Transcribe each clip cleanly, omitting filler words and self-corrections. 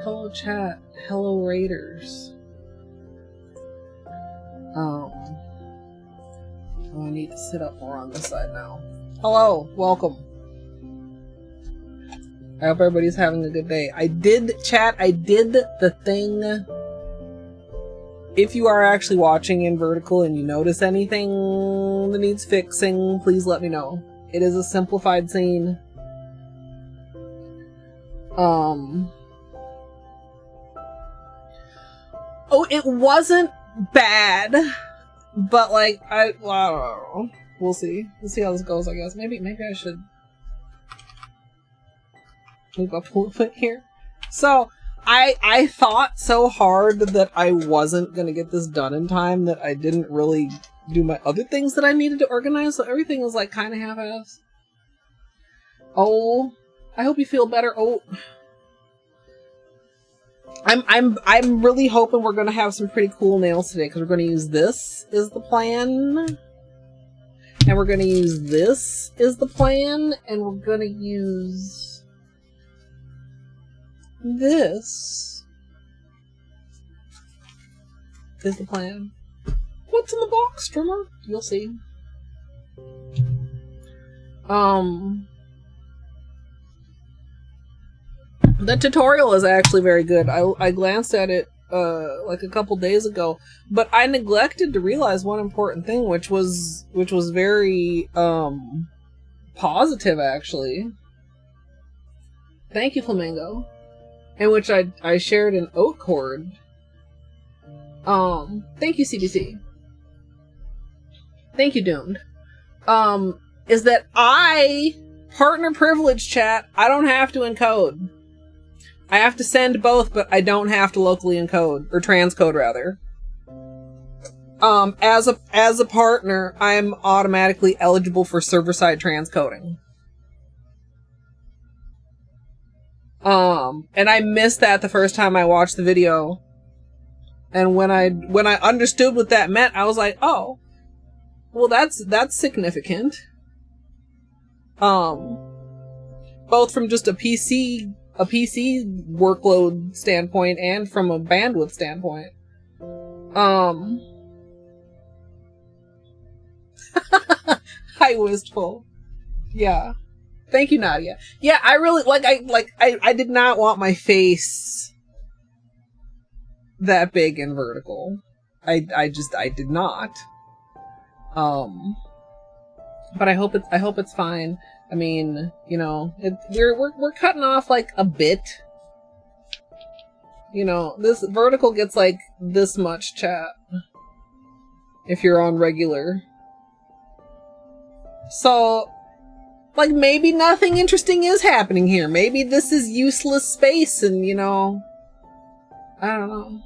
Hello chat. Hello raiders. Oh, I need to sit up more on this side now. Hello, welcome. I hope everybody's having a good day. I did the thing. If you are actually watching in vertical and you notice anything that needs fixing, please let me know. It is a simplified scene. Oh, it wasn't bad, but like I don't know. We'll see. We'll see how this goes, I guess. Maybe I should move up a little bit here. So I thought so hard that I wasn't gonna get this done in time that I didn't really do my other things that I needed to organize, so everything was like kind of half-assed. Oh, I hope you feel better. Oh, I'm really hoping we're gonna have some pretty cool nails today, because we're gonna use this is the plan, and we're gonna use this is the plan, and we're gonna use this is the plan. What's in the box, Trimmer? You'll see. The tutorial is actually very good. I glanced at it like a couple days ago, but I neglected to realize one important thing, which was very positive actually. Thank you, Flamingo. In which I shared an oat cord. Thank you, CBC. Thank you, Doomed. Is that partner privilege chat, I don't have to encode. I have to send both, but I don't have to locally encode, or transcode rather. As a partner, I'm automatically eligible for server-side transcoding. And I missed that the first time I watched the video. And when I understood what that meant, I was like, oh, well that's significant. Both from just a PC workload standpoint and from a bandwidth standpoint. Hi, Wistful. Yeah. Thank you, Nadia. Yeah, I really I did not want my face that big and vertical. I did not. But I hope it's fine. I mean, you know, we're cutting off like a bit. You know, this vertical gets like this much chat if you're on regular. So, like, maybe nothing interesting is happening here. Maybe this is useless space and, you know, I don't know.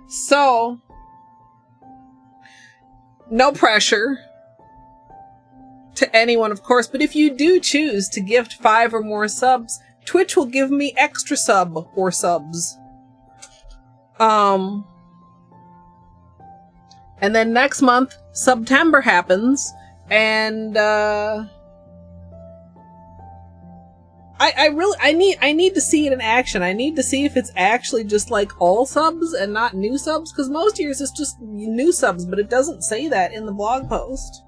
So, no pressure to anyone, of course, but if you do choose to gift 5 or more subs, Twitch will give me extra sub or subs. And then next month, September happens, and I need to see it in action. I need to see if it's actually just like all subs and not new subs, because most years it's just new subs, but it doesn't say that in the blog post.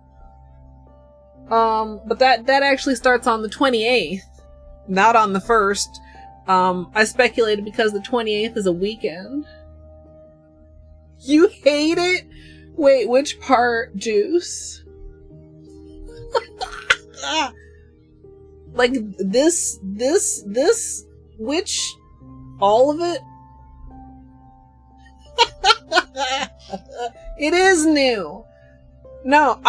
But that actually starts on the 28th, not on the 1st. I speculated because the 28th is a weekend. You hate it? Wait, which part, Juice? Like this, which, all of it? It is new. No,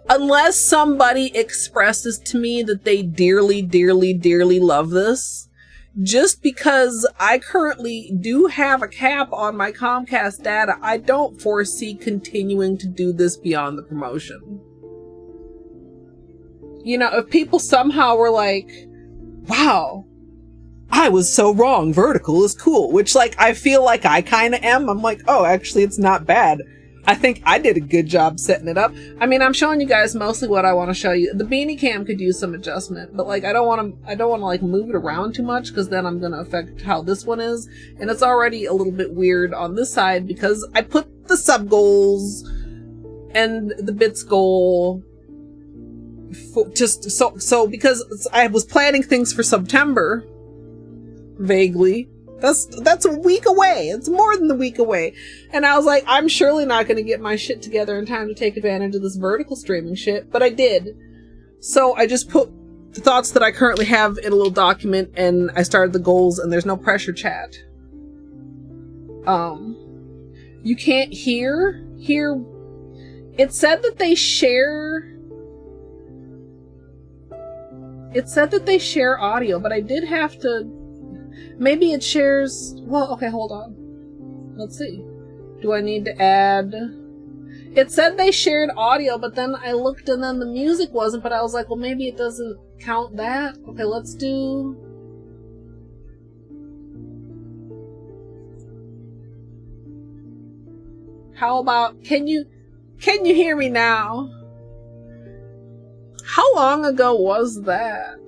unless somebody expresses to me that they dearly, dearly, dearly love this, just because I currently do have a cap on my Comcast data, I don't foresee continuing to do this beyond the promotion. You know, if people somehow were like, wow, I was so wrong, vertical is cool, which, like, I feel like I kind of am. I'm like, oh, actually, it's not bad. I think I did a good job setting it up. I mean, I'm showing you guys mostly what I want to show you. The beanie cam could use some adjustment, but like I don't want to like move it around too much because then I'm going to affect how this one is. And it's already a little bit weird on this side because I put the sub goals and the bits goal just so because I was planning things for September vaguely. That's a week away. It's more than a week away. And I was like, I'm surely not going to get my shit together in time to take advantage of this vertical streaming shit, but I did. So I just put the thoughts that I currently have in a little document and I started the goals and there's no pressure chat. You can't hear. It said that they share audio, but I did have to. Maybe it shares. Well, okay, hold on. Let's see. Do I need to add? It said they shared audio, but then I looked and then the music wasn't, but I was like, well, maybe it doesn't count that. Okay, let's do. How about, can you hear me now? How long ago was that?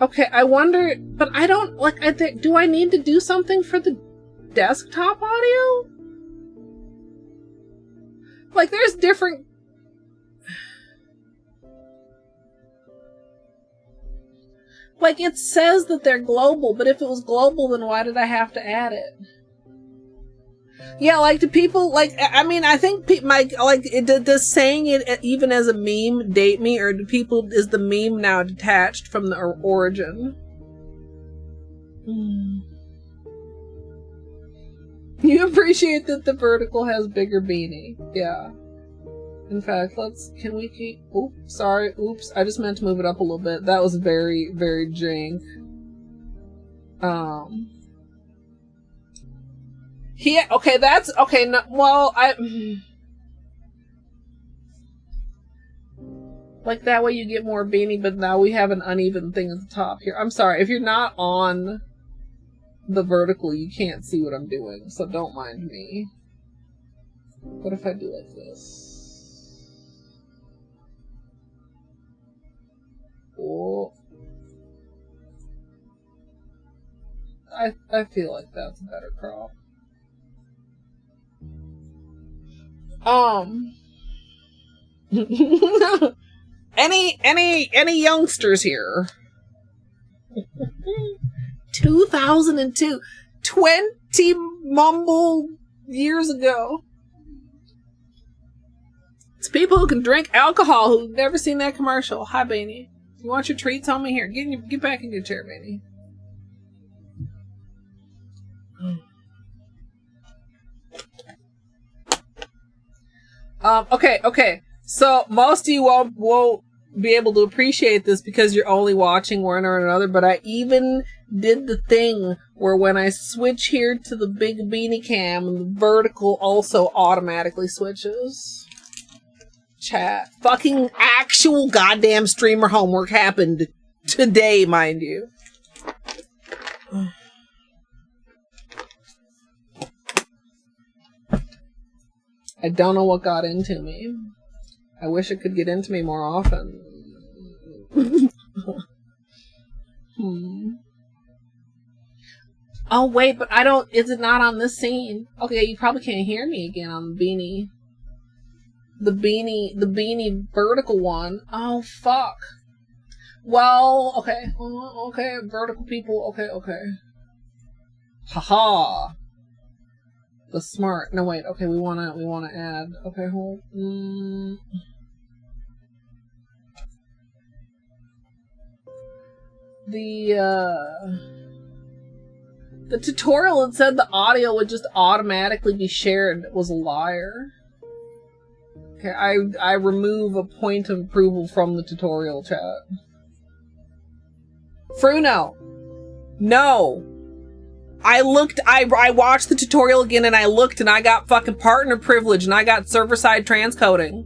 Okay, I wonder, but I don't, like, do I need to do something for the desktop audio? Like, there's different... Like, it says that they're global, but if it was global, then why did I have to add it? Yeah, like, do people, like, I mean, I think, does saying it even as a meme date me, or do people, is the meme now detached from the origin? You appreciate that the vertical has bigger beanie. Yeah. In fact, can we keep, oops, I just meant to move it up a little bit. That was very, very jank. Yeah, okay, that's, okay, no, well, like, that way you get more beanie, but now we have an uneven thing at the top here. I'm sorry, if you're not on the vertical, you can't see what I'm doing, so don't mind me. What if I do like this? Oh. I feel like that's a better crop. Any youngsters here? 2002, 20 mumble years ago. It's people who can drink alcohol who've never seen that commercial. Hi, Beanie. You want your treats on me? Here, get back in your chair, Beanie. Okay. So most of you won't be able to appreciate this because you're only watching one or another, but I even did the thing where when I switch here to the big beanie cam, the vertical also automatically switches. Chat. Fucking actual goddamn streamer homework happened today, mind you. I don't know what got into me. I wish it could get into me more often. Oh, wait, but I don't... Is it not on this scene? Okay, you probably can't hear me again on the beanie. The beanie vertical one. Oh, fuck. Well, okay. Okay, vertical people. Okay. Haha. The smart. No, wait. Okay, we wanna add. Okay, hold. The tutorial that said the audio would just automatically be shared was a liar. Okay, I remove a point of approval from the tutorial chat. Fruno. No. I watched the tutorial again and I looked and I got fucking partner privilege and I got server-side transcoding.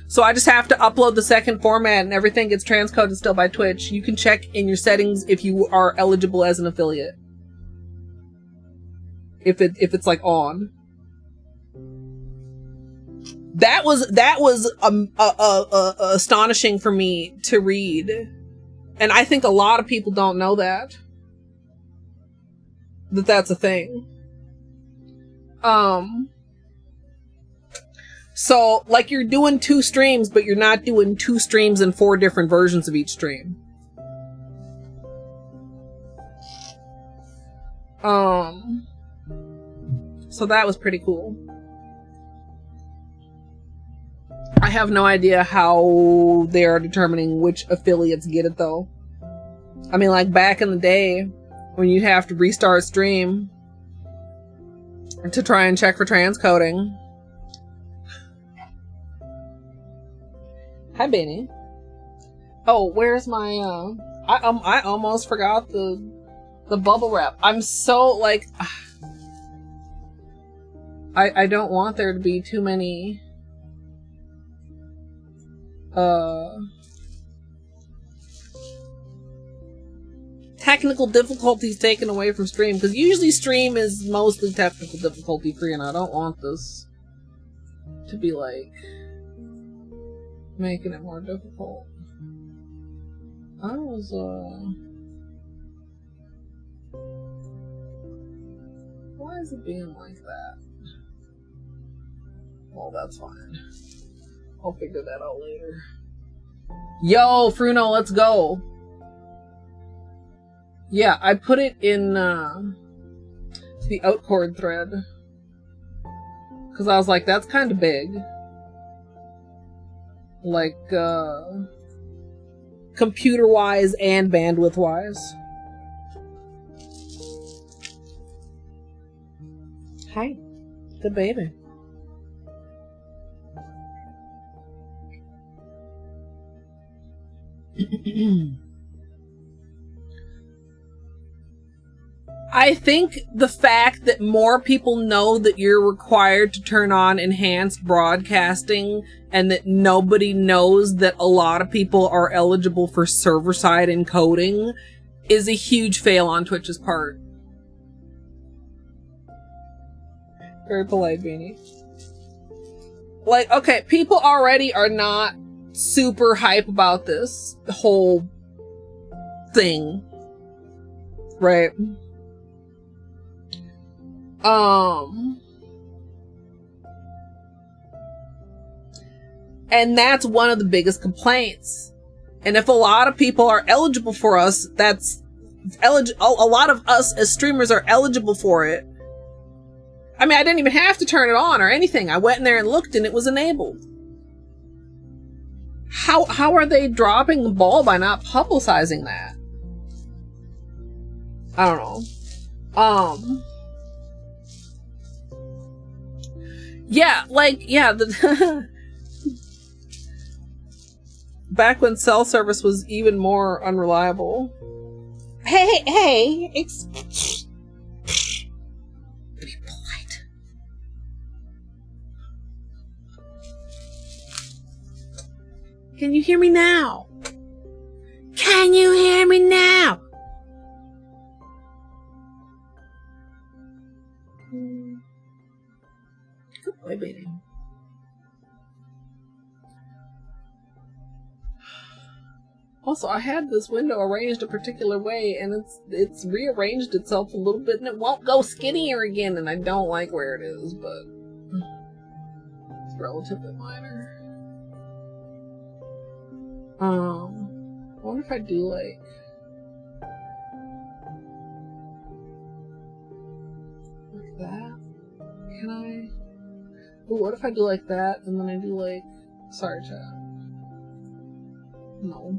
So I just have to upload the second format and everything gets transcoded still by Twitch. You can check in your settings if you are eligible as an affiliate. If it's like on. That was astonishing for me to read, and I think a lot of people don't know that's a thing. So like you're doing 2 streams, but you're not doing 2 streams in 4 different versions of each stream. So that was pretty cool. I have no idea how they are determining which affiliates get it though. I mean, like back in the day when you have to restart stream to try and check for transcoding. Hi, Benny. Oh, where's my I almost forgot the bubble wrap. I'm so like I don't want there to be too many technical difficulties taken away from stream, because usually stream is mostly technical difficulty free, and I don't want this to be like making it more difficult. I was why is it being like that? Well, that's fine. I'll figure that out later. Yo, Fruno, let's go. Yeah, I put it in the outcord thread because I was like, that's kind of big. Like, computer-wise and bandwidth-wise. Hi. Good baby. I think the fact that more people know that you're required to turn on enhanced broadcasting and that nobody knows that a lot of people are eligible for server-side encoding is a huge fail on Twitch's part. Very polite, Beanie. Like, okay, people already are not super hype about this whole thing, right? And that's one of the biggest complaints. And if a lot of people are eligible for us, that's a lot of us as streamers are eligible for it. I mean, I didn't even have to turn it on or anything. I went in there and looked and it was enabled. How are they dropping the ball by not publicizing that? I don't know. Yeah, like, yeah, back when cell service was even more unreliable. Hey, be polite. Can you hear me now? Can you hear me now? Good boy, baby. Also, I had this window arranged a particular way, and it's rearranged itself a little bit, and it won't go skinnier again, and I don't like where it is, but it's relatively minor. I wonder if I do like that. Can I? Ooh, what if I do like that, and then I do like, sorry, chat. No.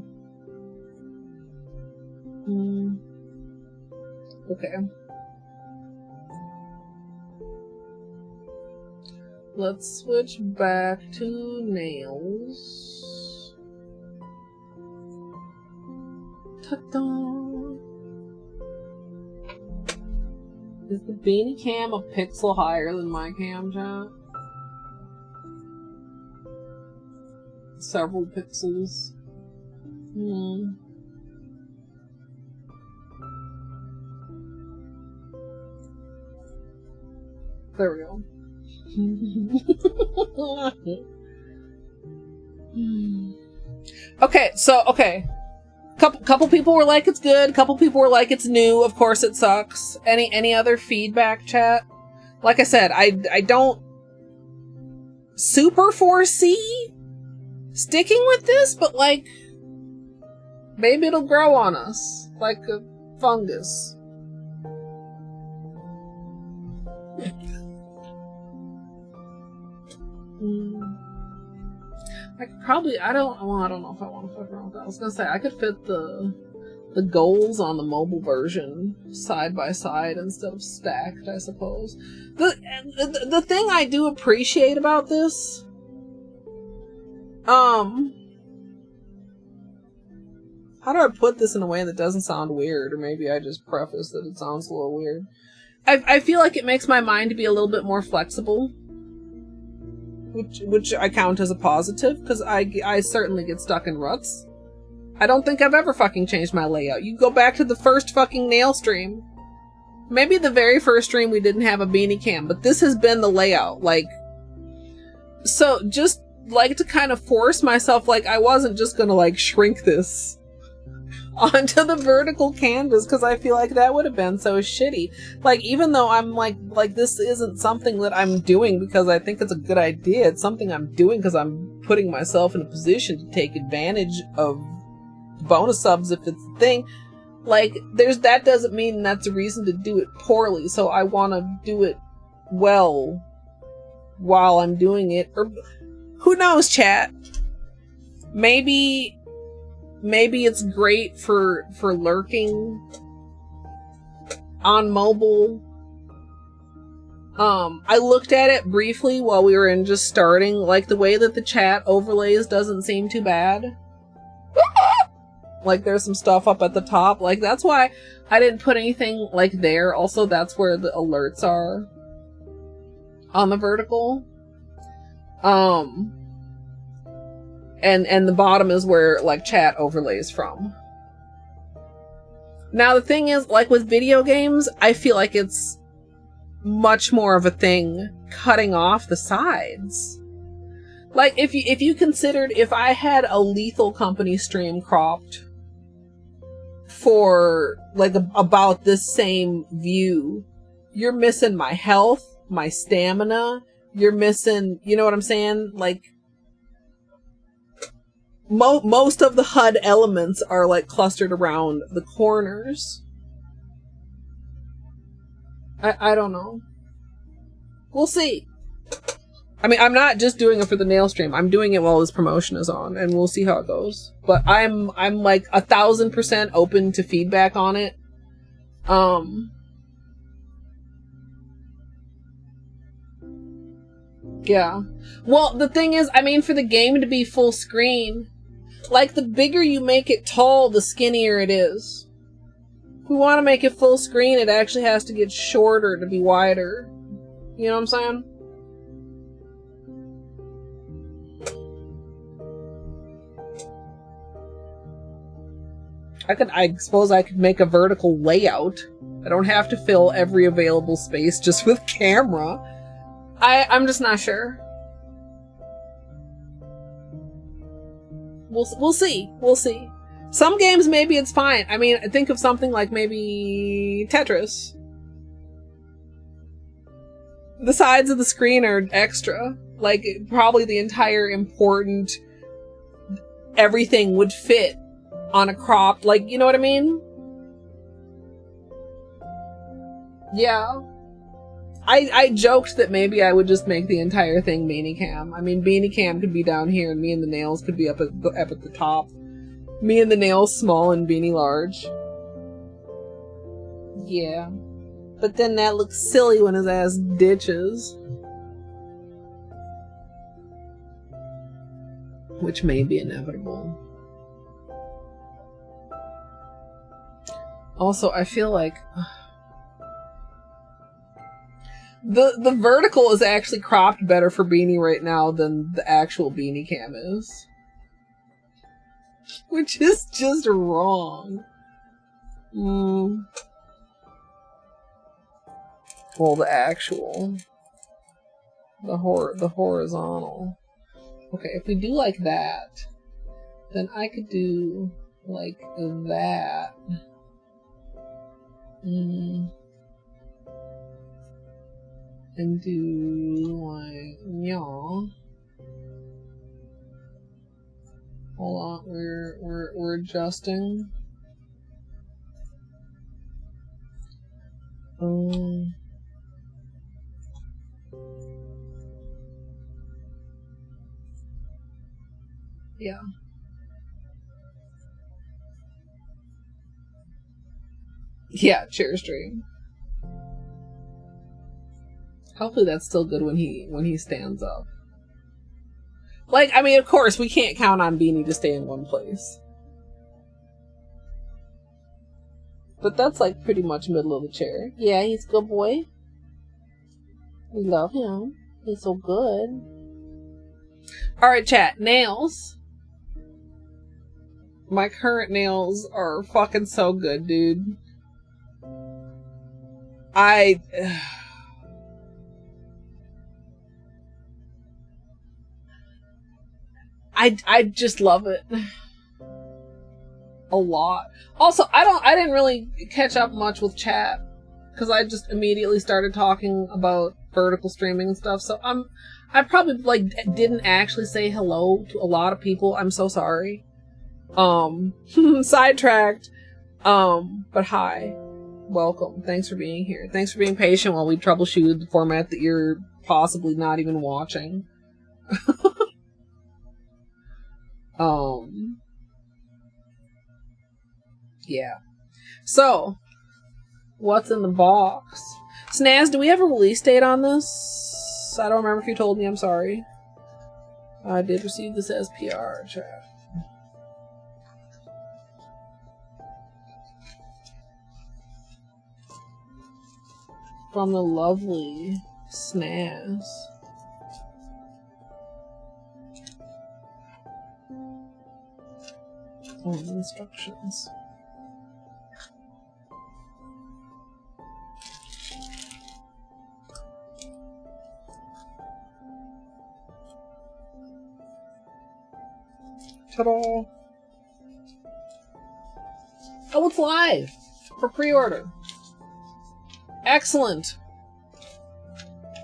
Okay. Let's switch back to nails. Ta-da! Is the Beanie Cam a pixel higher than my cam, chat? Several pixels. There we go. Okay, so, okay. Couple people were like it's good, couple people were like it's new, of course it sucks. Any other feedback, chat? Like I said, I don't super foresee sticking with this, but like maybe it'll grow on us like a fungus. I could probably, I don't know if I want to fuck around with that. I was gonna say I could fit the goals on the mobile version side by side instead of stacked, I suppose. The thing I do appreciate about this, how do I put this in a way that doesn't sound weird? Or maybe I just preface that it sounds a little weird. I feel like it makes my mind be a little bit more flexible. Which I count as a positive, because I certainly get stuck in ruts. I don't think I've ever fucking changed my layout. You go back to the first fucking nail stream. Maybe the very first stream we didn't have a beanie cam, but this has been the layout. Like, so just like to kind of force myself, like I wasn't just gonna like shrink this onto the vertical canvas, because I feel like that would have been so shitty. Like, even though I'm like this isn't something that I'm doing because I think it's a good idea, it's something I'm doing because I'm putting myself in a position to take advantage of bonus subs if it's a thing. Like, that doesn't mean that's a reason to do it poorly, so I want to do it well while I'm doing it. Or who knows, chat? Maybe it's great for lurking on mobile. I looked at it briefly while we were in just starting. Like, the way that the chat overlays doesn't seem too bad. Like, there's some stuff up at the top. Like, that's why I didn't put anything, like, there. Also, that's where the alerts are on the vertical. And the bottom is where, like, chat overlays from. Now, the thing is, like, with video games, I feel like it's much more of a thing cutting off the sides. Like, if you considered if I had a Lethal Company stream cropped for, like, about this same view, you're missing my health, my stamina, you're missing, you know what I'm saying? Like, most of the HUD elements are, like, clustered around the corners. I don't know. We'll see. I mean, I'm not just doing it for the nail stream. I'm doing it while this promotion is on, and we'll see how it goes. But I'm like 1,000% open to feedback on it. Yeah. Well, the thing is, I mean, for the game to be full screen, like, the bigger you make it tall, the skinnier it is. If we want to make it full screen, it actually has to get shorter to be wider. You know what I'm saying? I suppose I could make a vertical layout. I don't have to fill every available space just with camera. I'm just not sure. We'll see. We'll see. Some games, maybe it's fine. I mean, think of something like maybe Tetris. The sides of the screen are extra. Like, probably the entire important everything would fit on a crop, like, you know what I mean? Yeah. I joked that maybe I would just make the entire thing beanie cam. I mean, beanie cam could be down here, and me and the nails could be up at the top. Me and the nails small and beanie large. Yeah. But then that looks silly when his ass ditches. Which may be inevitable. Also, I feel like the vertical is actually cropped better for beanie right now than the actual beanie cam is. Which is just wrong. Well, the actual. The horizontal. Okay, if we do like that, then I could do like that. And do like y'all. Hold on, we're adjusting. Yeah. Yeah, chair stream. Hopefully that's still good when he stands up. Like, I mean, of course, we can't count on Beanie to stay in one place. But that's like pretty much middle of the chair. Yeah, he's a good boy. We love him. He's so good. Alright, chat. Nails. My current nails are fucking so good, dude. I just love it a lot. Also, I didn't really catch up much with chat because I just immediately started talking about vertical streaming and stuff. So I probably like didn't actually say hello to a lot of people. I'm so sorry. Sidetracked. But hi. Welcome. Thanks for being here. Thanks for being patient while we troubleshoot the format that you're possibly not even watching. Yeah. So, what's in the box? Snazz, do we have a release date on this? I don't remember if you told me. I'm sorry. I did receive this SPR, chat. From the lovely Snazz. Oh, the instructions. Ta-da! Oh, it's live for pre-order. Excellent.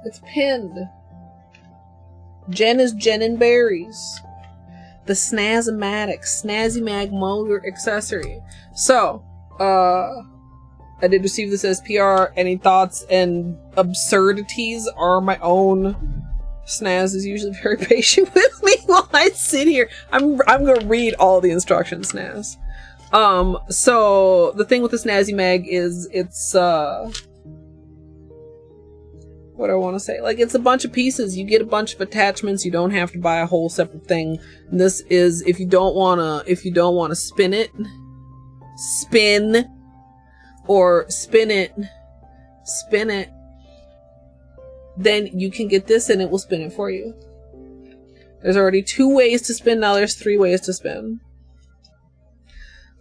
It's pinned. Jen is Jen and Berries. The Snazz-O-Matic Snazzymag Motor accessory. So, I did receive this SPR. Any thoughts and absurdities are my own. Snazz is usually very patient with me while I sit here. I'm gonna read all the instructions, Snazz. So the thing with the Snazzymag is it's what do I want to say? Like, it's a bunch of pieces. You get a bunch of attachments. You don't have to buy a whole separate thing. And this is if you don't wanna spin it, then you can get this and it will spin it for you. There's already 2 ways to spin. Now there's 3 ways to spin.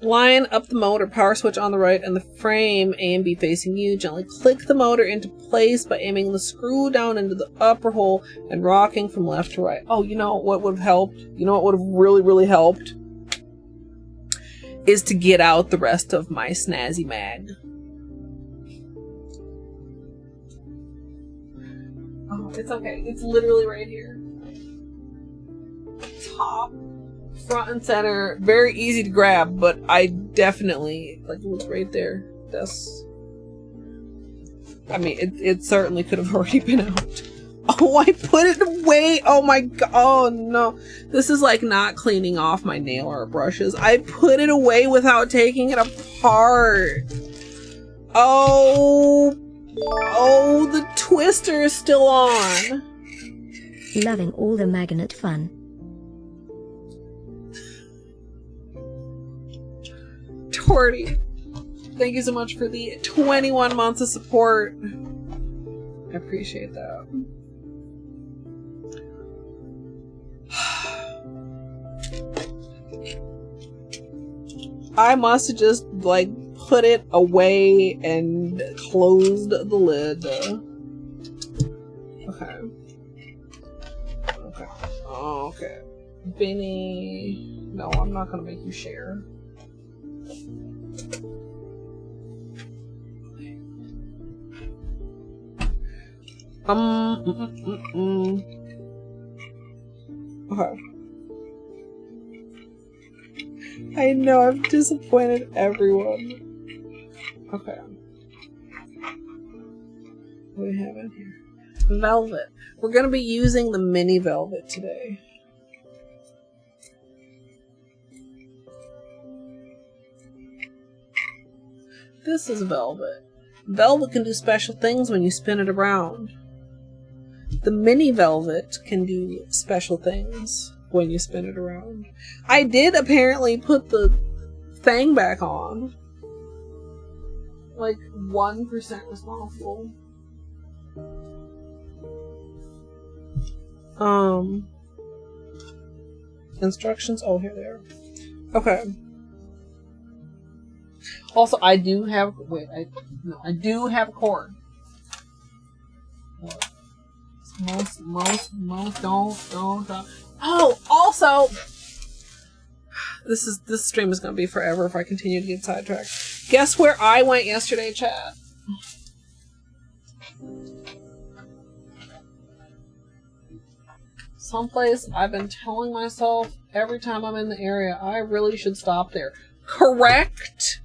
Line up the motor, power switch on the right, and the frame A and B facing you. Gently click the motor into place by aiming the screw down into the upper hole and rocking from left to right. Oh, you know what would have helped? You know what would have really, really helped? Is to get out the rest of my Snazzymag. Oh, it's okay. It's literally right here. Top. Front and center, very easy to grab, but I definitely like look right there. That's, I mean, it certainly could have already been out. Oh, I put it away. Oh my god. Oh no, this is like not cleaning off my nail art brushes. I put it away without taking it apart. Oh, the twister is still on. Loving all the magnet fun. Torty, thank you so much for the 21 months of support. I appreciate that. I must have just like put it away and closed the lid. Okay. Oh, okay. Benny. No, I'm not gonna make you share. Okay. I know, I've disappointed everyone. Okay. What do we have in here? Velvet. We're gonna be using the Mini Velvet today. This is Velvet. Velvet can do special things when you spin it around. The Mini Velvet can do special things when you spin it around. I did apparently put the thing back on. Like 1% responsible. Instructions. Oh, here they are. Okay. Also, I do have. Wait, I do have a cord. Most don't. Oh, also, this stream is gonna be forever if I continue to get sidetracked. Guess where I went yesterday, chat? Someplace I've been telling myself every time I'm in the area, I really should stop there. Correct,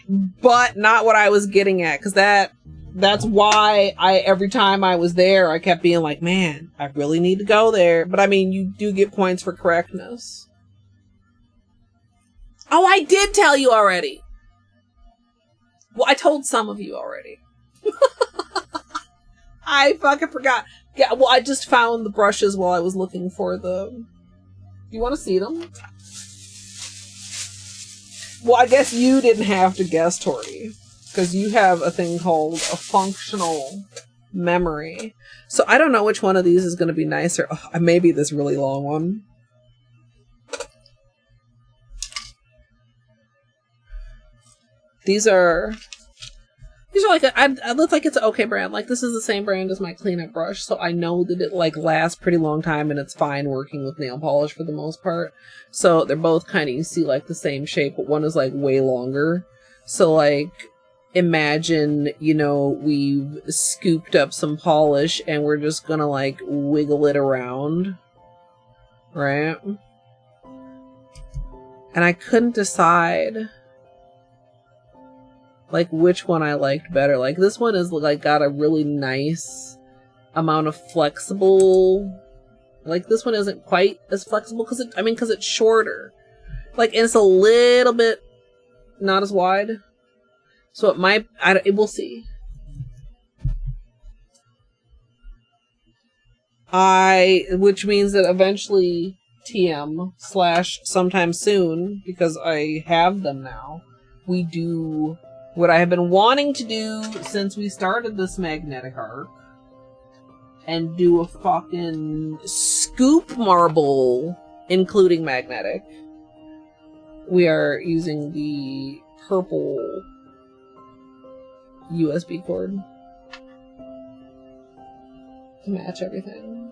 but not what I was getting at, because that's why every time I was there, I kept being like, man, I really need to go there. But I mean, you do get points for correctness. Oh, I did tell you already. Well, I told some of you already. I fucking forgot. Yeah, well, I just found the brushes while I was looking for the... You want to see them? Well, I guess you didn't have to guess, Tori, because you have a thing called a functional memory. So I don't know which one of these is going to be nicer. Oh, maybe this really long one. These are like it looks like it's an okay brand. Like, this is the same brand as my cleanup brush, so I know that it like lasts pretty long time and it's fine working with nail polish for the most part. So they're both kind of, you see, like the same shape, but one is like way longer. So like, imagine, you know, we've scooped up some polish and we're just gonna like wiggle it around, right? And I couldn't decide like which one I liked better. Like, this one is like got a really nice amount of flexible. Like, this one isn't quite as flexible because it's shorter. Like, and it's a little bit not as wide. So it might, we'll see. Which means that eventually TM / sometime soon, because I have them now, we do what I have been wanting to do since we started this magnetic arc, and do a fucking scoop marble, including magnetic. We are using the purple USB cord to match everything.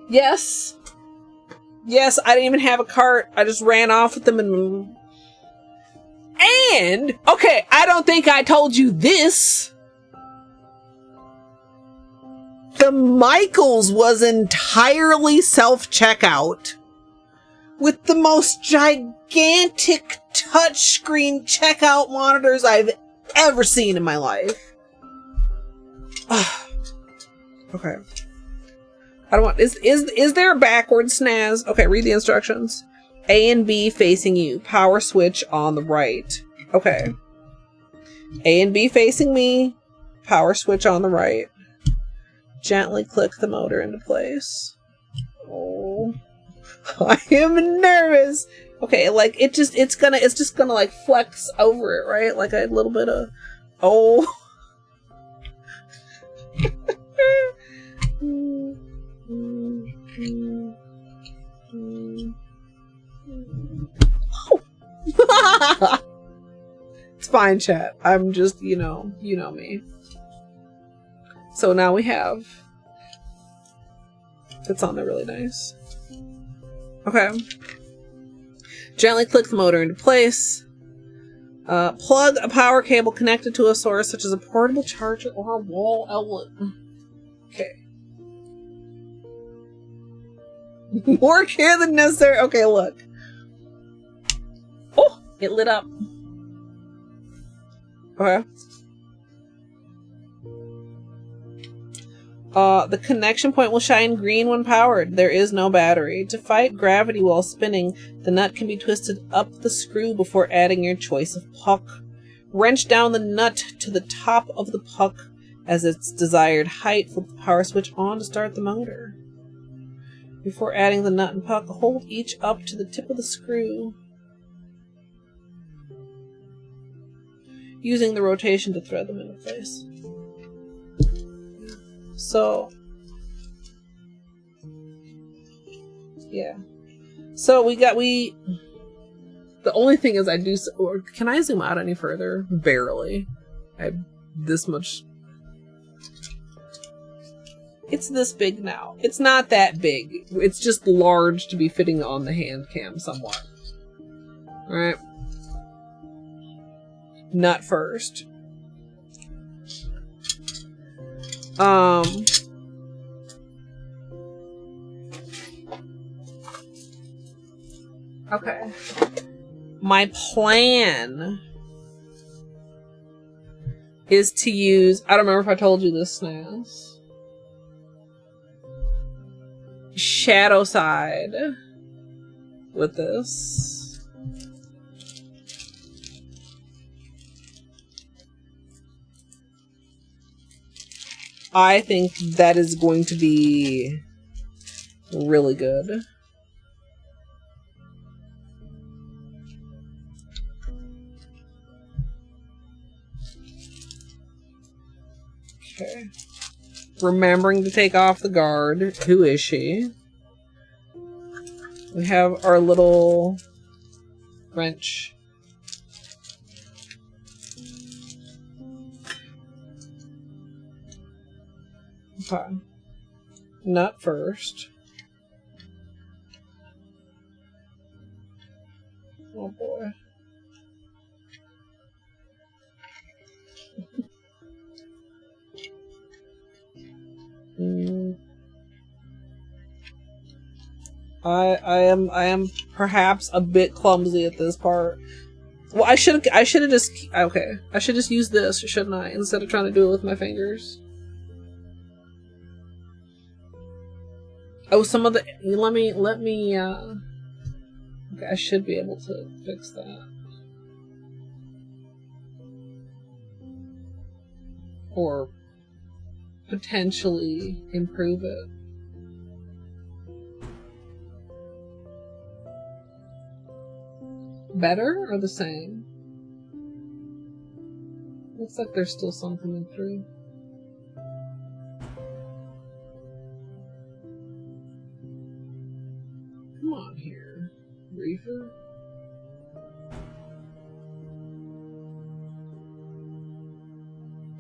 Yes, I didn't even have a cart. I just ran off with them and okay, I don't think I told you this. The Michaels was entirely self-checkout with the most gigantic touchscreen checkout monitors I've ever seen in my life. Okay. I don't want... Is there a backwards Snazz? Okay, read the instructions. A and B facing you. Power switch on the right. Okay. A and B facing me. Power switch on the right. Gently click the motor into place. Oh. I am nervous. Okay, like, it's just gonna like flex over it, right? Like a little bit of... Oh. Oh. It's fine, chat. I'm just, you know me. So now we have Fits on there really nice. Okay. Gently click the motor into place. Plug a power cable connected to a source such as a portable charger or a wall outlet. Okay. More care than necessary. Okay, look. Oh, it lit up. Okay. The connection point will shine green when powered. There is no battery. To fight gravity while spinning, the nut can be twisted up the screw before adding your choice of puck. Wrench down the nut to the top of the puck as its desired height. Flip the power switch on to start the motor. Before adding the nut and puck, hold each up to the tip of the screw, using the rotation to thread them into place. So, yeah. So the only thing is or can I zoom out any further? Barely. I have this much. It's this big now. It's not that big. It's just large to be fitting on the hand cam somewhat. Alright. Nut first. Okay. My plan is to use, I don't remember if I told you this, Snazz. Shadowside with this. I think that is going to be really good. Okay. Remembering to take off the guard. Who is she? We have our little wrench. Okay. Nut first. Oh boy. I am perhaps a bit clumsy at this part. Well, I should have just, okay. I should just use this, shouldn't I? Instead of trying to do it with my fingers. Oh, some of the, let me, okay, I should be able to fix that. Or potentially improve it. Better or the same? Looks like there's still some coming through. Come on here, Reefer.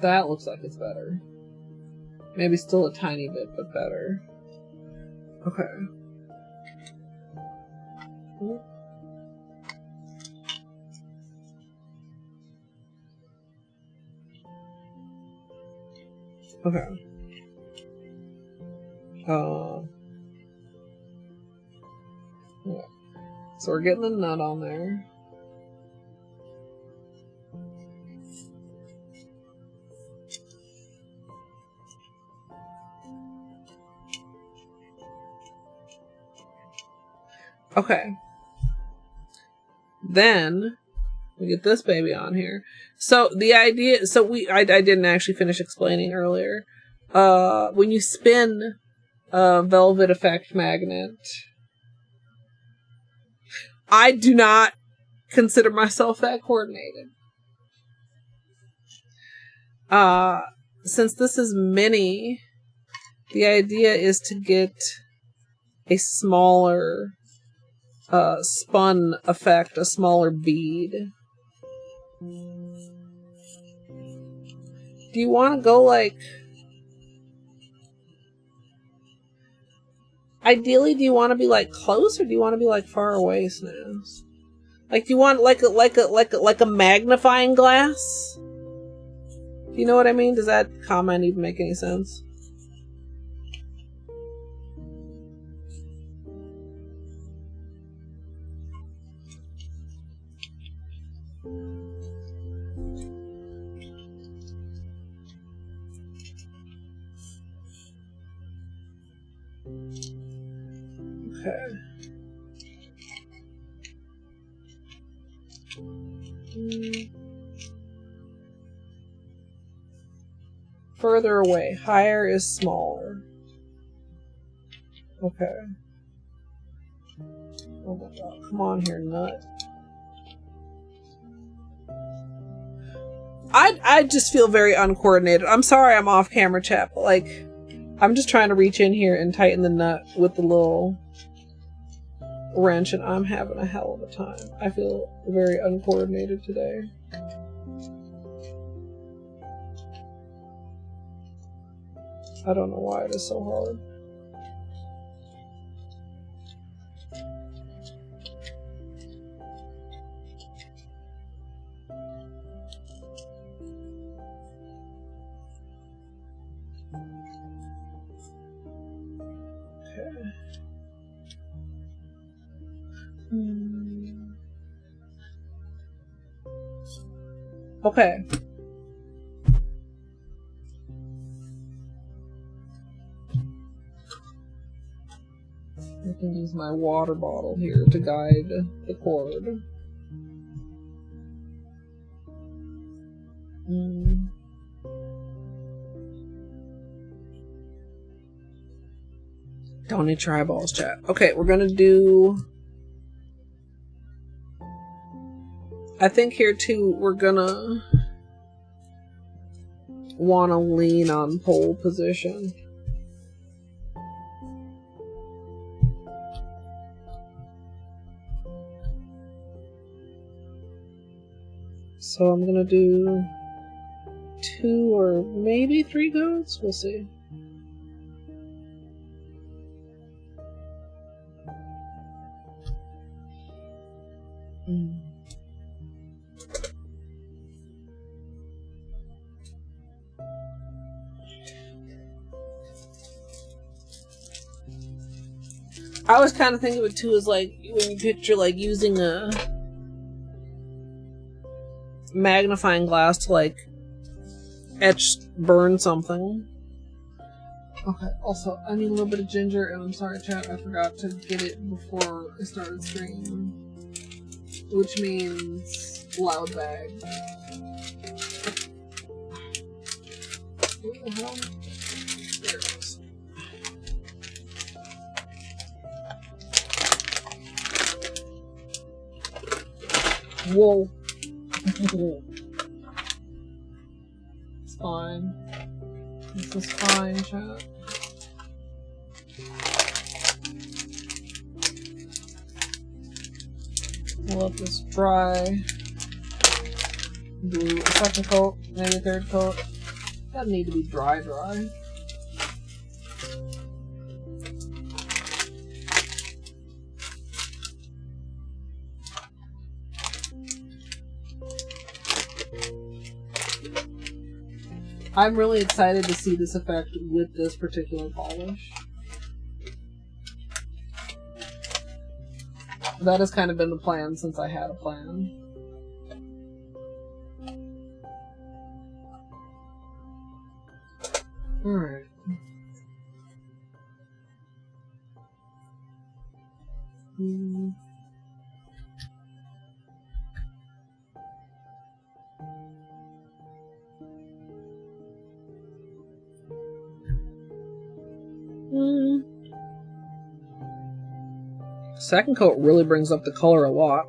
That looks like it's better. Maybe still a tiny bit, but better. Okay. Okay. Yeah. So we're getting the nut on there. Okay. Then we get this baby on here. So the idea, I didn't actually finish explaining earlier. When you spin a velvet effect magnet, I do not consider myself that coordinated. Since this is mini, the idea is to get a smaller spun effect, a smaller bead. Do you want to go like... Ideally, do you want to be like close or do you want to be like far away, Snazz? Like, do you want like a magnifying glass? Do you know what I mean? Does that comment even make any sense? Okay. Further away. Higher is smaller. Okay. Oh my god. Come on here, nut. I just feel very uncoordinated. I'm sorry I'm off camera, chat, but like, I'm just trying to reach in here and tighten the nut with the little wrench, and I'm having a hell of a time. I feel very uncoordinated today. I don't know why it is so hard. Okay. I can use my water bottle here to guide the cord. Don't need your eyeballs, chat. Okay, we're gonna do... I think here too, we're gonna want to lean on pole position. So I'm gonna do 2 or maybe 3 coats. We'll see. I was kind of thinking of it too as like when you picture like using a magnifying glass to like burn something. Okay, also I need a little bit of ginger, and I'm sorry chat, I forgot to get it before I started streaming, which means loud bag. What the hell? There it is. Whoa. It's fine. This is fine, chat. We'll let this dry. Do a second coat, maybe a third coat. Doesn't need to be dry. I'm really excited to see this effect with this particular polish. That has kind of been the plan since I had a plan. Alright. Second coat really brings up the color a lot.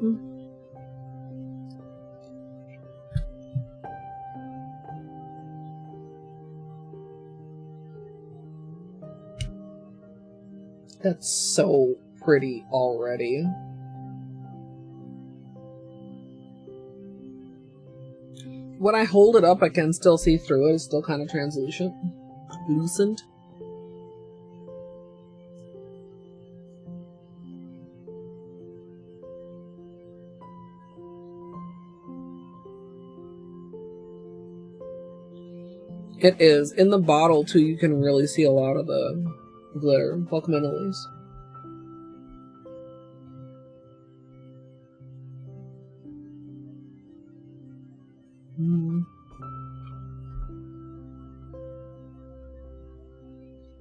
That's so pretty already. When I hold it up, I can still see through it. It's still kind of translucent. Lucent. It is. In the bottle, too, you can really see a lot of the glitter. Welcome in, Elise.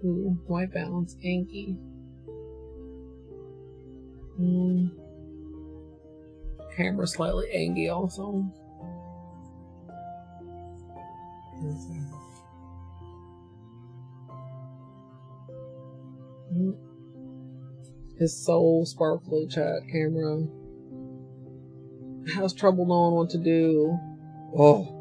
Ooh, white balance, inky. Camera slightly angy also. His soul sparkly chat camera has trouble knowing what to do. Oh.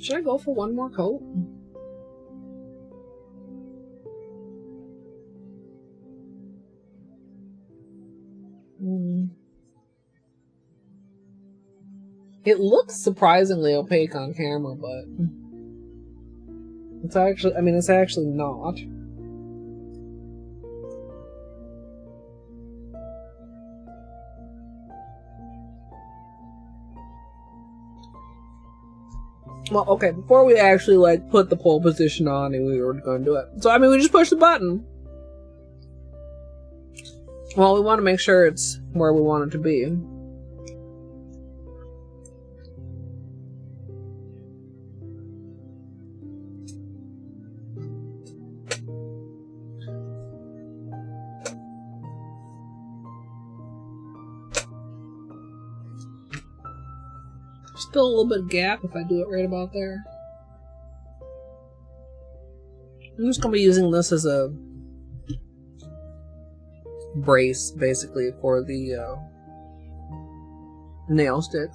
Should I go for one more coat? It looks surprisingly opaque on camera, but it's actually, I mean, it's actually not. Well, okay, before we actually, like, put the pole position on and we were going to do it. So, I mean, we just push the button. Well, we want to make sure it's where we want it to be. Still a little bit of gap if I do it right about there. I'm just going to be using this as a brace, basically, for the nail stick.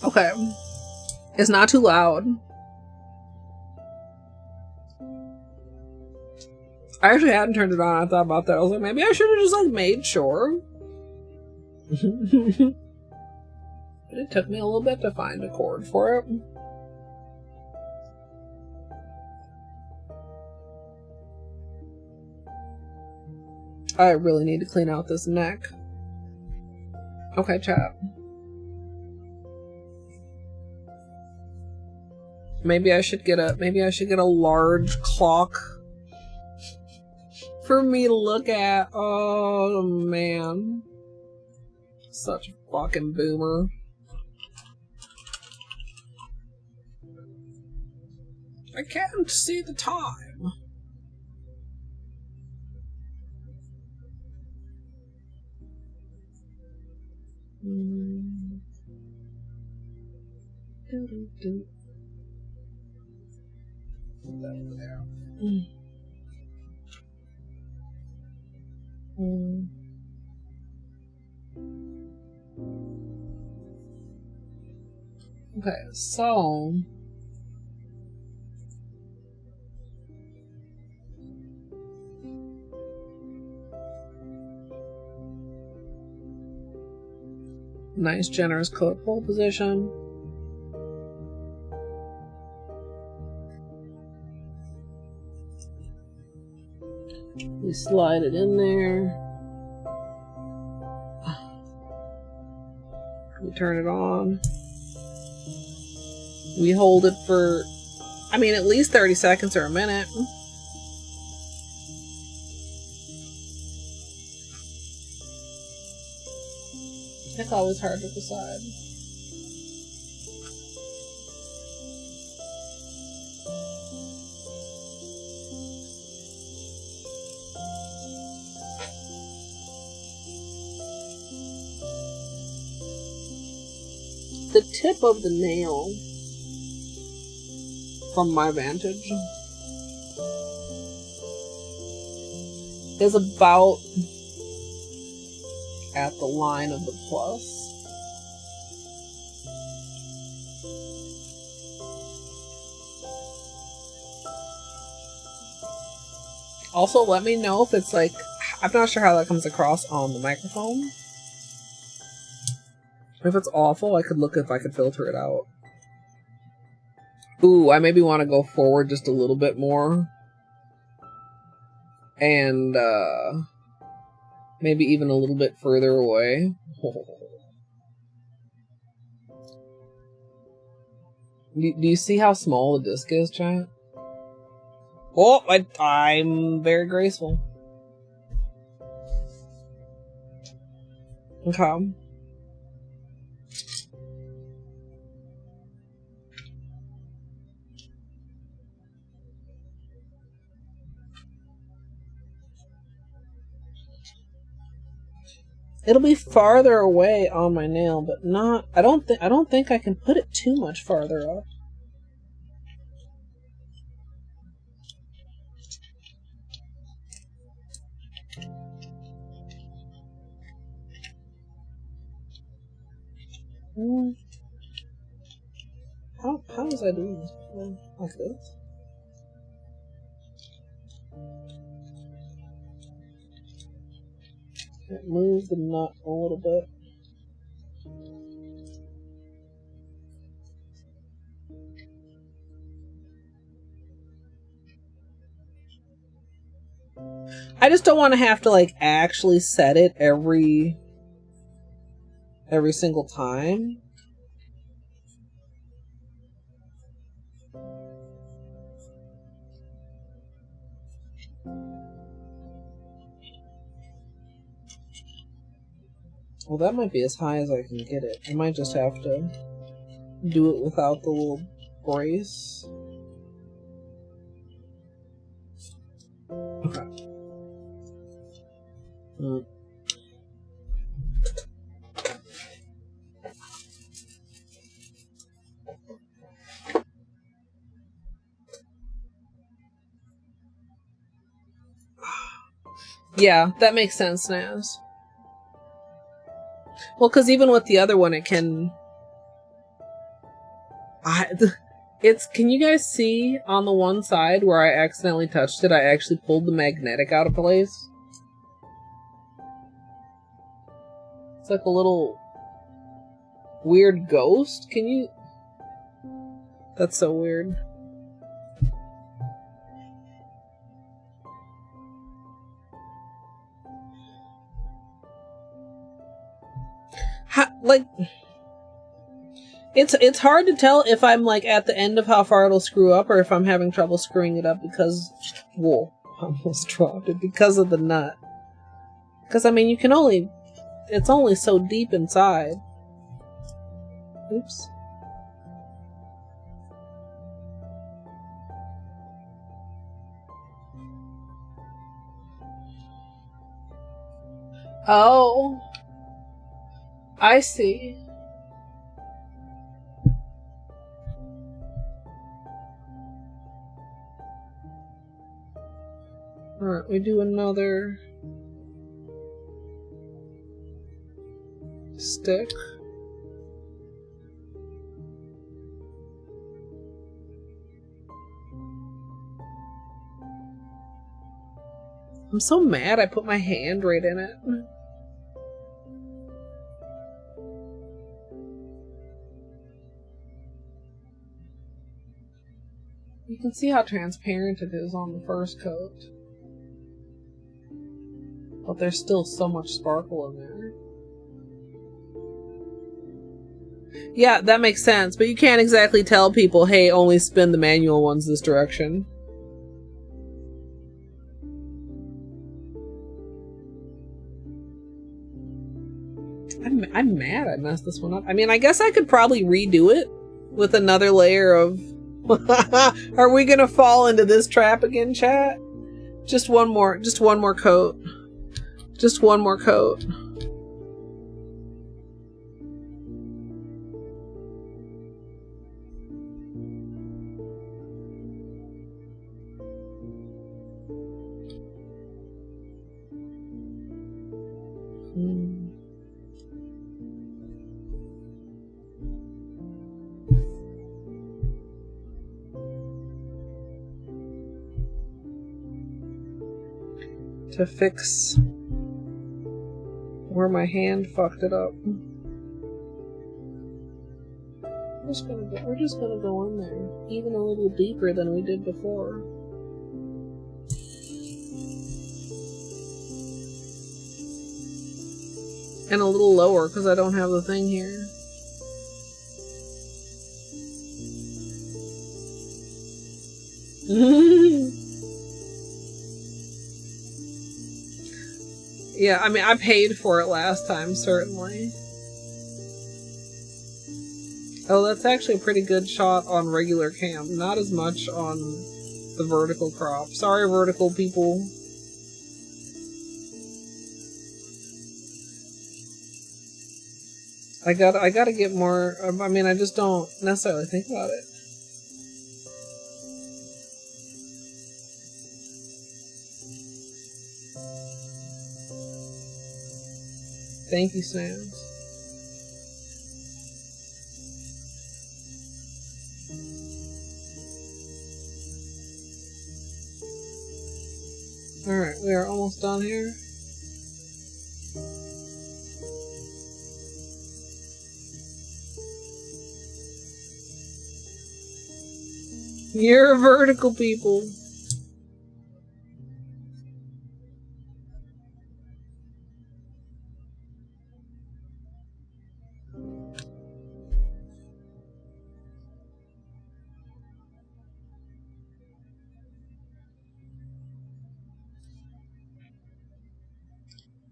Okay. It's not too loud. I actually hadn't turned it on. I thought about that. I was like, maybe I should have just, like, made sure. But it took me a little bit to find a cord for it. I really need to clean out this neck. Okay, chat. Maybe I should get a large clock for me to look at. Oh man. Such a fucking boomer. I can't see the time. Okay, so nice generous coat pole position. We slide it in there. We turn it on. We hold it for, I mean, at least 30 seconds or a minute. It's always hard to decide. The tip of the nail, from my vantage, is about at the line of the plus. Also, let me know if it's like, I'm not sure how that comes across on the microphone. If it's awful, I could look if I could filter it out. Ooh, I maybe want to go forward just a little bit more. And, maybe even a little bit further away. Do you see how small the disc is, chat? Oh, I'm very graceful. Okay. It'll be farther away on my nail, but not. I don't think I can put it too much farther up. How was I doing this? Like this? Move the nut a little bit. I just don't want to have to like actually set it every single time. Well, that might be as high as I can get it. I might just have to do it without the little brace. Okay. Yeah, that makes sense, Snazz. Well, because even with the other one, it can... Can you guys see on the one side where I accidentally touched it, I actually pulled the magnetic out of place? It's like a little weird ghost. Can you... That's so weird. Like... It's hard to tell if I'm like at the end of how far it'll screw up or if I'm having trouble screwing it up because... Whoa, I almost dropped it because of the nut. Because, I mean, you can only... It's only so deep inside. Oops. Oh. I see. Alright, we do another stick. I'm so mad I put my hand right in it. You can see how transparent it is on the first coat. But there's still so much sparkle in there. Yeah, that makes sense, but you can't exactly tell people, hey, only spin the manual ones this direction. I'm mad I messed this one up. I mean, I guess I could probably redo it with another layer of... Are we gonna fall into this trap again, chat? Just one more coat. Just one more coat. to fix where my hand fucked it up. We're just gonna go in there, even a little deeper than we did before. And a little lower, because I don't have the thing here. Yeah, I mean, I paid for it last time, certainly. Oh, that's actually a pretty good shot on regular cam. Not as much on the vertical crop. Sorry, vertical people. I gotta get more. I mean, I just don't necessarily think about it. Thank you, Snazz. Alright, we are almost done here. You're vertical, people.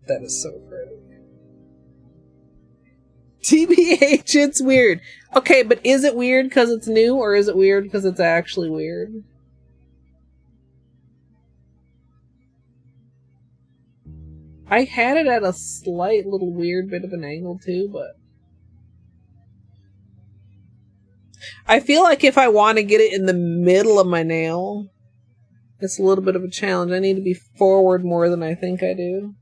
That is so pretty. TBH, it's weird. Okay, but is it weird because it's new, or is it weird because it's actually weird? I had it at a slight little weird bit of an angle too, but I feel like if I want to get it in the middle of my nail, it's a little bit of a challenge. I need to be forward more than I think I do.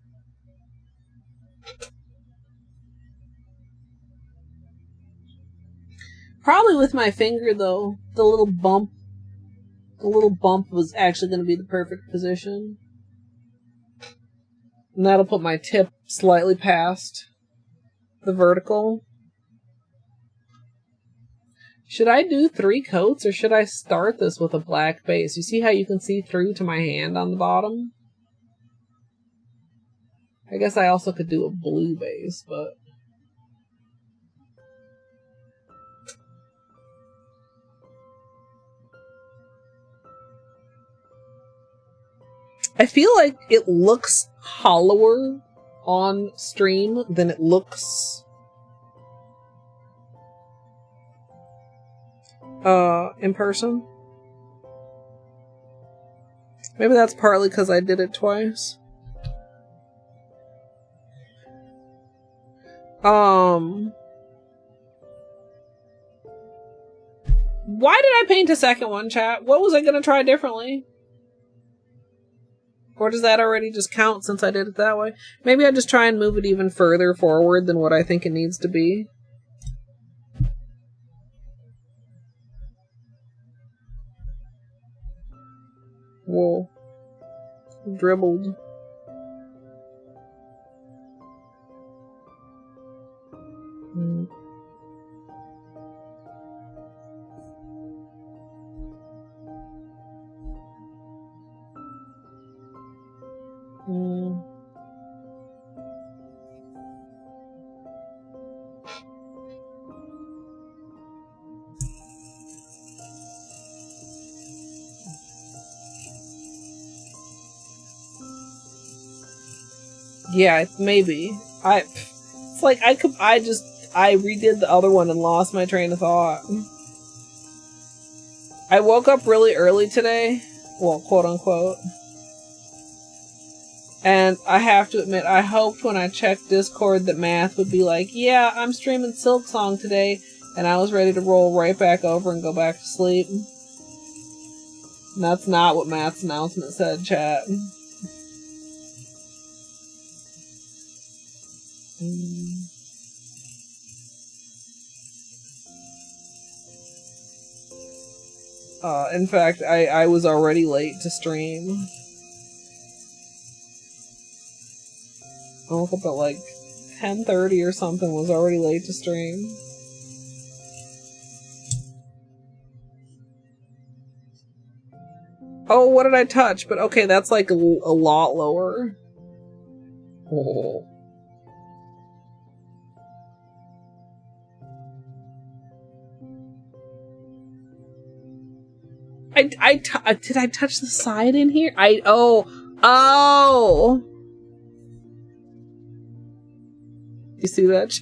Probably with my finger, though. The little bump was actually going to be the perfect position. And that'll put my tip slightly past the vertical. Should I do 3 coats, or should I start this with a black base? You see how you can see through to my hand on the bottom? I guess I also could do a blue base, but... I feel like it looks hollower on stream than it looks in person. Maybe that's partly because I did it twice. Why did I paint a second one, chat? What was I gonna try differently? Or does that already just count since I did it that way? Maybe I just try and move it even further forward than what I think it needs to be. Whoa. Dribbled. Yeah, maybe. It's like I redid the other one and lost my train of thought. I woke up really early today. Well, quote unquote. And I have to admit, I hoped when I checked Discord that Math would be like, yeah, I'm streaming Silk Song today, and I was ready to roll right back over and go back to sleep. And that's not what Math's announcement said, chat. In fact, I was already late to stream. I woke up at like 10:30 or something, was already late to stream. Oh, what did I touch? But okay, that's like a lot lower. Oh. Did I touch the side in here? Oh! You see that?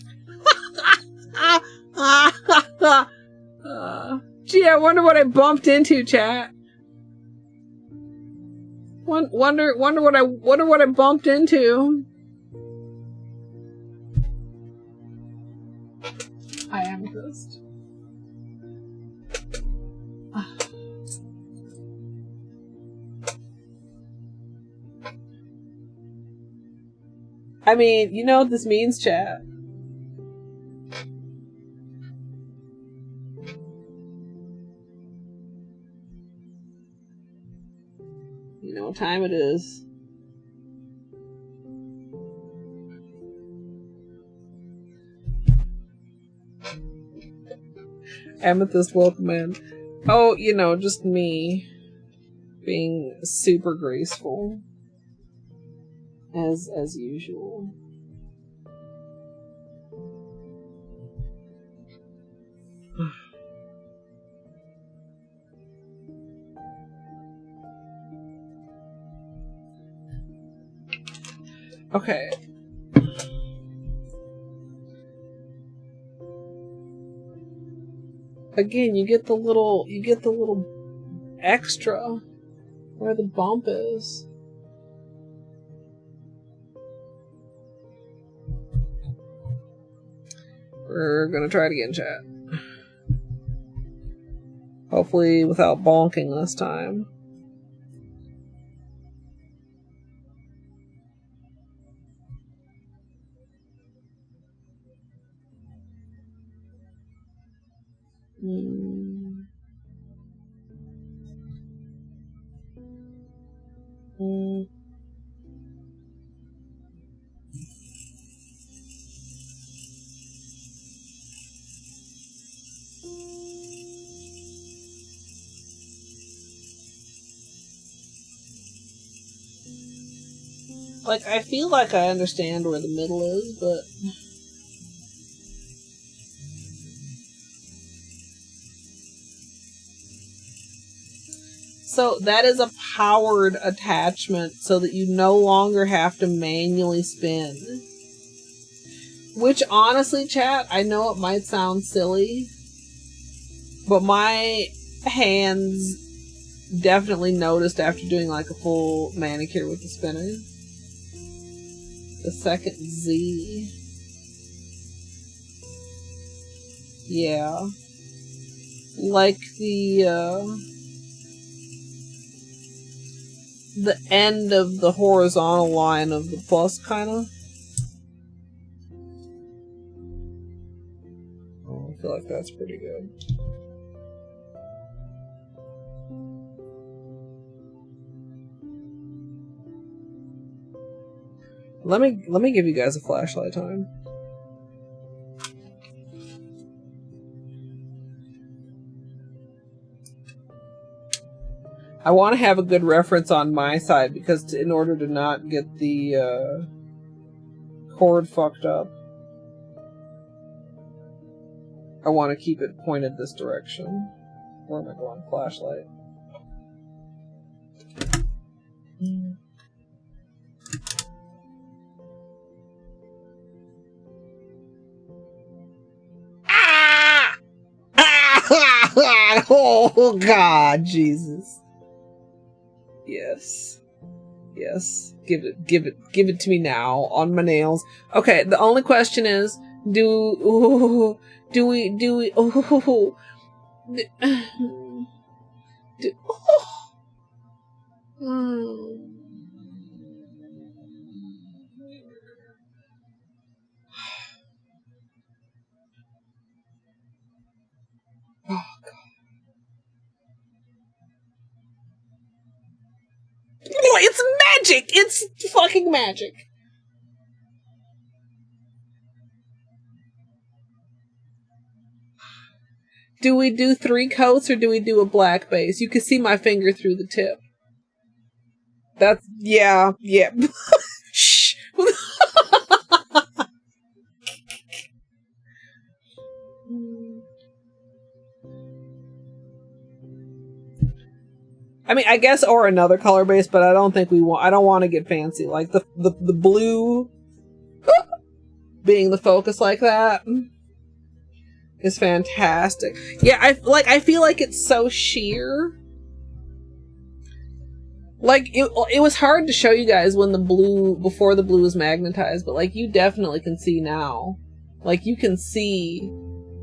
Gee, I wonder what I bumped into, chat. Wonder what I bumped into. I amethyst. I mean, you know what this means, chat. You know what time it is. Amethyst, welcome in. Oh, you know, just me being super graceful. As usual. Okay. Again, you get the little extra where the bump is. We're gonna try it again, chat. Hopefully without bonking this time. Like, I feel like I understand where the middle is, but... So, that is a powered attachment so that you no longer have to manually spin. Which, honestly, chat, I know it might sound silly, but my hands definitely noticed after doing, like, a full manicure with the spinner. The second Z. Yeah. Like the end of the horizontal line of the plus, kinda. Oh, I feel like that's pretty good. Let me give you guys a flashlight time. I want to have a good reference on my side because in order to not get the cord fucked up, I want to keep it pointed this direction. Where am I going? Flashlight. Oh God, Jesus. Yes. Yes. Give it to me now on my nails. Okay, the only question is, do we oh God. It's magic! It's fucking magic! Do we do 3 coats or do we do a black base? You can see my finger through the tip. That's, yeah. Shh. I mean, I guess, or another color base, but I don't think I don't want to get fancy. Like the blue being the focus like that is fantastic. Yeah, I feel like it's so sheer. Like it was hard to show you guys when before the blue was magnetized, but like you definitely can see now. Like you can see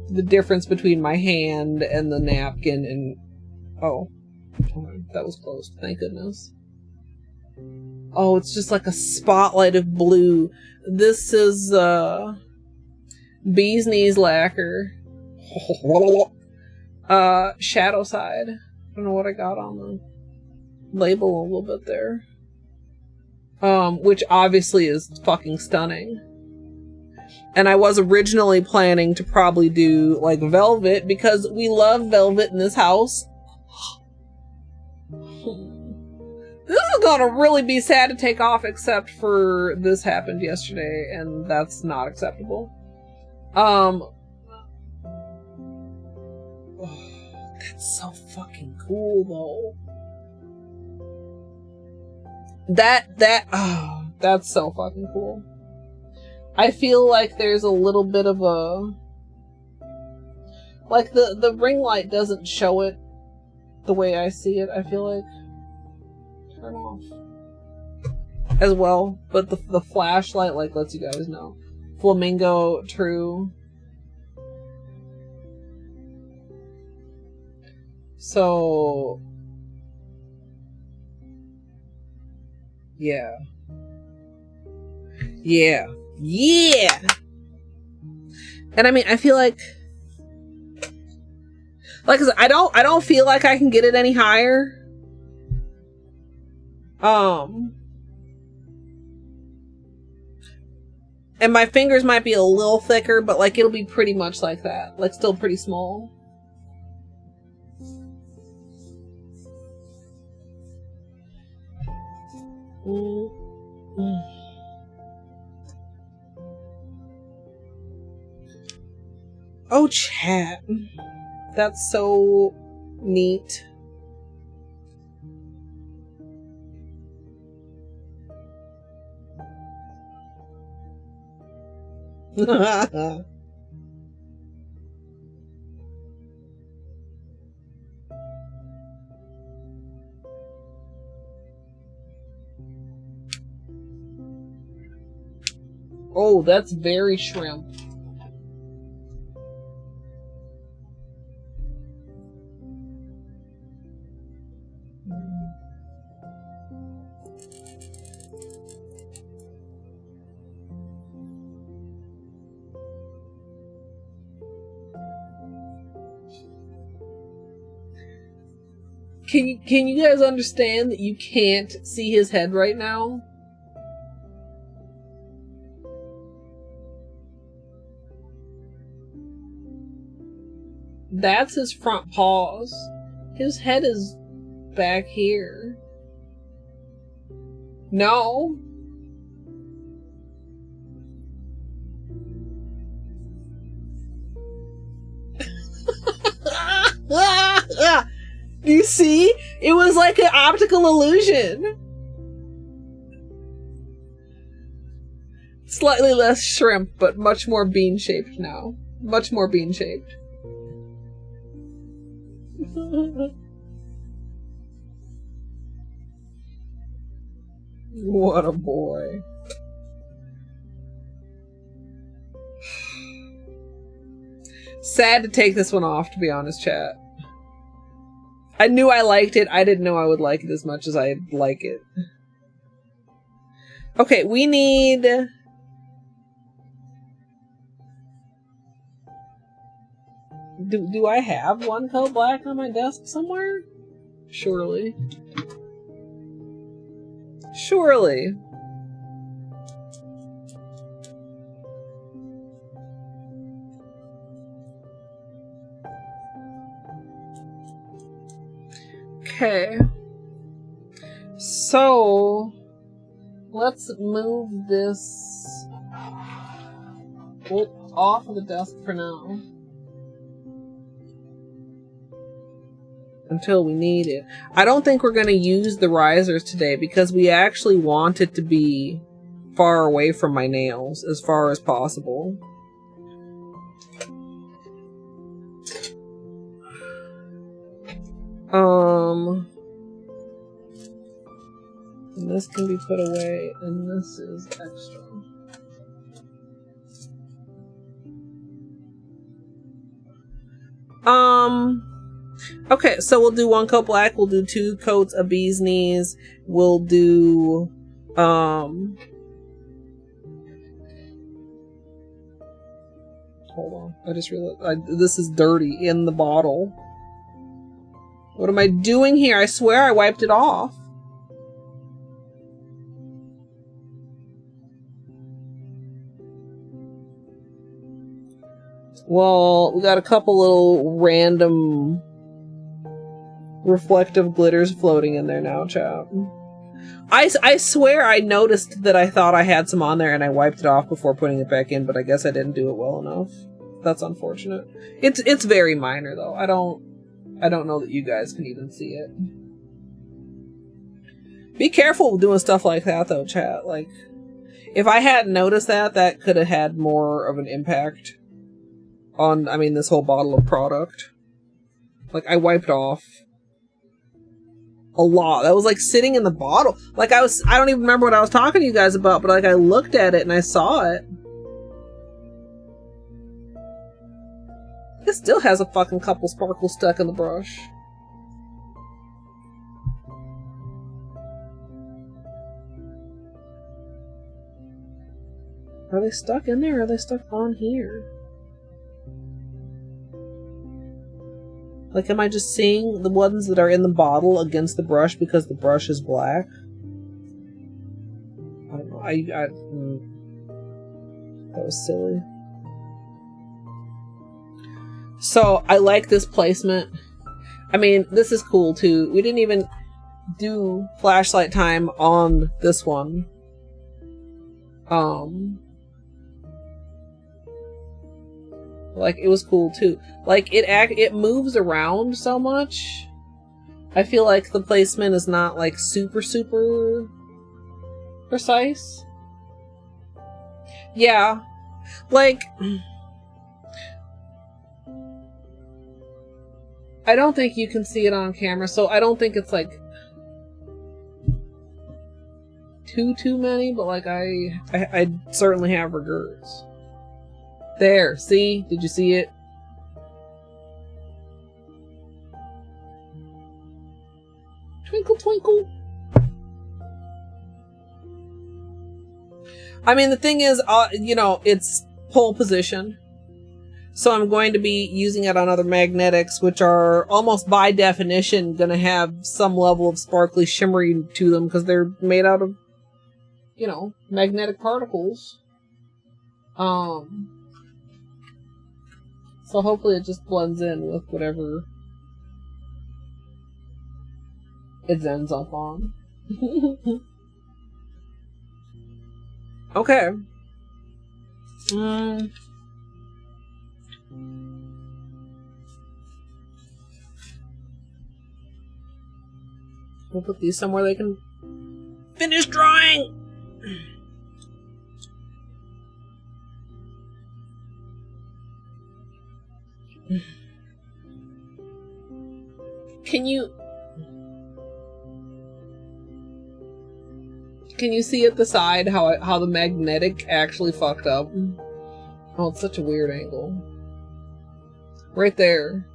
the difference between my hand and the napkin and oh, that was closed. Thank goodness. Oh, it's just like a spotlight of blue. This is sKneesLacquer. Shadowside. I don't know what I got on the label a little bit there. Which obviously is fucking stunning. And I was originally planning to probably do like velvet because we love velvet in this house. This is gonna really be sad to take off, except for this happened yesterday, and that's not acceptable. That's so fucking cool, though. That's so fucking cool. I feel like there's a little bit of a... Like, the ring light doesn't show it the way I see it, I feel like. Turn off. As well, but the flashlight, like, lets you guys know. Flamingo, true. So... Yeah. Yeah. Yeah! And I mean, I feel like... Like, I don't feel like I can get it any higher. And my fingers might be a little thicker, but like it'll be pretty much like that. Like still pretty small. Oh, chat. That's so neat. Oh, that's very shrimp. Can you guys understand that you can't see his head right now? That's his front paws. His head is back here. No. Do you see? It was like an optical illusion. Slightly less shrimp, but much more bean-shaped now. Much more bean-shaped. What a boy. Sad to take this one off, to be honest, chat. I knew I liked it. I didn't know I would like it as much as I like it. Okay, we need... Do I have one coat black on my desk somewhere? Surely. Surely. Okay. So let's move this off of the desk for now. Until we need it. I don't think we're going to use the risers today because we actually want it to be far away from my nails as far as possible. And this can be put away, and this is extra. Okay, so we'll do 1 coat black, we'll do 2 coats of bee's knees, we'll do, hold on, I just realized, this is dirty in the bottle. What am I doing here? I swear I wiped it off. Well, we got a couple little random reflective glitters floating in there now, chat. I swear I noticed that I thought I had some on there and I wiped it off before putting it back in, but I guess I didn't do it well enough. That's unfortunate. It's very minor though. I don't know that you guys can even see it. Be careful doing stuff like that though, chat. Like, if I hadn't noticed that could have had more of an impact on, I mean, this whole bottle of product. Like, I wiped off a lot. That was like sitting in the bottle. Like, I don't even remember what I was talking to you guys about, but like I looked at it and I saw it. It still has a fucking couple sparkles stuck in the brush. Are they stuck in there or are they stuck on here? Like, am I just seeing the ones that are in the bottle against the brush because the brush is black? I don't know. That was silly. So, I like this placement. I mean, this is cool too. We didn't even do flashlight time on this one. Like, it was cool too. Like, it moves around so much. I feel like the placement is not like super precise. Yeah. Like, I don't think you can see it on camera, so I don't think it's like too many, but like I certainly have regrets. There, see? Did you see it? Twinkle, twinkle. I mean, the thing is, you know, it's pole position. So I'm going to be using it on other magnetics, which are almost by definition going to have some level of sparkly shimmery to them because they're made out of, you know, magnetic particles. So hopefully it just blends in with whatever it ends up on. Okay. We'll put these somewhere they can finish drying. Can you see at the side how the magnetic actually fucked up? Oh, it's such a weird angle. Right there.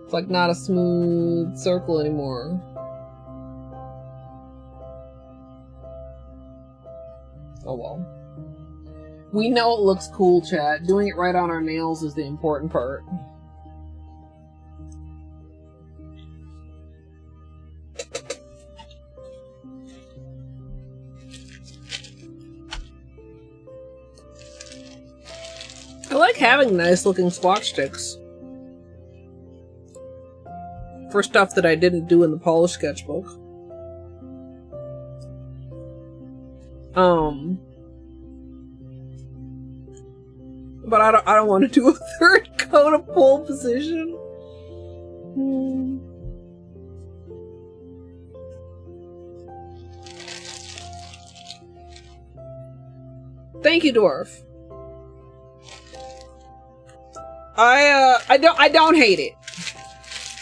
It's like not a smooth circle anymore. Oh well. We know it looks cool, chat. Doing it right on our nails is the important part. I like having nice looking swatch sticks. for stuff that I didn't do in the polished sketchbook. But I don't want to do a third coat of pole position. Thank you, Dwarf. I don't hate it.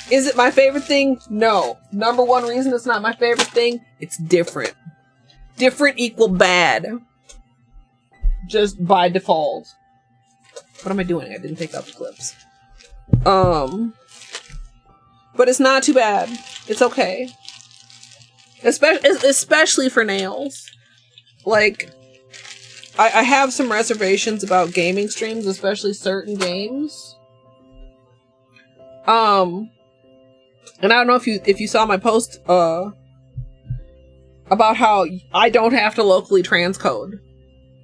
Is it my favorite thing? No. Number one reason it's not my favorite thing, it's different. Different equal bad. Just by default. What am I doing? I didn't take out the clips. But it's not too bad. It's okay. Especially for nails. Like, I have some reservations about gaming streams, especially certain games. And I don't know if you saw my post about how I don't have to locally transcode.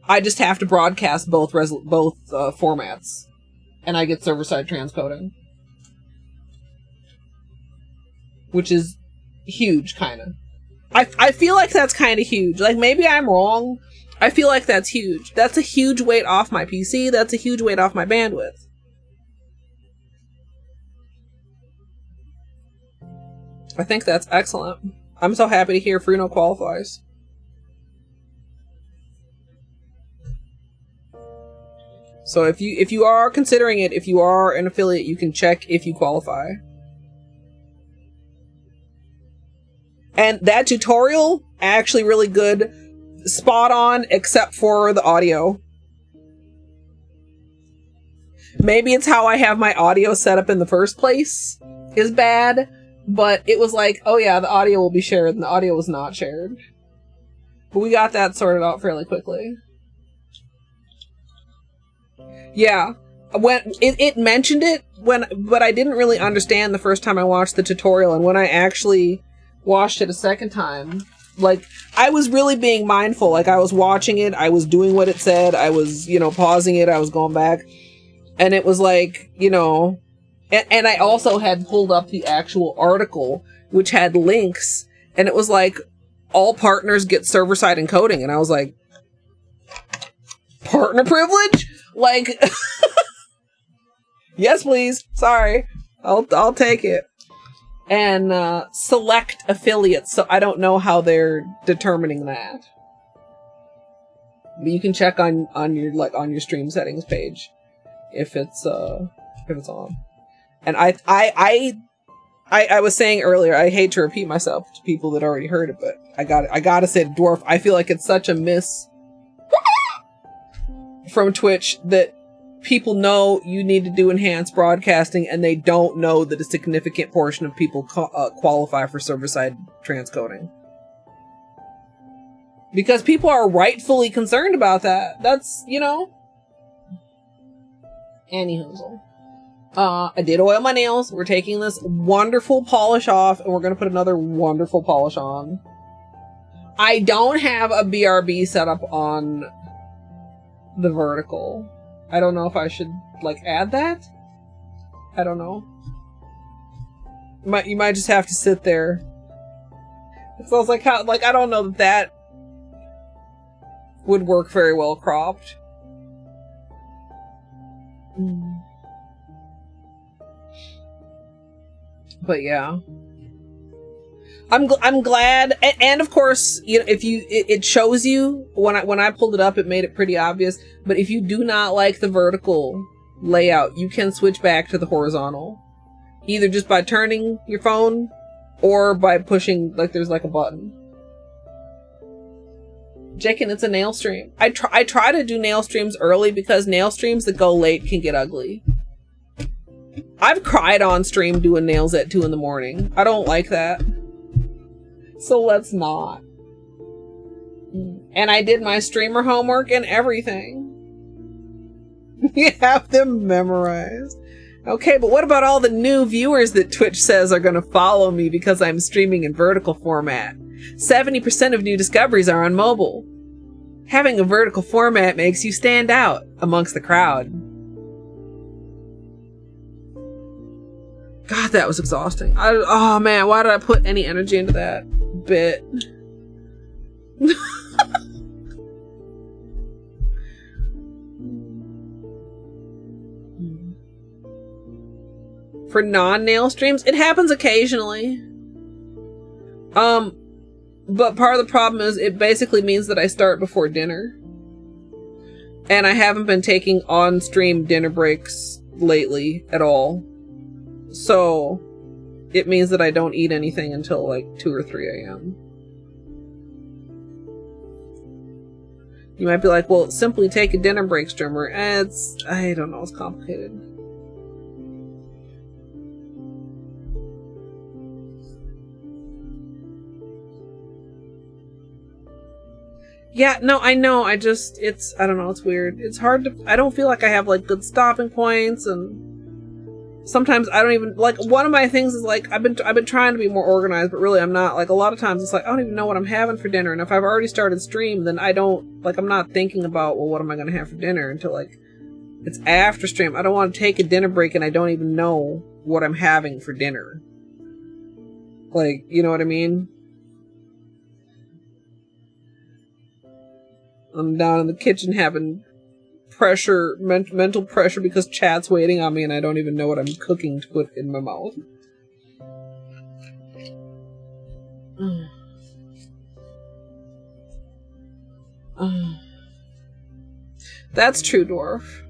I just have to broadcast both formats, and I get server-side transcoding, which is huge, kind of. I feel like that's kind of huge. Like, maybe I'm wrong. I feel like that's huge. That's a huge weight off my PC. That's a huge weight off my bandwidth. I think that's excellent. I'm so happy to hear Fruno qualifies. So if you are considering it, if you are an affiliate, you can check if you qualify. And that tutorial, actually really good. Spot on, except for the audio. Maybe it's how I have my audio set up in the first place is bad, but it was like, oh yeah, the audio will be shared, and the audio was not shared. But we got that sorted out fairly quickly. Yeah, when it mentioned it, but I didn't really understand the first time I watched the tutorial, and when I actually watched it a second time, like, I was really being mindful. Like, I was watching it, I was doing what it said, I was, pausing it, I was going back, and it was like, and I also had pulled up the actual article, which had links, and it was like, all partners get server-side encoding, and I was like, partner privilege? Like, yes, please. Sorry. I'll take it. And select affiliates. So I don't know how they're determining that. But you can check on your stream settings page if it's on. And I was saying earlier, I hate to repeat myself to people that already heard it, but I gotta say to Dwarf, I feel like it's such a miss from Twitch that people know you need to do enhanced broadcasting, and they don't know that a significant portion of people qualify for server-side transcoding. Because people are rightfully concerned about that. That's, Anywhoozle. I did oil my nails. We're taking this wonderful polish off, and we're going to put another wonderful polish on. I don't have a BRB set up on the vertical. I don't know if I should, add that? I don't know. You might just have to sit there. It sounds like I don't know that would work very well cropped. But yeah. I'm glad, and of course, if it shows you when I pulled it up, it made it pretty obvious. But if you do not like the vertical layout, you can switch back to the horizontal, either just by turning your phone or by pushing there's a button. Jakin, it's a nail stream. I try to do nail streams early because nail streams that go late can get ugly. I've cried on stream doing nails at 2 in the morning. I don't like that. So let's not. And I did my streamer homework and everything. You have them memorized. Okay, but what about all the new viewers that Twitch says are going to follow me because I'm streaming in vertical format? 70% of new discoveries are on mobile. Having a vertical format makes you stand out amongst the crowd. God, that was exhausting. Oh man, why did I put any energy into that bit? For non-nail streams, it happens occasionally. But part of the problem is it basically means that I start before dinner. And I haven't been taking on-stream dinner breaks lately at all. So it means that I don't eat anything until like 2 or 3 a.m. You might be like, well, simply take a dinner break, streamer. I don't know, it's complicated. Yeah, no, I know, I don't know, it's weird. It's hard to, I don't feel like I have, like, good stopping points, and sometimes I don't even, like, one of my things is, like, I've been trying to be more organized, but really I'm not. Like, a lot of times it's like, I don't even know what I'm having for dinner, and if I've already started stream, then I'm not thinking about, well, what am I gonna have for dinner until, like, it's after stream. I don't want to take a dinner break and I don't even know what I'm having for dinner. Like, you know what I mean? I'm down in the kitchen having pressure, mental pressure because chat's waiting on me and I don't even know what I'm cooking to put in my mouth. That's true, Dwarf.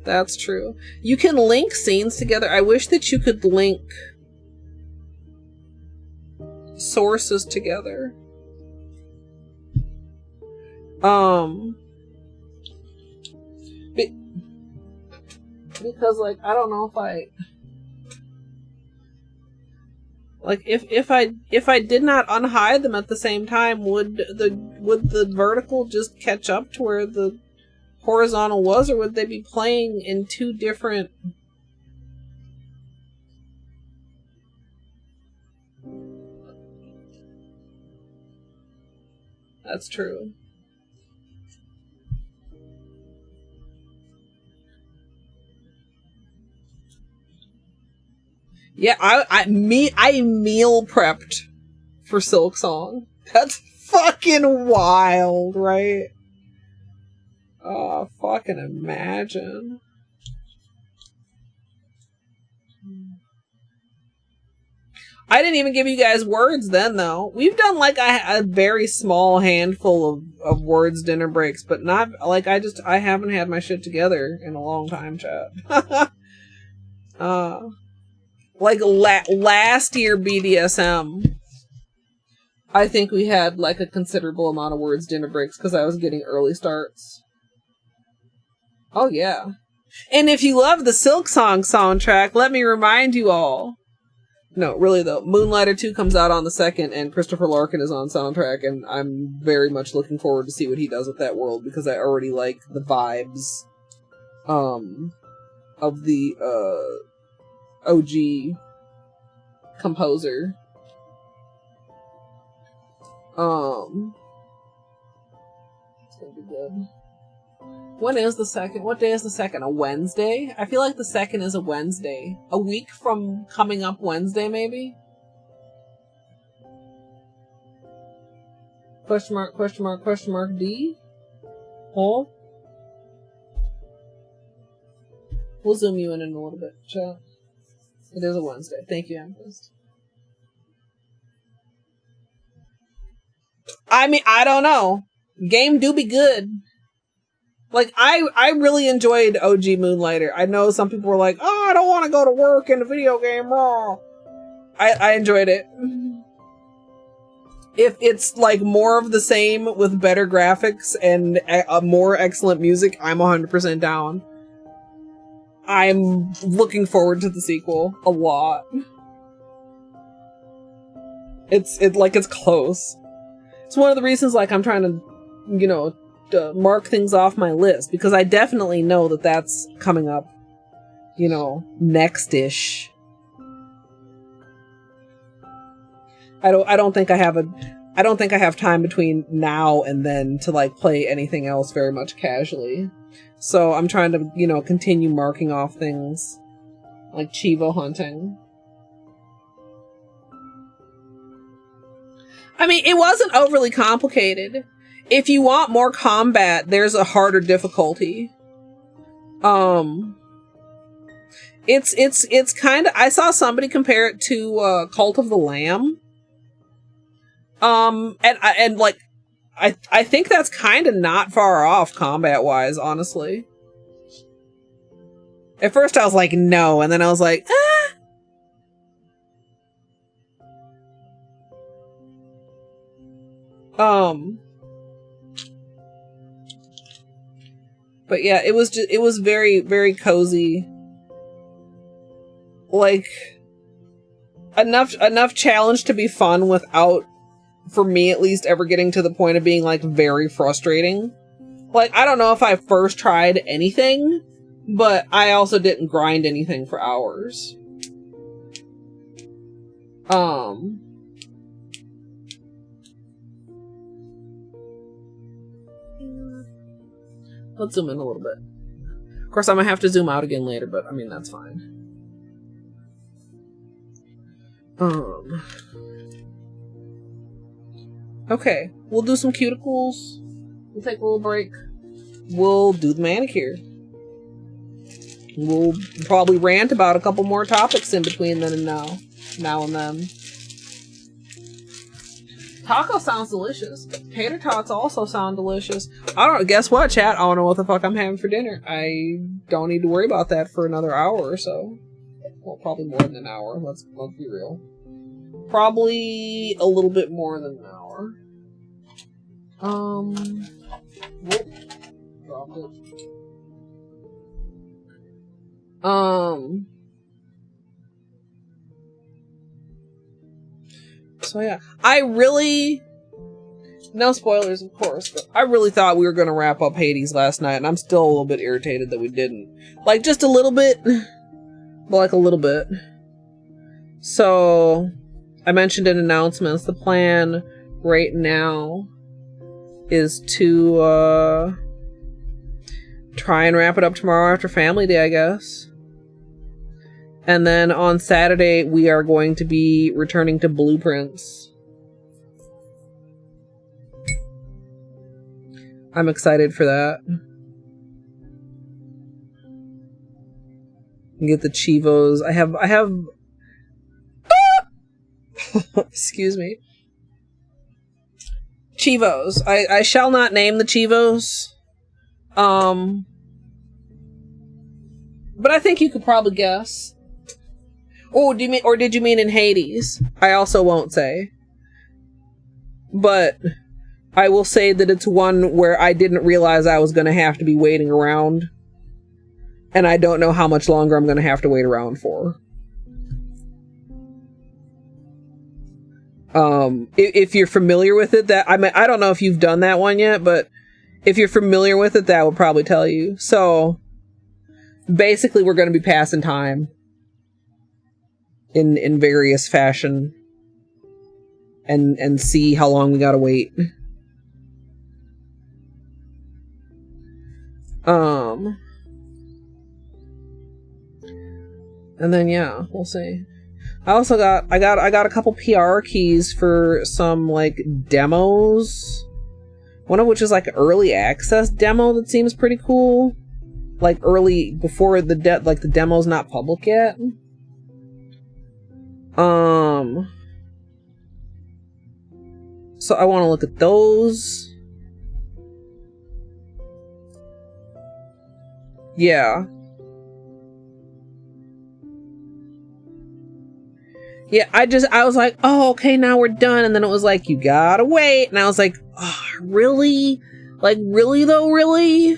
That's true. You can link scenes together. I wish that you could link sources together. Because, like, I don't know if if I did not unhide them at the same time, would the vertical just catch up to where the horizontal was, or would they be playing in two different? That's true. Yeah, I meal prepped for Silk Song. That's fucking wild, right? Oh, fucking imagine. I didn't even give you guys words then, though. We've done like a very small handful of words dinner breaks, but not like I haven't had my shit together in a long time, chat. Like last year BDSM, I think we had like a considerable amount of words dinner breaks because I was getting early starts. Oh yeah. And if you love the Silk Song soundtrack, let me remind you all. No, really though, Moonlighter 2 comes out on the 2nd and Christopher Larkin is on soundtrack, and I'm very much looking forward to see what he does with that world because I already like the vibes of the OG composer. It's gonna be good. When is the 2nd? What day is the 2nd? A Wednesday? I feel like the 2nd is a Wednesday. A week from coming up Wednesday, maybe? Question mark, question mark, question mark, D? Huh? We'll zoom you in a little bit, chat. It is a Wednesday. Thank you, Amethyst. I mean, I don't know. Game do be good. Like, I really enjoyed OG Moonlighter. I know some people were like, oh, I don't want to go to work in a video game. Raw. I enjoyed it. If it's like more of the same with better graphics and more excellent music, I'm 100% down. I'm looking forward to the sequel a lot. It's close. It's one of the reasons like I'm trying to, mark things off my list, because I definitely know that that's coming up, next-ish. I don't think I have time between now and then to like play anything else very much casually. So I'm trying to, continue marking off things like Chivo hunting. I mean, it wasn't overly complicated. If you want more combat, there's a harder difficulty. It's kind of, I saw somebody compare it to Cult of the Lamb. And like, I think that's kind of not far off combat wise, honestly. At first I was like, no, and then I was like, ah. But yeah, it was very, very cozy. Like, enough challenge to be fun without, for me at least, ever getting to the point of being like very frustrating. Like, I don't know if I first tried anything, but I also didn't grind anything for hours. Let's zoom in a little bit. Of course, I'm gonna have to zoom out again later, but I mean, that's fine. Okay, we'll do some cuticles. We'll take a little break. We'll do the manicure. We'll probably rant about a couple more topics in between then and now and then. Taco sounds delicious. Tater tots also sound delicious. Guess what, chat? I don't know what the fuck I'm having for dinner. I don't need to worry about that for another hour or so. Well, probably more than an hour. Let's be real. Probably a little bit more than an hour. Whoop. Dropped it. So yeah, no spoilers, of course, but I really thought we were going to wrap up Hades last night, and I'm still a little bit irritated that we didn't. Like, just a little bit, but like a little bit. So, I mentioned in announcements, the plan right now is to try and wrap it up tomorrow after Family Day, I guess. And then on Saturday, we are going to be returning to Blueprints. I'm excited for that. And get the Chivos. I have excuse me. Chivos. I shall not name the Chivos. But I think you could probably guess. Oh, did you mean in Hades? I also won't say. But I will say that it's one where I didn't realize I was going to have to be waiting around. And I don't know how much longer I'm going to have to wait around for. If you're familiar with it, I don't know if you've done that one yet, but if you're familiar with it, that would probably tell you. So, basically, we're going to be passing time in various fashion and see how long we gotta wait. And then yeah, we'll see. I got a couple PR keys for some like demos. One of which is like early access demo that seems pretty cool. Like early before the demo's not public yet. So I want to look at those. Yeah. Yeah, I was like, oh, okay, now we're done. And then it was like, you gotta wait. And I was like, oh, really? Like, really though, really?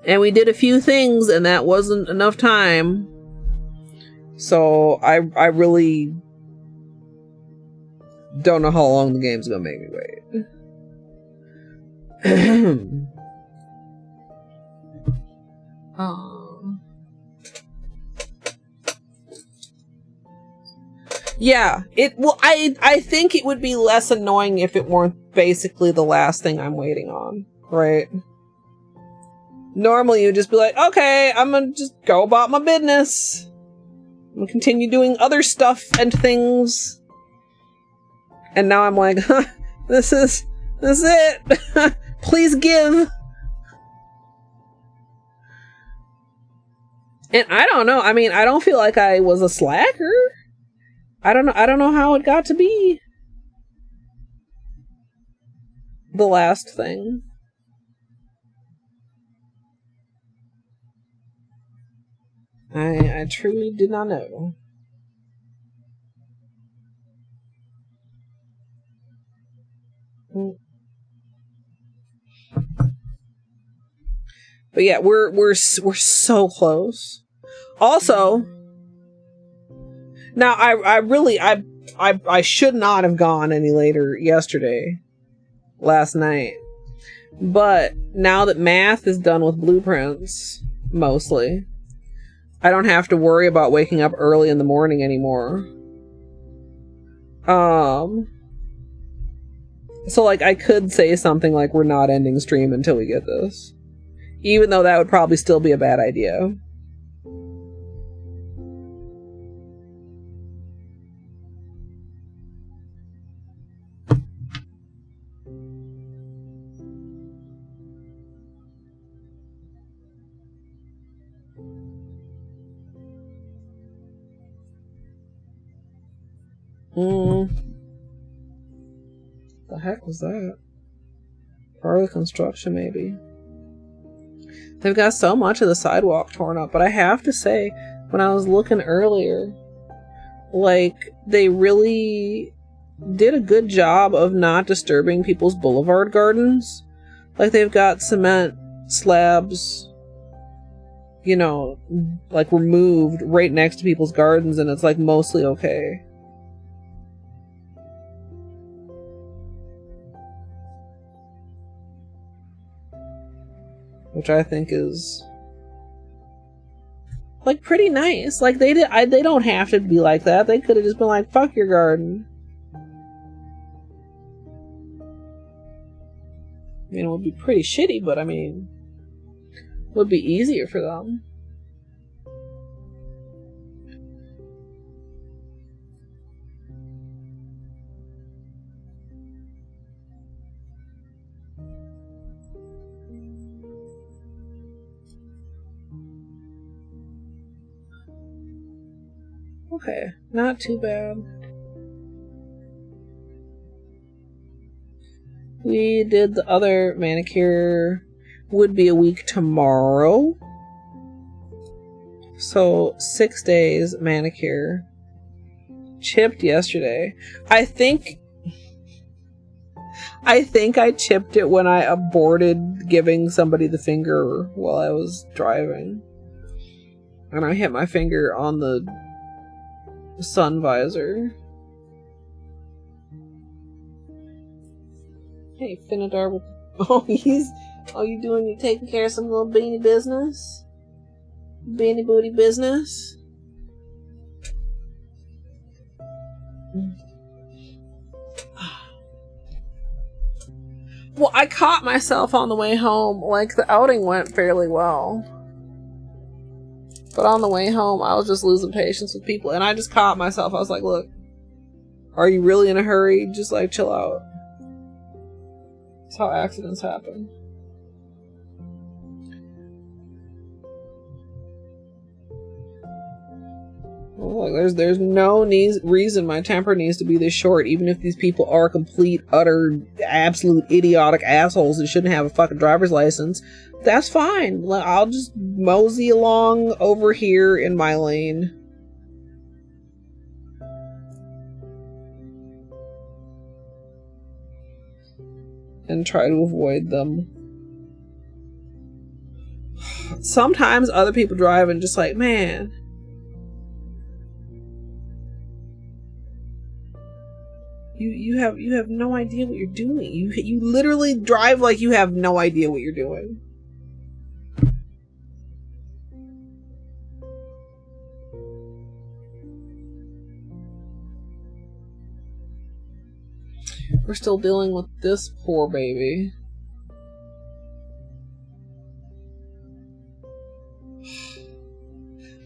And we did a few things and that wasn't enough time. So I really don't know how long the game's gonna make me wait. Yeah, I think it would be less annoying if it weren't basically the last thing I'm waiting on, right? Normally you'd just be like, okay, I'm gonna just go about my business. I'm gonna continue doing other stuff and things. And now I'm like, huh, this is it. Please give. And I don't know. I mean, I don't feel like I was a slacker. I don't know how it got to be the last thing. I truly did not know. But yeah, we're so close. Also, now I should not have gone any later last night. But now that math is done with blueprints, mostly, I don't have to worry about waking up early in the morning anymore. So like I could say something like we're not ending stream until we get this. Even though that would probably still be a bad idea. The heck was that? Part of the construction, maybe. They've got so much of the sidewalk torn up, but I have to say, when I was looking earlier, like, they really did a good job of not disturbing people's boulevard gardens. Like, they've got cement slabs, you know, like, removed right next to people's gardens, and it's, like, mostly okay. Which I think is like pretty nice. Like they don't have to be like that. They could have just been like, fuck your garden. I mean, it would be pretty shitty, but I mean, it would be easier for them. Okay, not too bad. We did the other manicure, would be a week tomorrow. So 6 days manicure. Chipped yesterday. I think I chipped it when I aborted giving somebody the finger while I was driving. And I hit my finger on the sun visor. Hey, Finadar. Oh, you doing? You taking care of some little beanie business? Beanie booty business? Well, I caught myself on the way home. Like, the outing went fairly well. But on the way home, I was just losing patience with people. And I just caught myself. I was like, look, are you really in a hurry? Just, like, chill out. That's how accidents happen. Oh, look, there's no reason my temper needs to be this short, even if these people are complete, utter, absolute idiotic assholes and shouldn't have a fucking driver's license. That's fine. I'll just mosey along over here in my lane. And try to avoid them. Sometimes other people drive and just like, man, you have no idea what you're doing. You literally drive like you have no idea what you're doing. We're still dealing with this poor baby.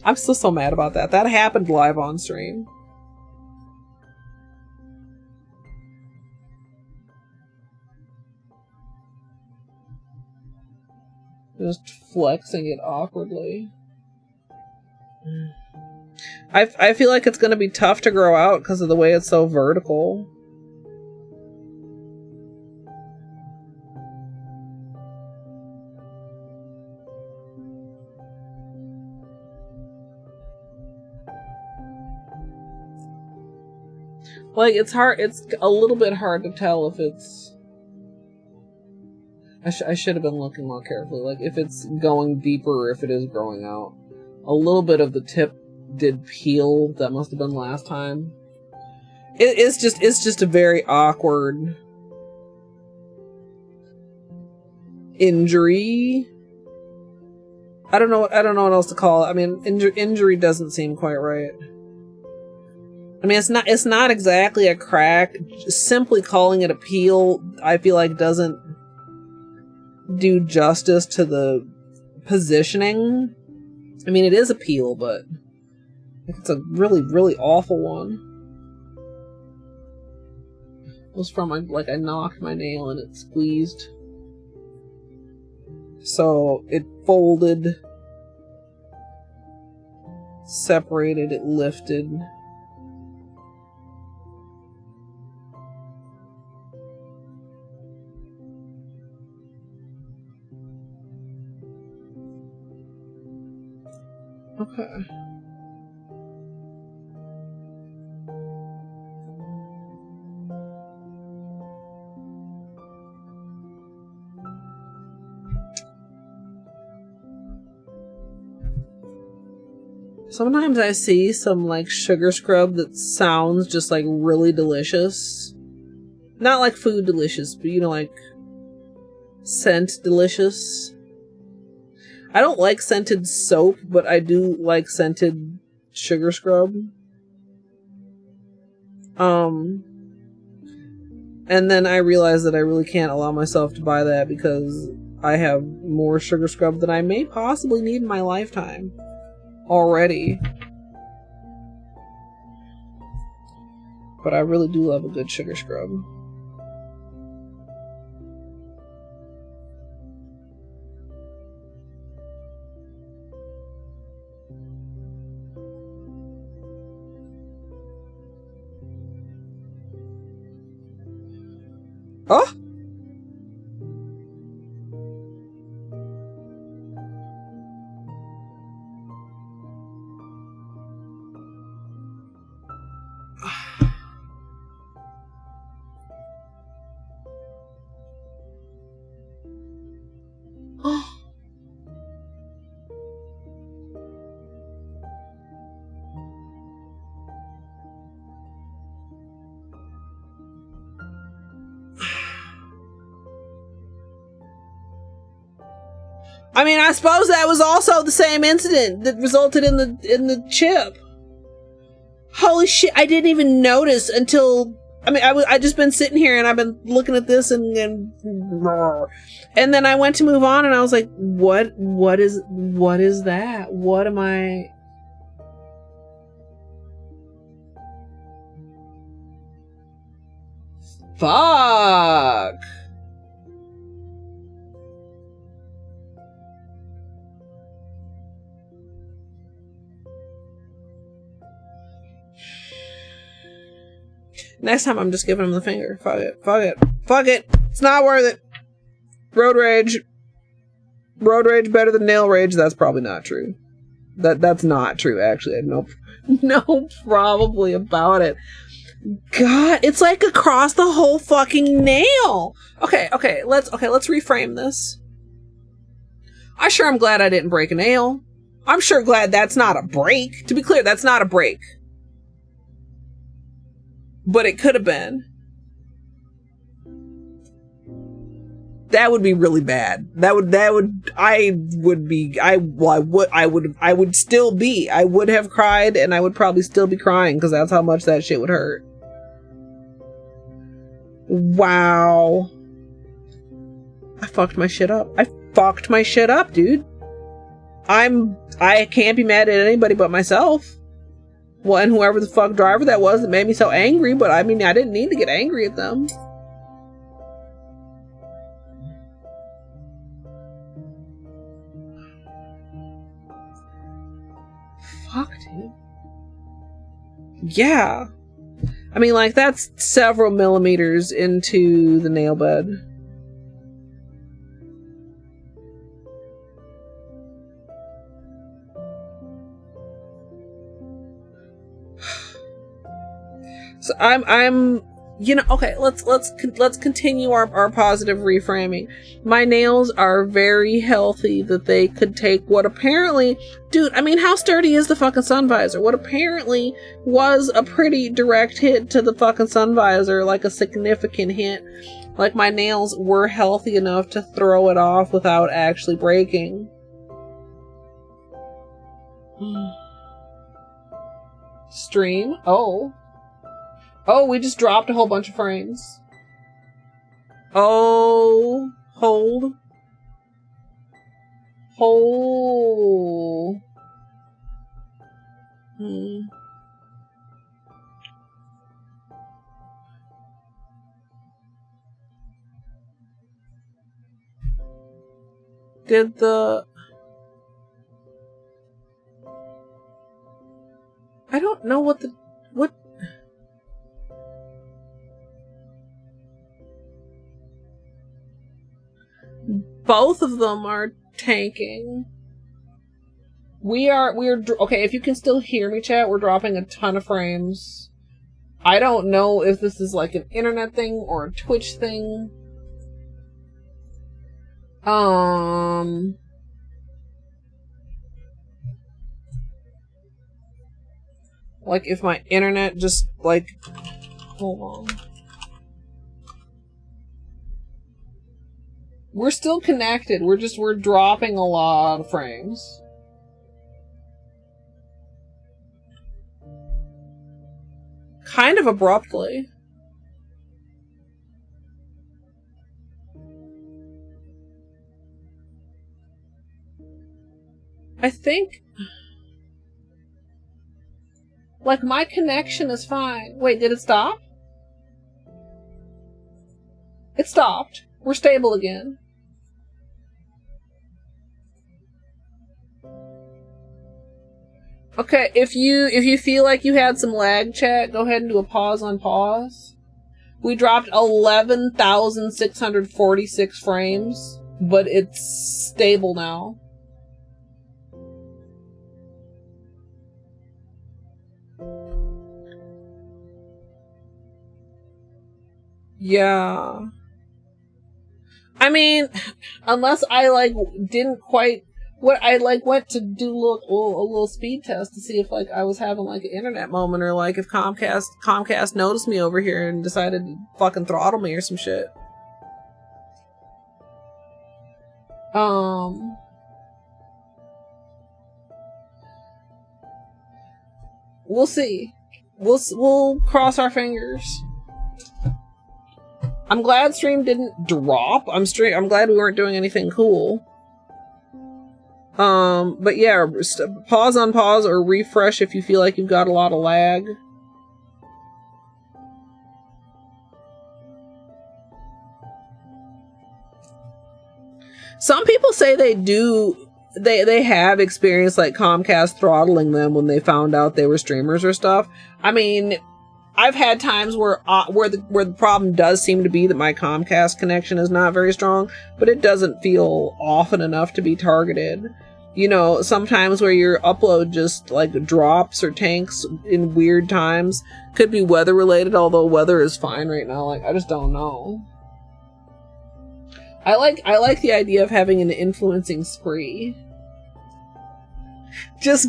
I'm still so mad about that. That happened live on stream. Just flexing it awkwardly. I feel like it's going to be tough to grow out because of the way it's so vertical. Like, it's hard, it's a little bit hard to tell if it's... I should have been looking more carefully, like, if it's going deeper or if it is growing out. A little bit of the tip did peel, that must have been last time. It's just a very awkward injury. I don't know what else to call it. I mean, injury doesn't seem quite right. I mean, it's not exactly a crack. Simply calling it a peel, I feel like doesn't do justice to the positioning. I mean, it is a peel, but it's a really, really awful one. It was from, like, I knocked my nail and it squeezed. So it folded, separated, it lifted. Okay. Sometimes I see some, like, sugar scrub that sounds just, like, really delicious. Not like food delicious, but, you know, like, scent delicious. I don't like scented soap, but I do like scented sugar scrub. And then I realize that I really can't allow myself to buy that because I have more sugar scrub than I may possibly need in my lifetime already. But I really do love a good sugar scrub. Oh! I mean, I suppose that was also the same incident that resulted in the chip. Holy shit, I didn't even notice until... I mean, I just been sitting here and I've been looking at this and then I went to move on and I was like, what is that? What am I... Fuck! Next time I'm just giving him the finger. Fuck it. Fuck it. Fuck it. It's not worth it. Road rage. Road rage better than nail rage. That's probably not true. That's not true, actually. I have no probably about it. God, it's like across the whole fucking nail. Okay, let's reframe this. I sure am glad I didn't break a nail. I'm sure glad that's not a break. To be clear, that's not a break. But it could have been. That would be really bad. I would have cried and I would probably still be crying because that's how much that shit would hurt. Wow. I fucked my shit up. I fucked my shit up, dude. I can't be mad at anybody but myself. Well, and whoever the fuck driver that was that made me so angry, but I mean, I didn't need to get angry at them. Fuck, dude. Yeah. I mean, like, that's several millimeters into the nail bed. So I'm you know, okay, let's continue our positive reframing. My nails are very healthy that they could take what apparently, dude, I mean, how sturdy is the fucking sun visor? What apparently was a pretty direct hit to the fucking sun visor, like a significant hit. Like, my nails were healthy enough to throw it off without actually breaking. Stream? Oh, we just dropped a whole bunch of frames. Oh, hold. Did the... I don't know what the... What... Both of them are tanking. We're okay, if you can still hear me, chat, we're dropping a ton of frames. I don't know if this is like an internet thing or a Twitch thing. Like, if my internet just, like... Hold on. We're still connected. We're dropping a lot of frames. Kind of abruptly. I think... Like, my connection is fine. Wait, did it stop? It stopped. We're stable again. Okay, if you feel like you had some lag, chat, go ahead and do a pause on pause. We dropped 11,646 frames, but it's stable now. Yeah. I mean, unless I, like, didn't quite... What I, like, went to do a little speed test to see if, like, I was having, like, an internet moment, or, like, if Comcast noticed me over here and decided to fucking throttle me or some shit. We'll see. We'll cross our fingers. I'm glad stream didn't drop. I'm glad we weren't doing anything cool. But yeah, pause on pause or refresh if you feel like you've got a lot of lag. Some people say they have experienced, like, Comcast throttling them when they found out they were streamers or stuff. I mean, I've had times where the problem does seem to be that my Comcast connection is not very strong, but it doesn't feel often enough to be targeted. You know, sometimes where your upload just, like, drops or tanks in weird times. Could be weather related, although weather is fine right now. Like, I just don't know. I like the idea of having an influencing spree. Just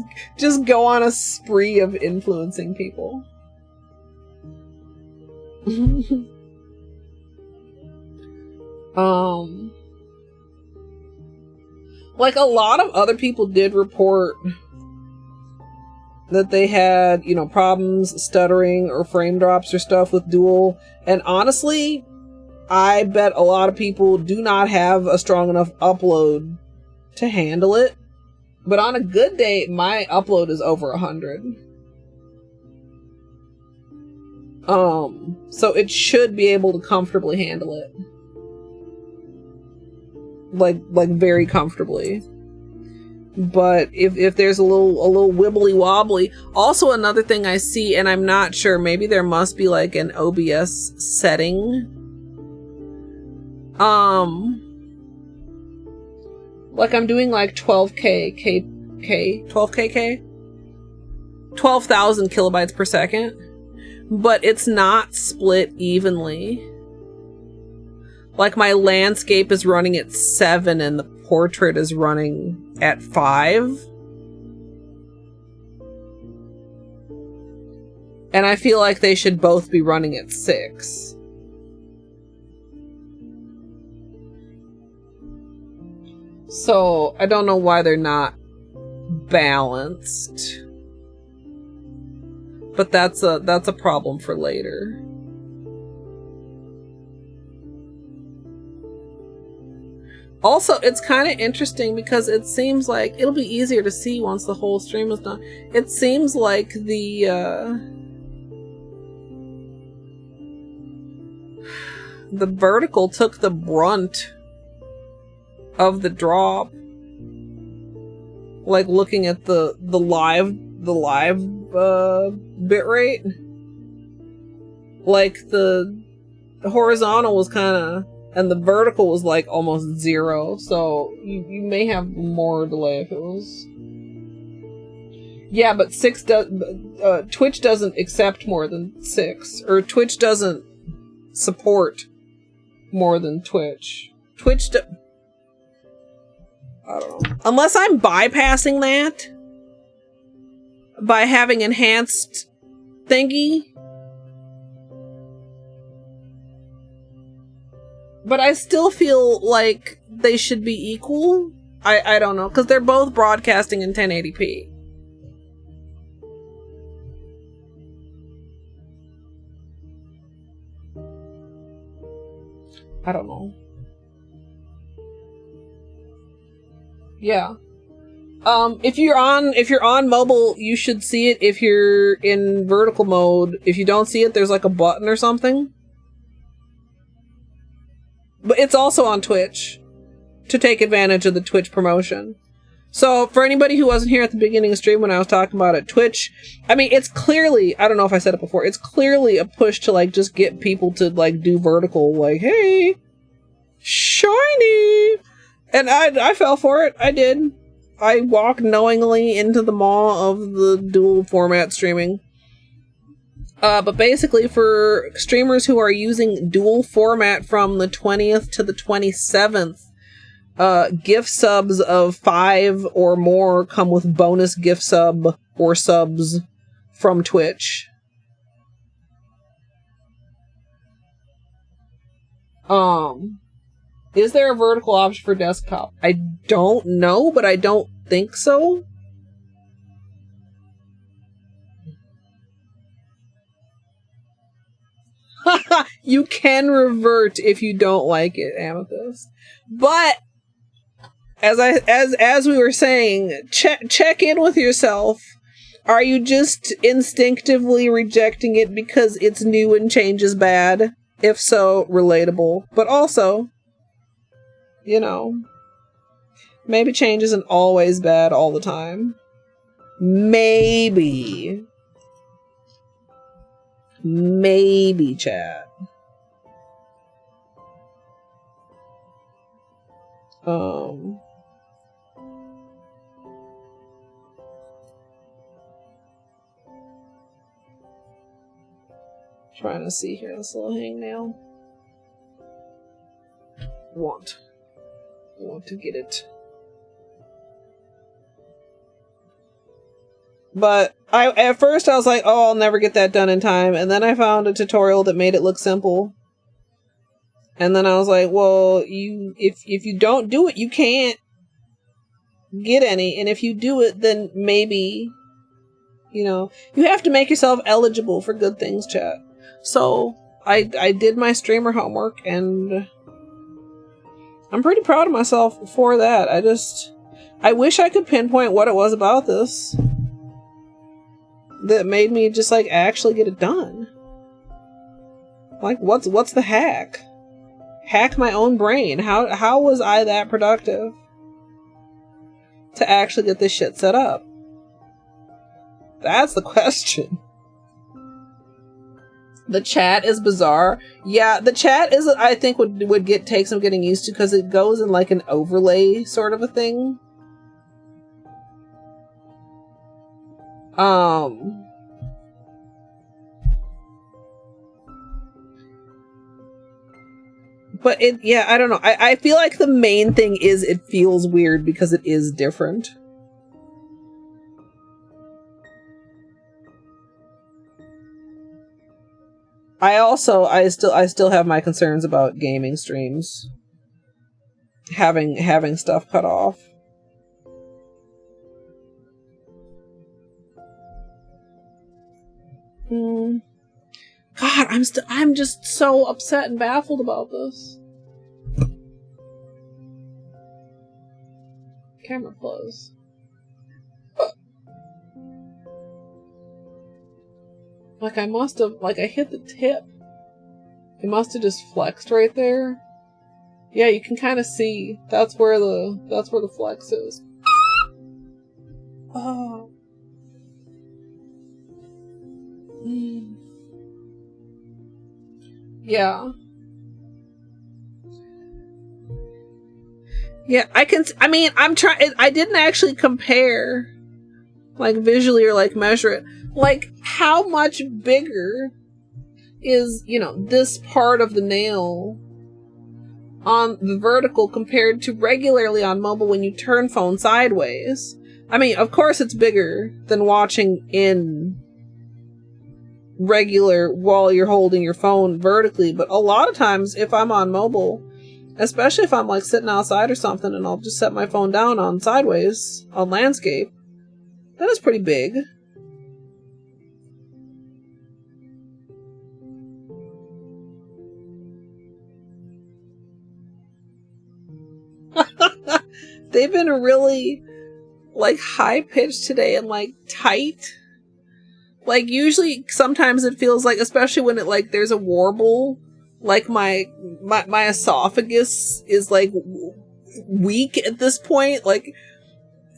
go on a spree of influencing people. Like, a lot of other people did report that they had, you know, problems stuttering or frame drops or stuff with Dual, and honestly, I bet a lot of people do not have a strong enough upload to handle it. But on a good day, my upload is over 100. So it should be able to comfortably handle it. Like very comfortably. But if there's a little wibbly wobbly. Also another thing I see, and I'm not sure, maybe there must be like an OBS setting. Like I'm doing like 12,000 kilobytes per second, but it's not split evenly. Like my landscape is running at 7 and the portrait is running at 5. And I feel like they should both be running at 6. So I don't know why they're not balanced. But that's a problem for later. Also, it's kind of interesting because it seems like it'll be easier to see once the whole stream is done. It seems like the vertical took the brunt of the drop. Like looking at the live bitrate. Like the horizontal was kind of, and the vertical was like almost 0, so you may have more delay if it was. Yeah, but Twitch doesn't accept more than 6, or Twitch doesn't support more than Twitch. I don't know. Unless I'm bypassing that by having enhanced thingy. But I still feel like they should be equal. I don't know, because they're both broadcasting in 1080p. I don't know. Yeah. If you're on mobile, you should see it. If you're in vertical mode, if you don't see it, there's like a button or something. But it's also on Twitch to take advantage of the Twitch promotion. So for anybody who wasn't here at the beginning of stream when I was talking about it, Twitch, I mean, it's clearly, I don't know if I said it before, it's clearly a push to like just get people to like do vertical, like, hey, shiny. And I fell for it. I did. I walked knowingly into the maw of the dual format streaming. But basically for streamers who are using dual format from the 20th to the 27th, gift subs of 5 or more come with bonus gift sub or subs from Twitch. Is there a vertical option for desktop? I don't know, but I don't think so. You can revert if you don't like it, Amethyst. But as we were saying, check in with yourself. Are you just instinctively rejecting it because it's new and change is bad? If so, relatable. But also, you know, maybe change isn't always bad all the time. Maybe, chat. Trying to see here, this little hangnail. Want to get it. But at first I was like, oh, I'll never get that done in time. And then I found a tutorial that made it look simple. And then I was like, well, if you don't do it, you can't get any. And if you do it, then maybe, you know, you have to make yourself eligible for good things, chat. So I did my streamer homework, and I'm pretty proud of myself for that. I wish I could pinpoint what it was about this that made me just like actually get it done. Like, what's the hack? Hack my own brain. How was I that productive to actually get this shit set up? That's the question. The chat is bizarre. Yeah, the chat is, I think, would take some getting used to, because it goes in like an overlay sort of a thing. But yeah, I don't know. I feel like the main thing is it feels weird because it is different. I still have my concerns about gaming streams having stuff cut off. God, I'm just so upset and baffled about this. Camera close. Like I must have, like I hit the tip. It must have just flexed right there. Yeah, you can kind of see. That's where the flex is. Oh. Yeah. Yeah, I didn't actually compare, like, visually or, like, measure it. Like, how much bigger is, this part of the nail on the vertical compared to regularly on mobile when you turn phone sideways? I mean, of course it's bigger than watching in regular while you're holding your phone vertically, but a lot of times if I'm on mobile, especially if I'm like sitting outside or something and I'll just set my phone down on sideways on landscape, that is pretty big. They've been really like high pitched today and like tight. Like, usually, sometimes it feels like, especially when it, like, there's a warble, like, my esophagus is, like, weak at this point. Like,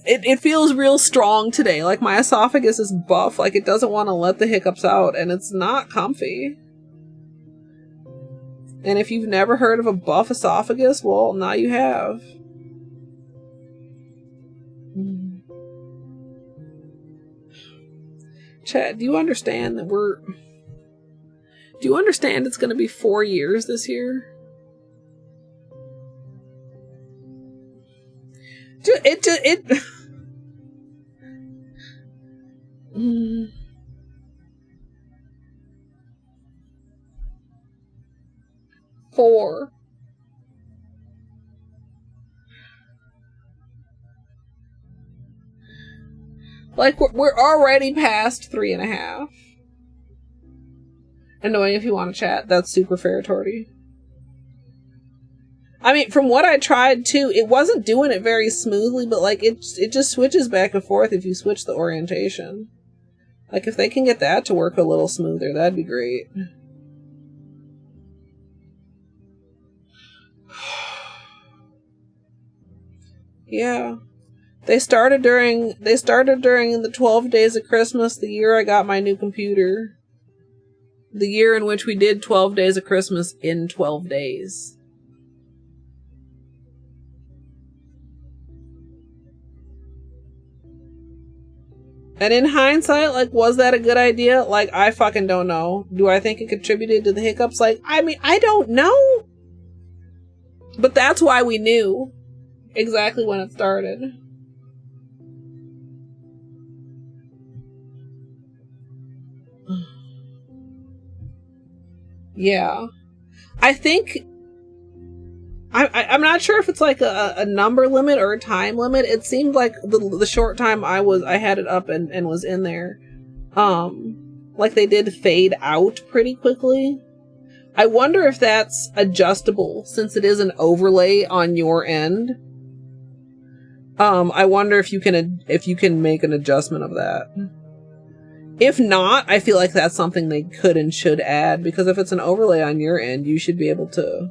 it feels real strong today. Like, my esophagus is buff. Like, it doesn't want to let the hiccups out, and it's not comfy. And if you've never heard of a buff esophagus, well, now you have. Chat, do you understand that do you understand it's going to be 4 years this year? Four. Like, we're already past 3.5. Annoying if you want to chat. That's super fair, Torty. I mean, from what I tried, too, it wasn't doing it very smoothly, but, like, it just switches back and forth if you switch the orientation. Like, if they can get that to work a little smoother, that'd be great. Yeah. They started during the 12 days of Christmas, the year I got my new computer. The year in which we did 12 days of Christmas in 12 days. And in hindsight, like, was that a good idea? Like, I fucking don't know. Do I think it contributed to the hiccups? Like, I mean, I don't know. But that's why we knew exactly when it started. Yeah. I think I'm not sure if it's like a number limit or a time limit. It seemed like the short time I had it up and was in there, like they did fade out pretty quickly. I wonder if that's adjustable since it is an overlay on your end. I wonder if you can make an adjustment of that. If not, I feel like that's something they could and should add, because if it's an overlay on your end, you should be able to,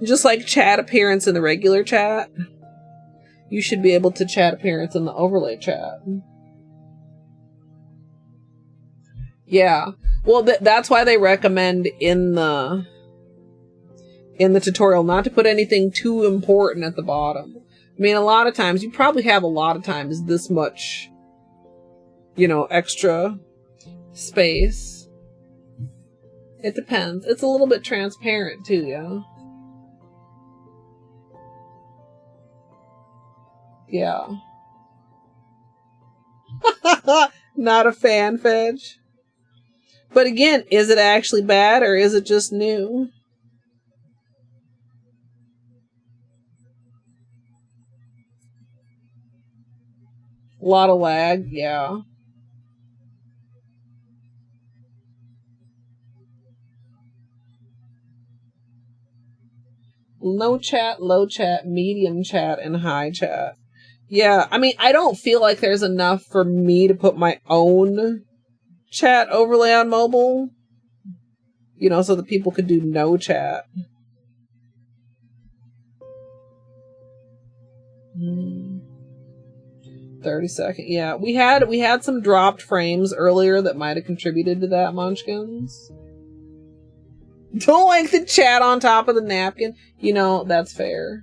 just like chat appearance in the regular chat, you should be able to chat appearance in the overlay chat. Yeah. Well, that's why they recommend in the tutorial not to put anything too important at the bottom. I mean, a lot of times, you probably have a lot of times this much, you know, extra space. It depends. It's a little bit transparent too, yeah? Yeah. Not a fan, Fedge. But again, is it actually bad or is it just new? A lot of lag, yeah. No chat, low chat, medium chat, and high chat. Yeah, I mean, I don't feel like there's enough for me to put my own chat overlay on mobile. You know, so that people could do no chat. 30-second. Yeah, we had some dropped frames earlier that might have contributed to that, Munchkins. Don't like the chat on top of the napkin. You know, that's fair.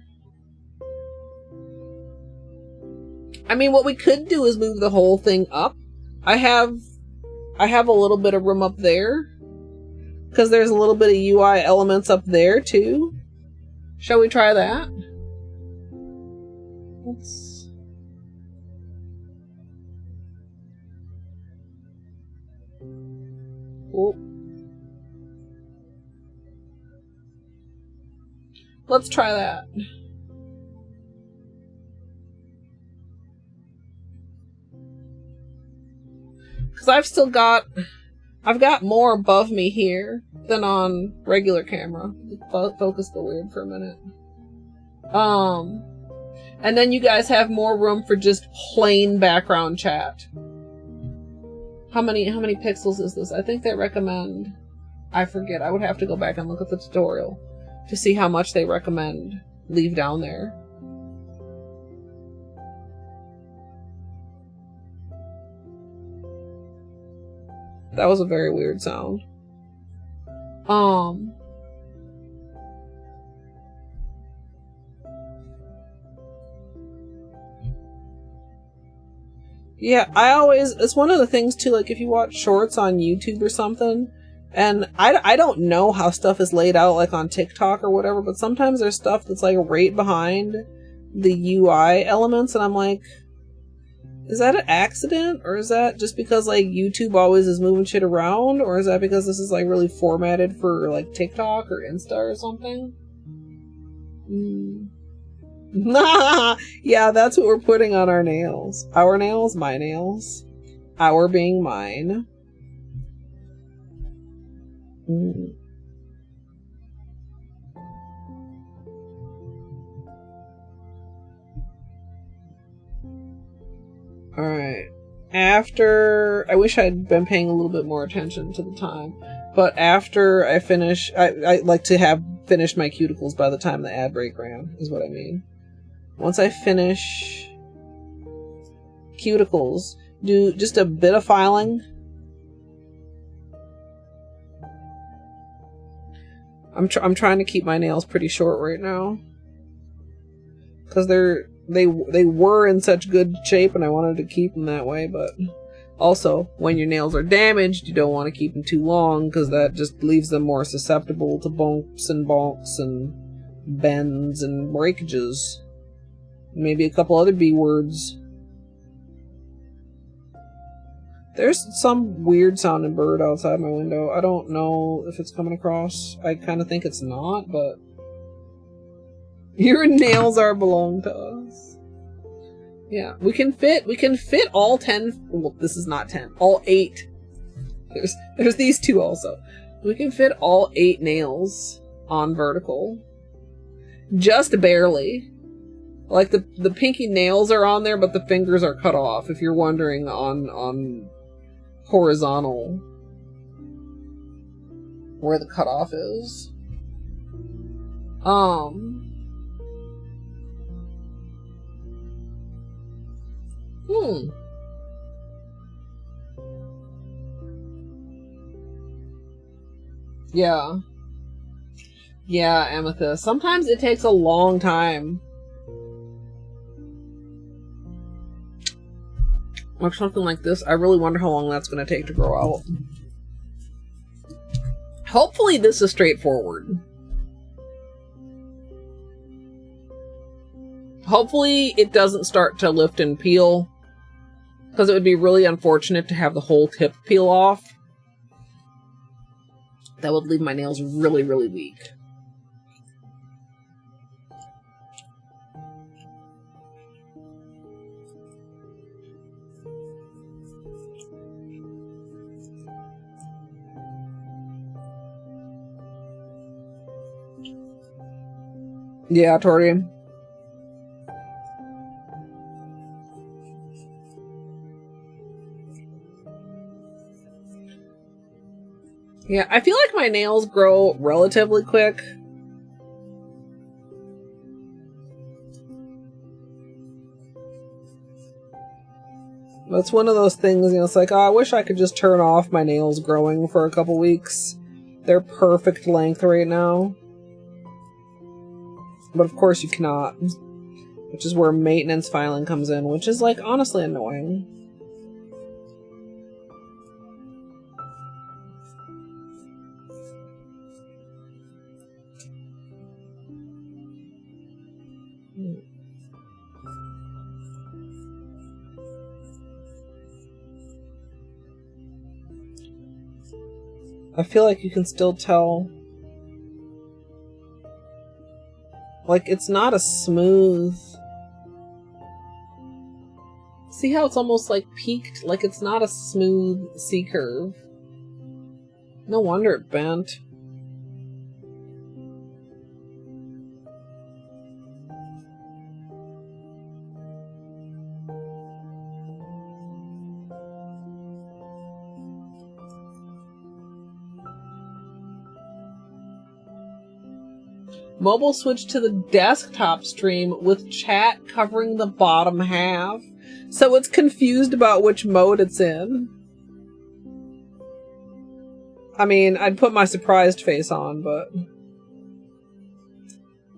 I mean, what we could do is move the whole thing up. I have a little bit of room up there, because there's a little bit of UI elements up there too. Shall we try that? Let's try that. Because I've got more above me here than on regular camera. Focus the weird for a minute. And then you guys have more room for just plain background chat. How many pixels is this? I think they recommend, I forget. I would have to go back and look at the tutorial to see how much they recommend leave down there. That was a very weird sound. Yeah, it's one of the things too, like if you watch shorts on YouTube or something, and I don't know how stuff is laid out like on TikTok or whatever, but sometimes there's stuff that's like right behind the UI elements, and I'm like, is that an accident? Or is that just because like YouTube always is moving shit around? Or is that because this is like really formatted for like TikTok or Insta or something? Yeah, that's what we're putting on our nails. Our nails, my nails. Our being mine. Alright. After... I wish I'd been paying a little bit more attention to the time. But after I finish... I like to have finished my cuticles by the time the ad break ran, is what I mean. Once I finish cuticles, do just a bit of filing. I'm trying to keep my nails pretty short right now, because they were in such good shape and I wanted to keep them that way. But also, when your nails are damaged, you don't want to keep them too long, because that just leaves them more susceptible to bumps and bonks and bends and breakages. Maybe a couple other B words. There's some weird sounding bird outside my window. I don't know if it's coming across. I kind of think it's not, but... Your nails are belong to us. Yeah, we can fit all 10... Well, this is not 10. All 8. There's these two also. We can fit all 8 nails on vertical. Just barely. Like the pinky nails are on there, but the fingers are cut off, if you're wondering on horizontal where the cutoff is. Yeah. Yeah, Amethyst. Sometimes it takes a long time. Like something like this, I really wonder how long that's going to take to grow out. Hopefully this is straightforward. Hopefully it doesn't start to lift and peel, because it would be really unfortunate to have the whole tip peel off. That would leave my nails really, really weak. Yeah, Tori. Yeah, I feel like my nails grow relatively quick. That's one of those things, you know, it's like, oh, I wish I could just turn off my nails growing for a couple weeks. They're perfect length right now. But of course you cannot. Which is where maintenance filing comes in, which is, like, honestly annoying. I feel like you can still tell. Like, it's not a smooth... See how it's almost like peaked? Like, it's not a smooth C-curve. No wonder it bent. Mobile switched to the desktop stream with chat covering the bottom half. So it's confused about which mode it's in. I mean, I'd put my surprised face on, but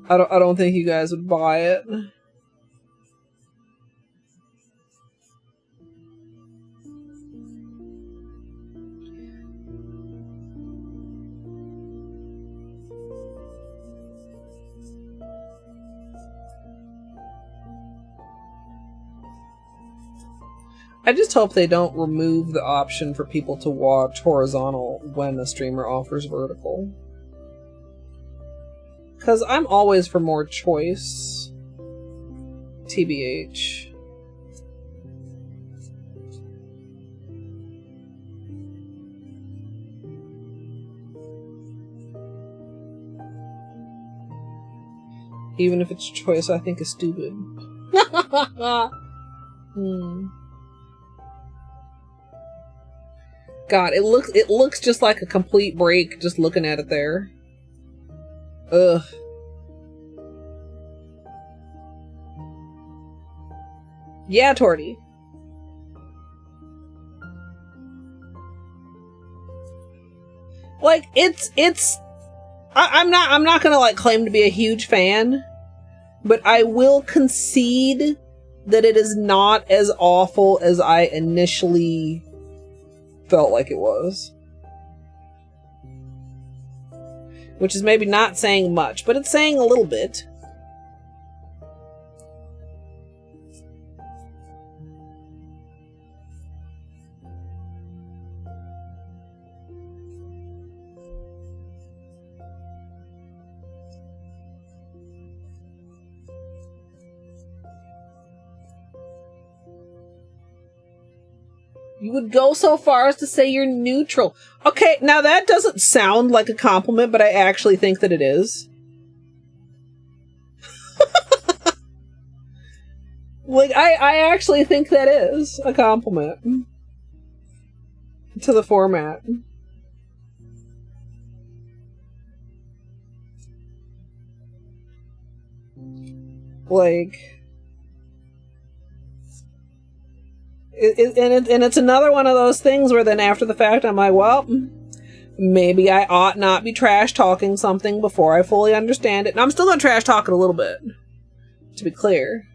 I don't think you guys would buy it. I just hope they don't remove the option for people to watch horizontal when a streamer offers vertical. Because I'm always for more choice. TBH. Even if it's choice I think is stupid. God, it looks just like a complete break just looking at it there. Ugh. Yeah, Torty. Like, I'm not gonna, like, claim to be a huge fan, but I will concede that it is not as awful as I initially felt like it was. Which is maybe not saying much, but it's saying a little bit. You would go so far as to say you're neutral. Okay, now that doesn't sound like a compliment, but I actually think that it is. Like, I actually think that is a compliment to the format. Like, and it's another one of those things where then after the fact I'm like, well, maybe I ought not be trash talking something before I fully understand it. And I'm still gonna trash talk it a little bit, to be clear,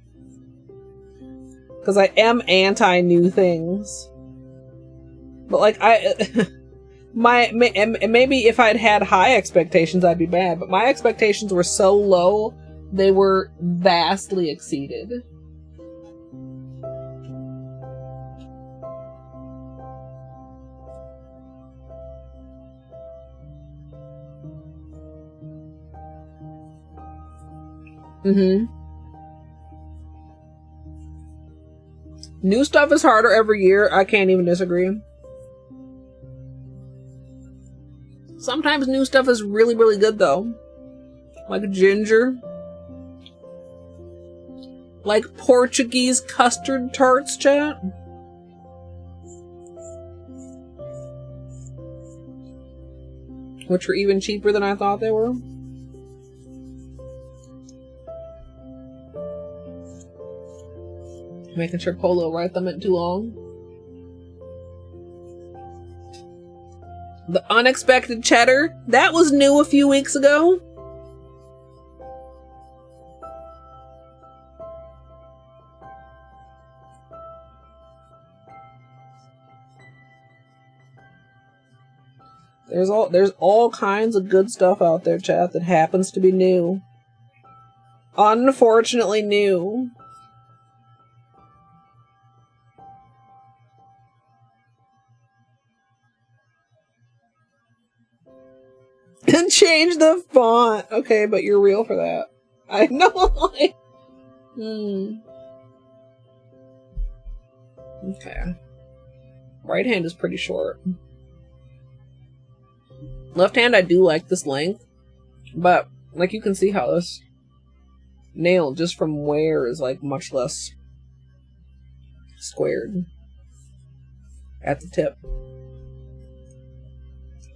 because I am anti new things. But like maybe if I'd had high expectations I'd be bad, but my expectations were so low they were vastly exceeded. New stuff is harder every year. I can't even disagree. Sometimes new stuff is really, really good though. Like ginger. Like Portuguese custard tarts, chat. Which were even cheaper than I thought they were. Making sure Holo write them in too long. The unexpected cheddar. That was new a few weeks ago. There's all kinds of good stuff out there, chat, that happens to be new. Unfortunately new. And change the font. Okay, but you're real for that. I know. Okay. Right hand is pretty short. Left hand, I do like this length, but like you can see how this nail just from wear is like much less squared at the tip.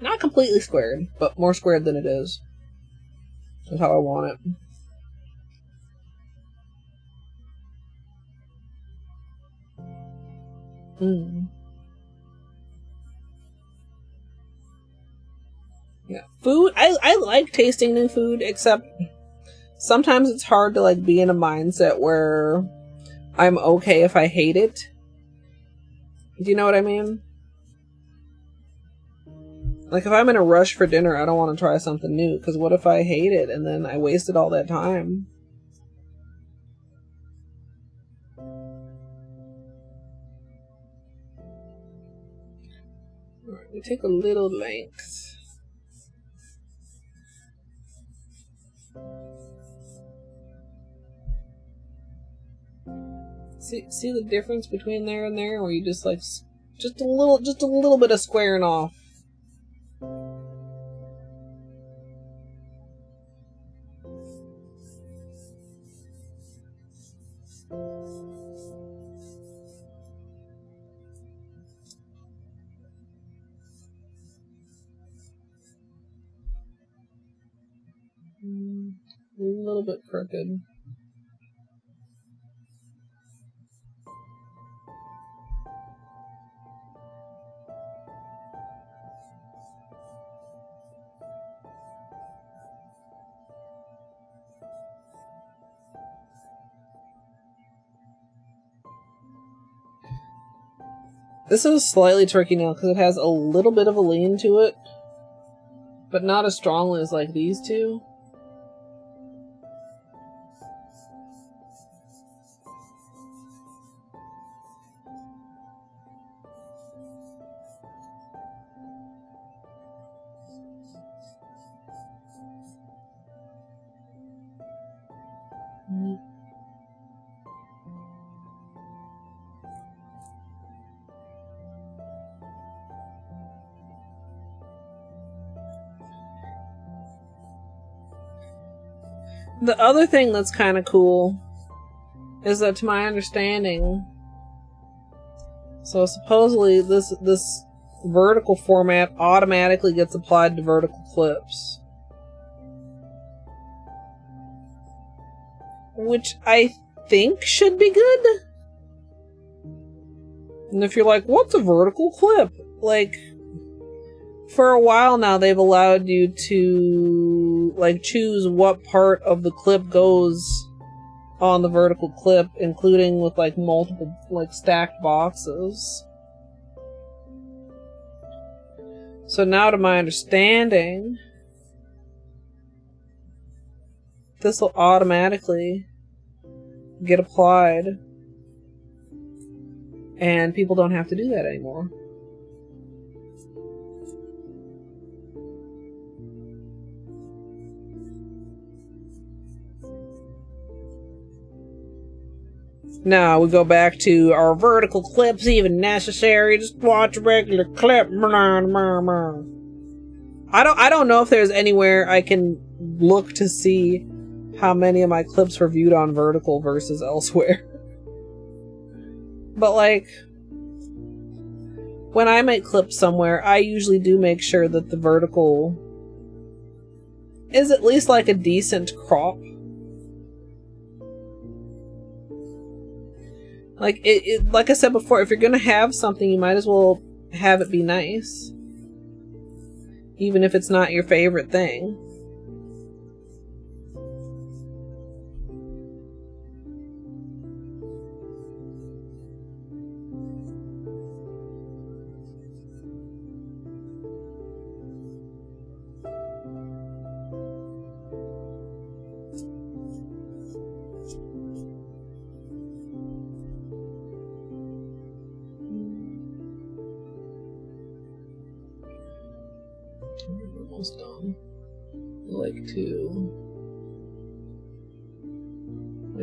Not completely squared, but more squared than it is. That's how I want it. Yeah, food. I like tasting new food, except sometimes it's hard to like be in a mindset where I'm okay if I hate it. Do you know what I mean? Like if I'm in a rush for dinner, I don't want to try something new, because what if I hate it and then I wasted all that time? Alright, we take a little length. See the difference between there and there, where you just like just a little bit of squaring off. A little bit crooked. This is slightly tricky now because it has a little bit of a lean to it, but not as strongly as like these two. The other thing that's kind of cool is that, to my understanding, so supposedly this vertical format automatically gets applied to vertical clips. Which I think should be good. And if you're like, what's a vertical clip? Like, for a while now, they've allowed you to, like, choose what part of the clip goes on the vertical clip, including with, like, multiple, like, stacked boxes. So now, to my understanding, this will automatically get applied, and people don't have to do that anymore. Now we go back to, are vertical clips even necessary? Just watch a regular clip. I don't know if there's anywhere I can look to see how many of my clips were viewed on vertical versus elsewhere. But like, when I make clips somewhere, I usually do make sure that the vertical is at least like a decent crop. Like like I said before, if you're gonna have something, you might as well have it be nice, even if it's not your favorite thing. Almost done. I like to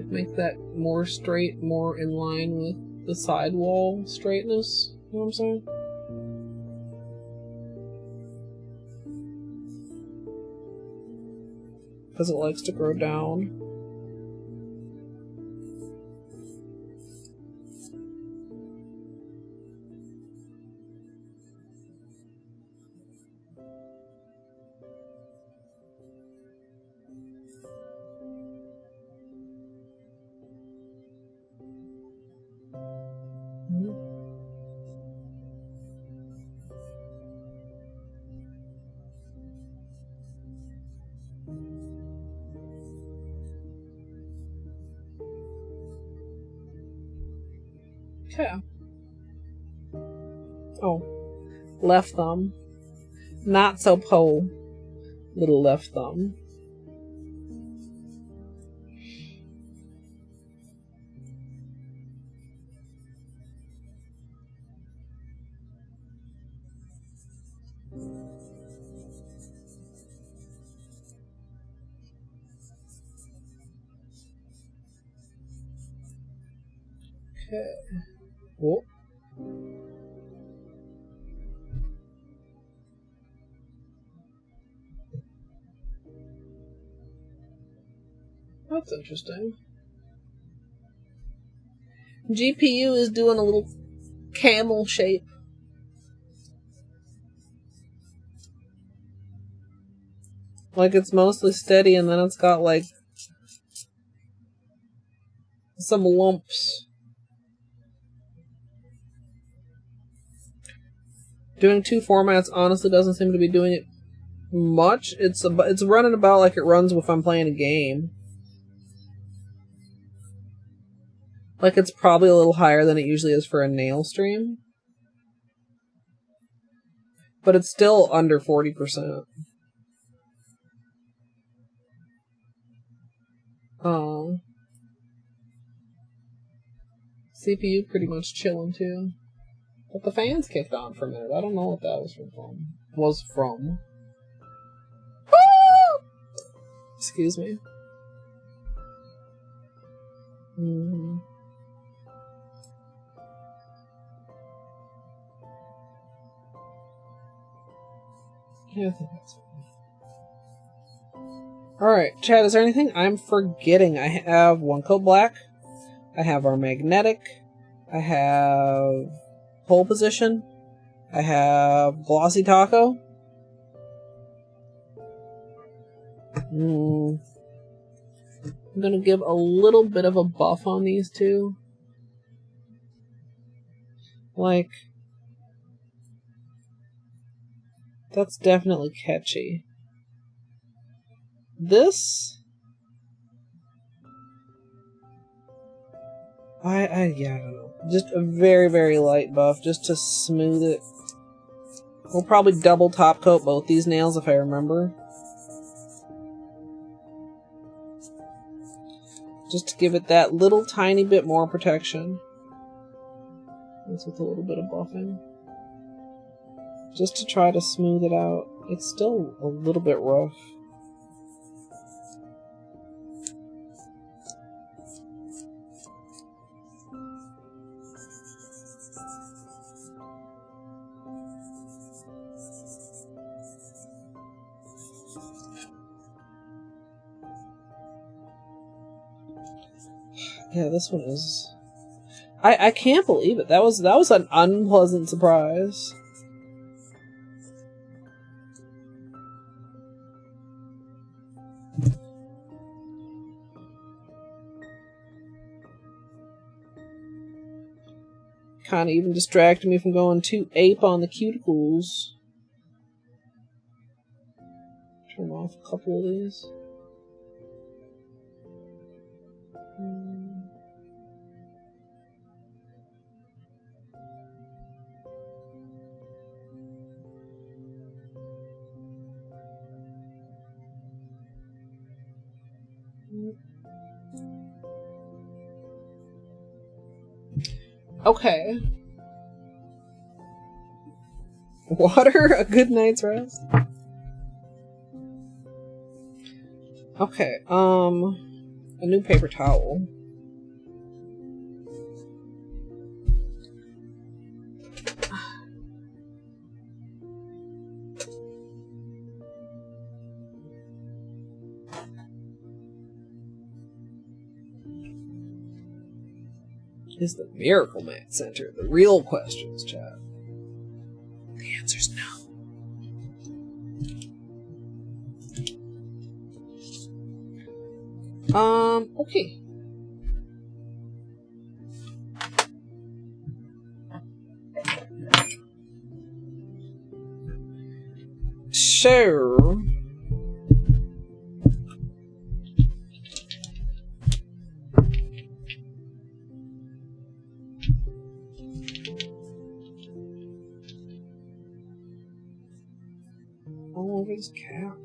make that more straight, more in line with the sidewall straightness. You know what I'm saying? Because it likes to grow down. Okay. Oh, left thumb. Not so po. Little left thumb. Okay. Oh. That's interesting. GPU is doing a little camel shape. Like it's mostly steady and then it's got like some lumps. Doing two formats honestly doesn't seem to be doing it much. It's running about like it runs if I'm playing a game. Like it's probably a little higher than it usually is for a nail stream. But it's still under 40%. CPU pretty much chilling too. But the fans kicked on for a minute. I don't know what that was from. Excuse me. Yeah, I think that's fine. Alright, Chad, is there anything I'm forgetting? I have one coat black, I have our magnetic. I have pole position. I have glossy taco. I'm gonna give a little bit of a buff on these two. Like, that's definitely catchy. This, yeah, I don't know. Just a very, very light buff, just to smooth it. We'll probably double top coat both these nails if I remember. Just to give it that little tiny bit more protection. That's with a little bit of buffing. Just to try to smooth it out. It's still a little bit rough. Yeah, this one is... I can't believe it. That was an unpleasant surprise. Kind of even distracted me from going too ape on the cuticles. Turn off a couple of these. Okay. Water, a good night's rest. Okay, a new paper towel. Is the Miracle Mat Center the real questions, chat? The answer's no. Okay. So... all over his cap.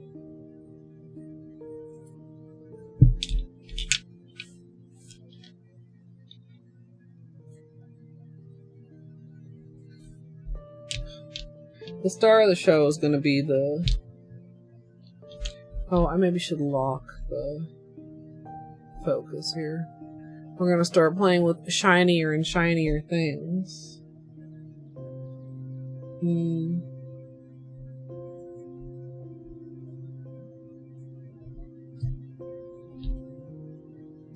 The star of the show is going to be the... Oh, I maybe should lock the focus here. We're going to start playing with shinier and shinier things.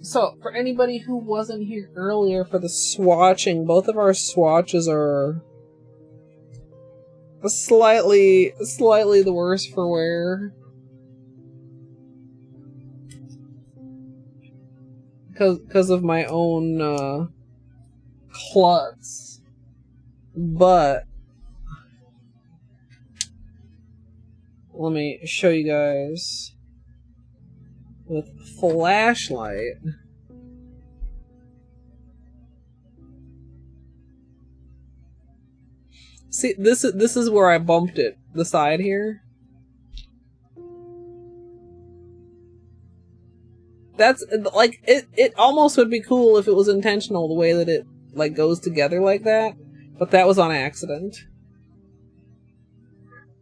So, for anybody who wasn't here earlier for the swatching, both of our swatches are slightly the worse for wear. Because of my own klutz. But let me show you guys with flashlight. See, this is where I bumped it, the side here. That's like it almost would be cool if it was intentional the way that it like goes together like that, but that was on accident.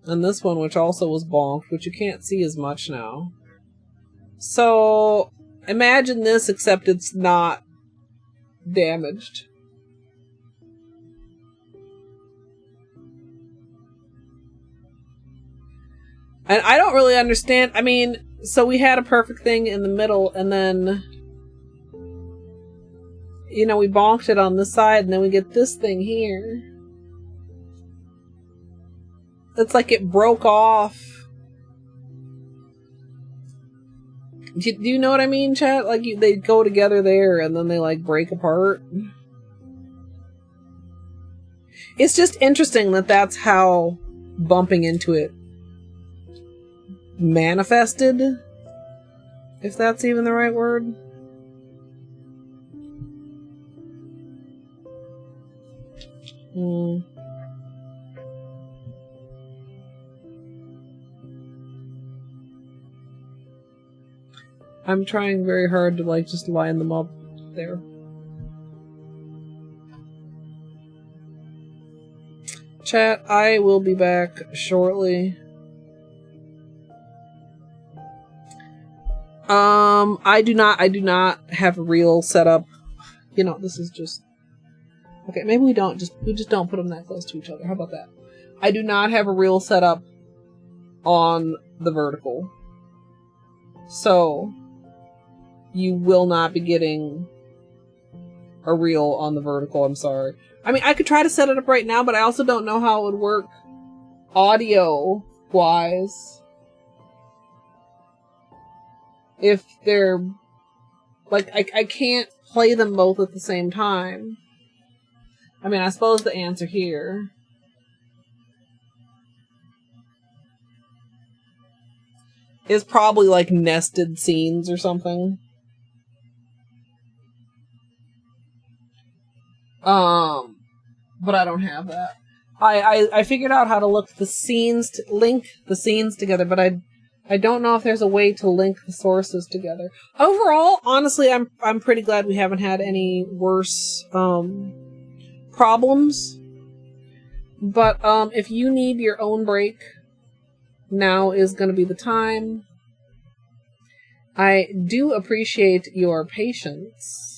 And this one, which also was bonked, which you can't see as much now. So imagine this, except it's not damaged. And I don't really understand. I mean, so we had a perfect thing in the middle, and then you know, we bonked it on this side and then we get this thing here. It's like it broke off. Do you know what I mean, chat? Like they go together there and then they like break apart. It's just interesting that that's how bumping into it manifested. If that's even the right word. I'm trying very hard to like just line them up there. Chat, I will be back shortly. I do not have a real setup. You know, this is just okay. Maybe we just don't put them that close to each other. How about that? I do not have a real setup on the vertical, so you will not be getting a reel on the vertical. I'm sorry. I mean, I could try to set it up right now, but I also don't know how it would work audio wise. If they're like, I can't play them both at the same time. I mean, I suppose the answer here is probably like nested scenes or something. But I don't have that. I figured out how to link the scenes together, but I don't know if there's a way to link the sources together. Overall, honestly, I'm pretty glad we haven't had any worse problems. But if you need your own break, now is going to be the time. I do appreciate your patience.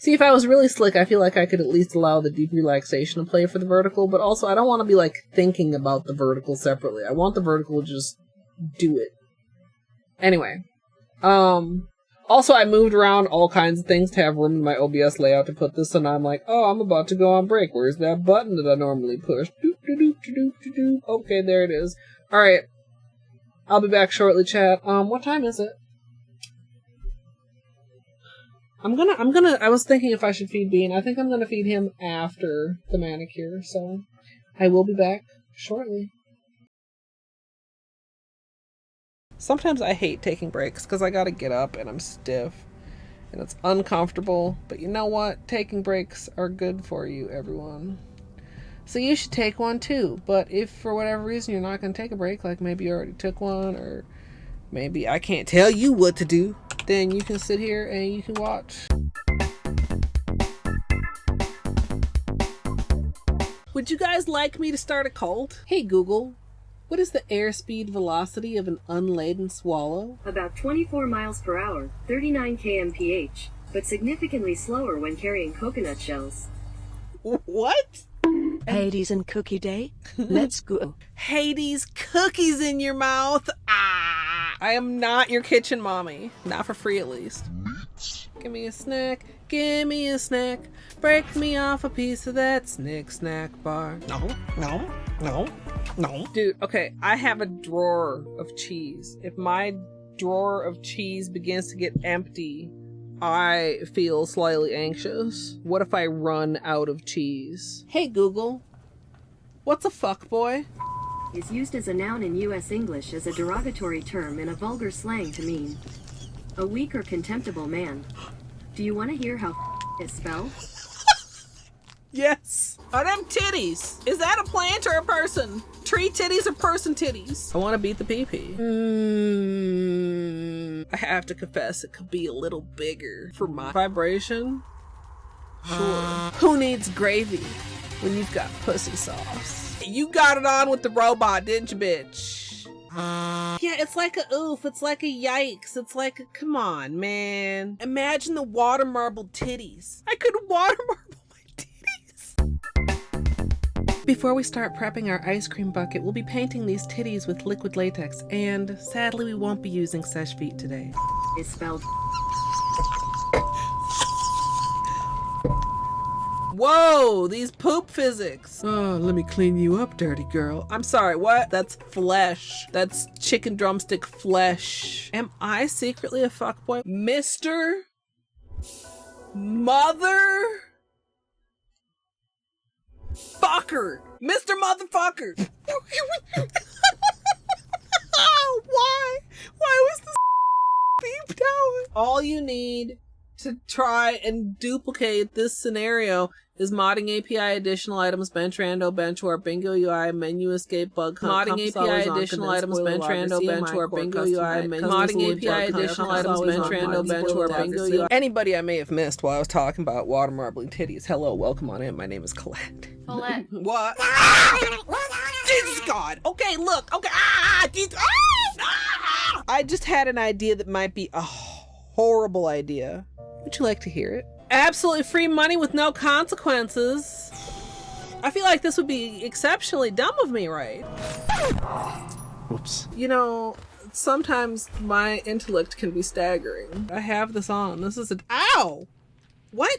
See, if I was really slick, I feel like I could at least allow the deep relaxation to play for the vertical, but also I don't want to be like thinking about the vertical separately. I want the vertical to just do it. Anyway, also I moved around all kinds of things to have room in my OBS layout to put this, and I'm like, oh, I'm about to go on break. Where's that button that I normally push? Doop, doop, doop, doop, doop, doop. Okay, there it is. All right, I'll be back shortly, chat. What time is it? I was thinking if I should feed Bean. I think I'm gonna feed him after the manicure, so I will be back shortly. Sometimes I hate taking breaks because I gotta get up and I'm stiff and it's uncomfortable, but you know what? Taking breaks are good for you, everyone. So you should take one too, but if for whatever reason you're not gonna take a break, like maybe you already took one, or maybe I can't tell you what to do, then you can sit here and you can watch. Would you guys like me to start a cult? Hey Google, what is the airspeed velocity of an unladen swallow? About 24 miles per hour, 39 kmph, but significantly slower when carrying coconut shells. What? Hades and Cookie Day? Let's go. Hades, cookies in your mouth. Ah! I am not your kitchen mommy. Not for free, at least. Give me a snack. Give me a snack. Break me off a piece of that snack bar. No. Dude, okay, I have a drawer of cheese. If my drawer of cheese begins to get empty, I feel slightly anxious. What if I run out of cheese? Hey Google, what's a fuckboy? Is used as a noun in U.S. English as a derogatory term in a vulgar slang to mean a weak or contemptible man. Do you want to hear how is spelled? Yes. Are them titties? Is that a plant or a person? Tree titties or person titties? I want to beat the pee-pee. I have to confess, it could be a little bigger for my vibration. Sure. Who needs gravy when you've got pussy sauce? You got it on with the robot, didn't you, bitch? Yeah, it's like a oof, it's like a yikes, it's like a, come on, man. Imagine the water marble titties. I could water marble my titties. Before we start prepping our ice cream bucket, we'll be painting these titties with liquid latex, and sadly we won't be using Sesh Feet today. Is spelled Whoa, these poop physics. Oh, let me clean you up, dirty girl. I'm sorry, what? That's flesh. That's chicken drumstick flesh. Am I secretly a fuckboy? Mr. Mother Fucker. Mr. Motherfucker. Why? Why was this beeped out? All you need to try and duplicate this scenario is modding API additional items, bench rando, bench warp, bingo UI, menu escape, bug hunt, modding API additional items, bench rando, bench warp, bingo UI, modding API additional items, bench rando, bench warp, bingo UI. Anybody I may have missed while I was talking about water marbling titties, hello, welcome on in. My name is Colette. Colette. What? Jesus God. Okay, look. Okay. I just had an idea that might be a horrible idea. Would you like to hear it? Absolutely free money with no consequences. I feel like this would be exceptionally dumb of me, right? Whoops. You know, sometimes my intellect can be staggering. I have this on. This is ow! What?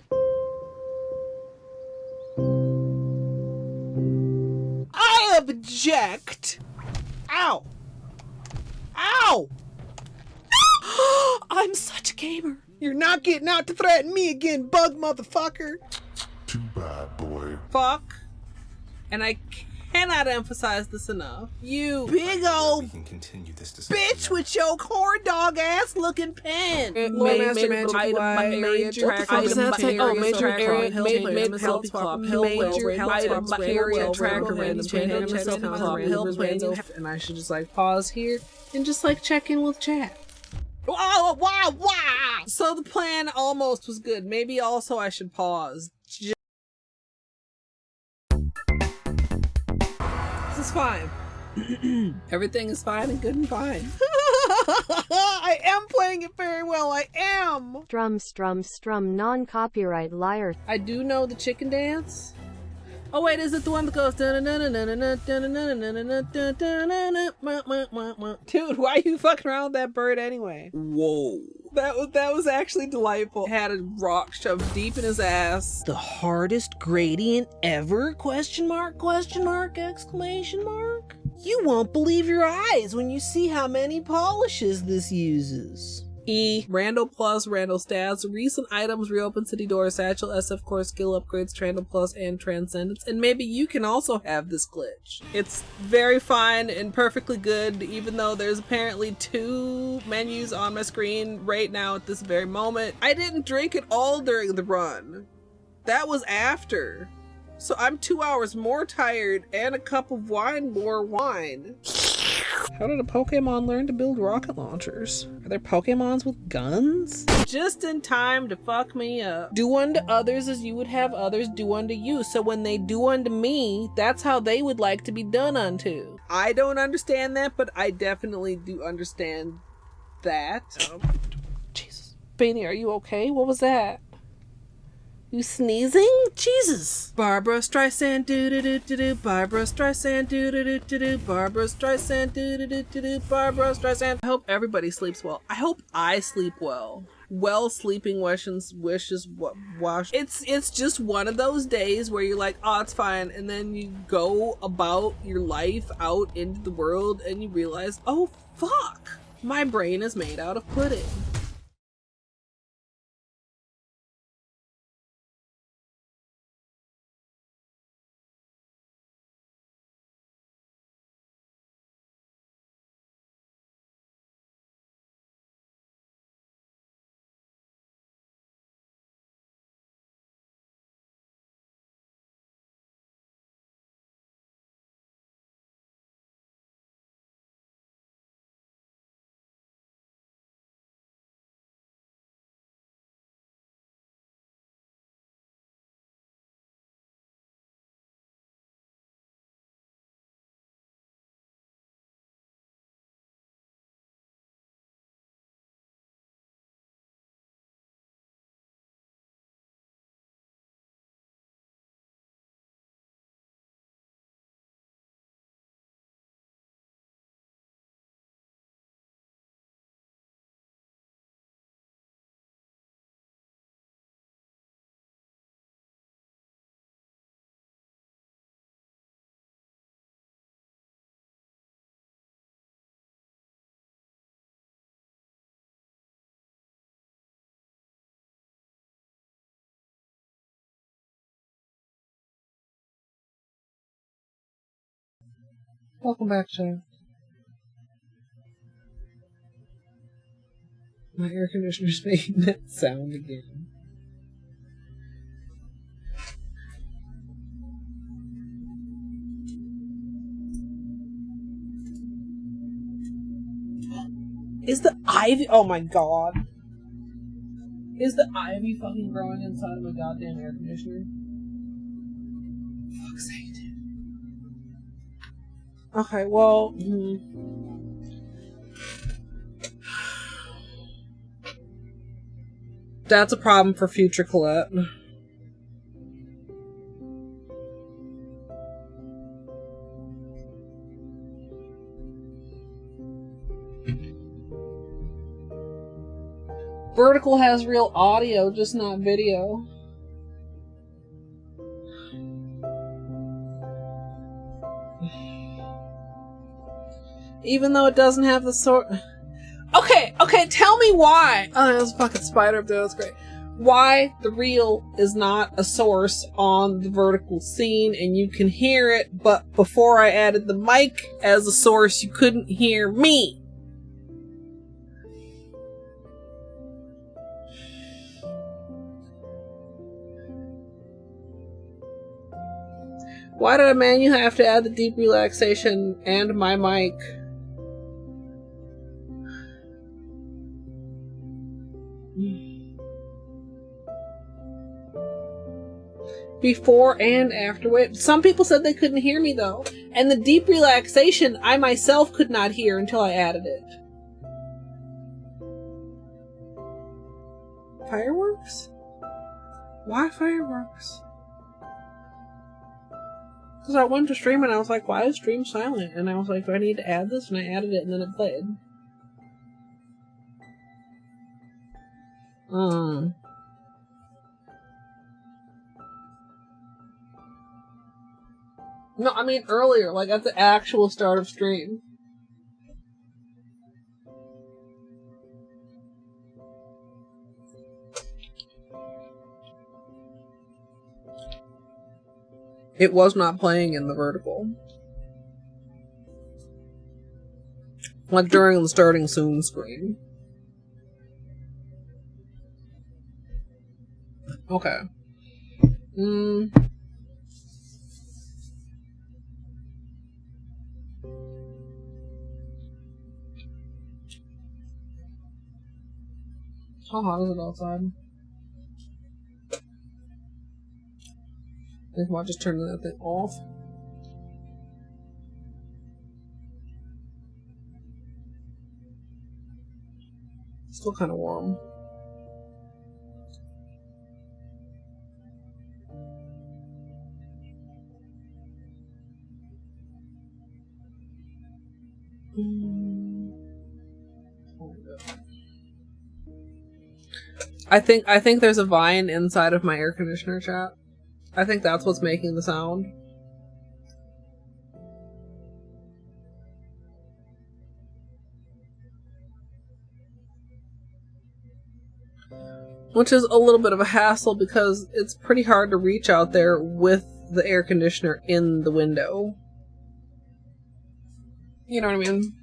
I object! Ow! Ow! I'm such a gamer. You're not getting out to threaten me again, bug motherfucker. Too bad, boy. Fuck. And I cannot emphasize this enough. You big old We can continue this discussion bitch with your corn dog ass looking pen. Major and I should just like pause here and just like check in with chat. Wow, wow, wow. So the plan almost was good. Maybe also I should pause. This is fine. Everything is fine and good and fine. I am playing it very well. I am. Strum, non-copyright liar. I do know the chicken dance. Oh wait, is it the one that goes? Dude, why are you fucking around with that bird anyway? Whoa. That was actually delightful. Had a rock shoved deep in his ass. The hardest gradient ever? Question mark, exclamation mark. You won't believe your eyes when you see how many polishes this uses. Rando Plus, Rando Stats, recent items, reopen city doors, satchel, SF core, skill upgrades, Trando Plus, and Transcendence. And maybe you can also have this glitch. It's very fine and perfectly good, even though there's apparently 2 menus on my screen right now at this very moment. I didn't drink it all during the run. That was after. So I'm 2 hours more tired and a cup of more wine. How did a Pokemon learn to build rocket launchers? Are there Pokemons with guns? Just in time to fuck me up. Do unto others as you would have others do unto you. So when they do unto me, that's how they would like to be done unto. I don't understand that, but I definitely do understand that. Jesus. Beanie, are you okay? What was that? You sneezing? Jesus. Barbara Streisand do-do-do-do-do. Barbara Streisand do-do-do-do-do. Barbara Streisand do-do-do-do-do. Barbara Streisand. I hope everybody sleeps well. I hope I sleep well. Well sleeping wishes wash. It's just one of those days where you're like, oh, it's fine. And then you go about your life out into the world and you realize, oh, fuck. My brain is made out of pudding. Welcome back, Chad. My air conditioner's making that sound again. Is the ivy? Oh my god. Is the ivy fucking growing inside of my goddamn air conditioner? Fuck's sake, dude. Okay, well. That's a problem for future Colette. Vertical has real audio, just not video. Even though it doesn't have the sort... Okay, tell me why! Oh, there's a fucking spider up there, that's great. Why the real is not a source on the vertical scene and you can hear it, but before I added the mic as a source, you couldn't hear me. Why did a manual have to add the deep relaxation and my mic? Before and after. Wait, some people said they couldn't hear me though. And the deep relaxation, I myself could not hear until I added it. Fireworks? Why fireworks? Because I went to stream and I was like, why is stream silent? And I was like, do I need to add this? And I added it and then it played. No, I mean earlier, like at the actual start of stream. It was not playing in the vertical. Like during the starting soon screen. Okay. How hot is it outside? I think I'll just turn that thing off. Still kind of warm. I think there's a vine inside of my air conditioner, chat. I think that's what's making the sound. Which is a little bit of a hassle because it's pretty hard to reach out there with the air conditioner in the window. You know what I mean?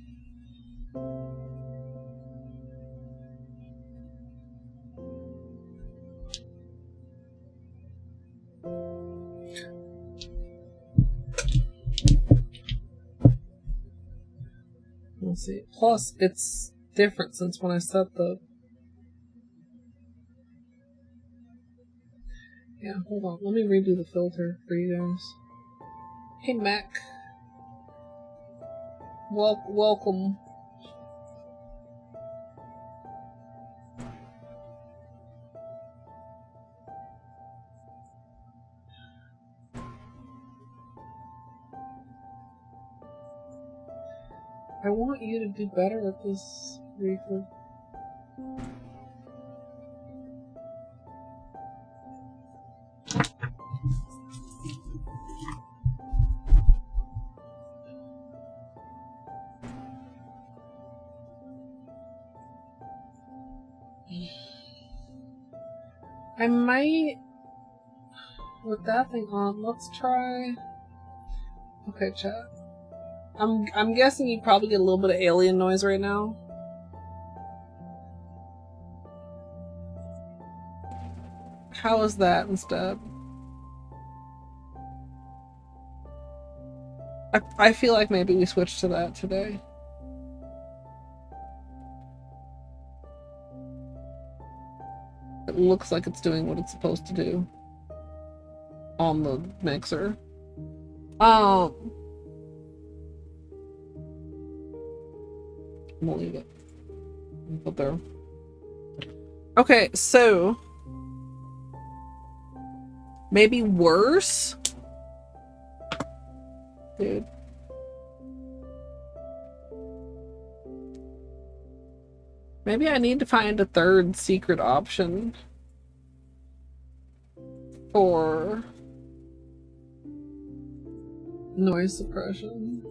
We'll see. Plus, it's different since when I set the... Yeah, hold on. Let me redo the filter for you guys. Hey, Mac. Welcome. I want you to do better at this, Reefer. I might, with that thing on, let's try, okay chat, I'm guessing you probably get a little bit of alien noise right now. How is that instead? I feel like maybe we switched to that today. It looks like it's doing what it's supposed to do on the mixer. I'm gonna leave it. Put there. Okay, so maybe worse? Dude. Maybe I need to find a third secret option for noise suppression.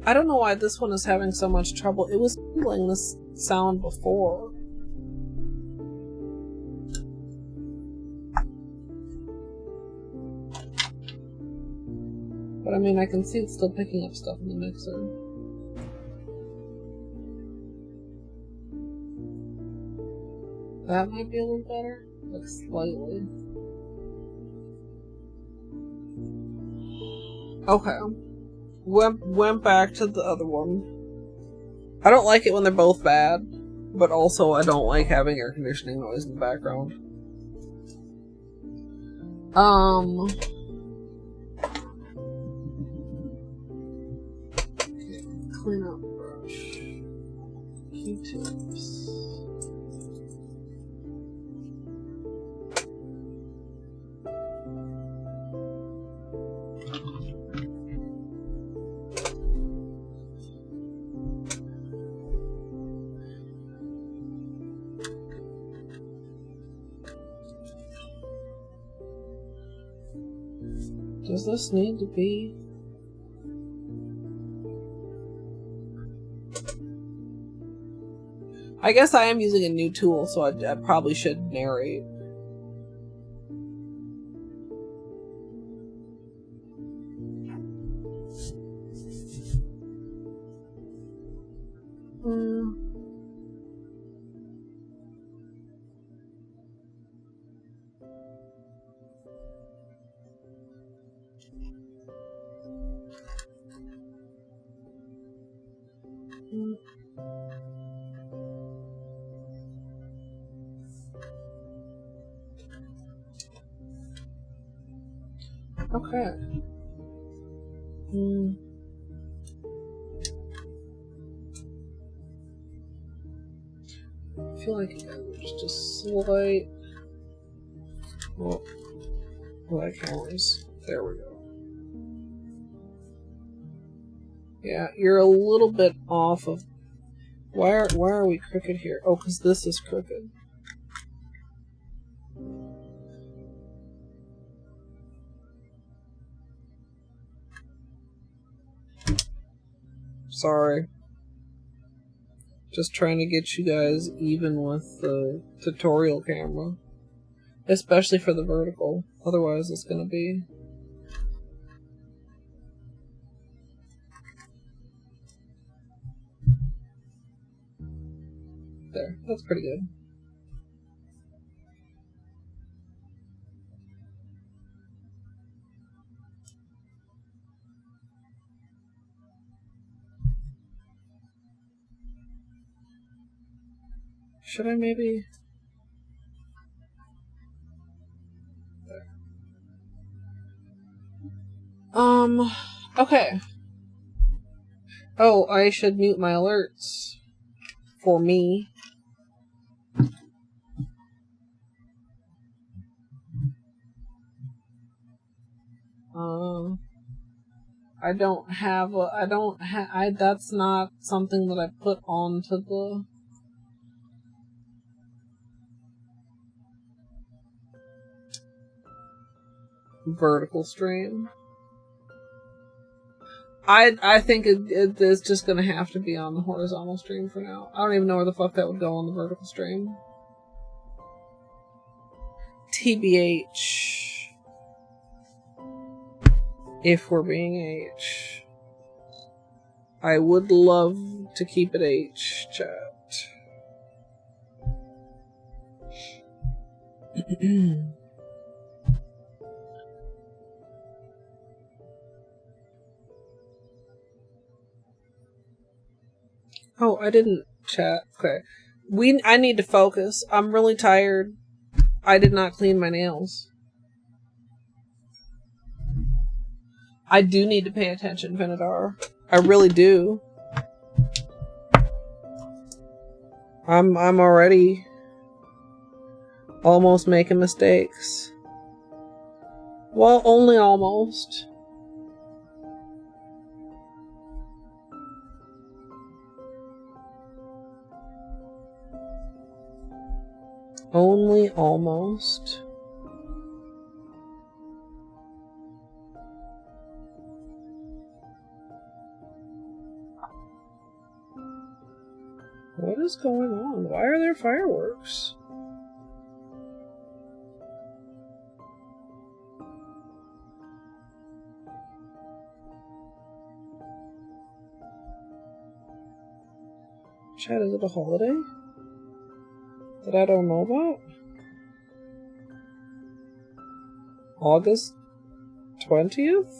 I don't know why this one is having so much trouble. It was handling this sound before. But I mean, I can see it's still picking up stuff in the mixer. That might be a little better. Like, slightly. Okay. Went back to the other one. I don't like it when they're both bad, but also I don't like having air conditioning noise in the background. Okay, clean up brush. Q-tips. Does this need to be? I guess I am using a new tool, so I probably should narrate. Okay. I feel like just a slight. Well, that cameras. There we go. Yeah, you're a little bit off of. Why are we crooked here? Oh, because this is crooked. Sorry. Just trying to get you guys even with the tutorial camera. Especially for the vertical. Otherwise it's gonna be... There. That's pretty good. Should I maybe... Okay. Oh, I should mute my alerts. For me. That's not something that I put onto the... vertical stream. I think it is just gonna have to be on the horizontal stream for now. I don't even know where the fuck that would go on the vertical stream. TBH. If we're being H. I would love to keep it H, chat. Oh, I didn't chat. Okay. I need to focus. I'm really tired. I did not clean my nails. I do need to pay attention, Venadar. I really do. I'm already almost making mistakes. Well, only almost. Only almost. What is going on? Why are there fireworks? Chat, is it a holiday that I don't know about? August 20th?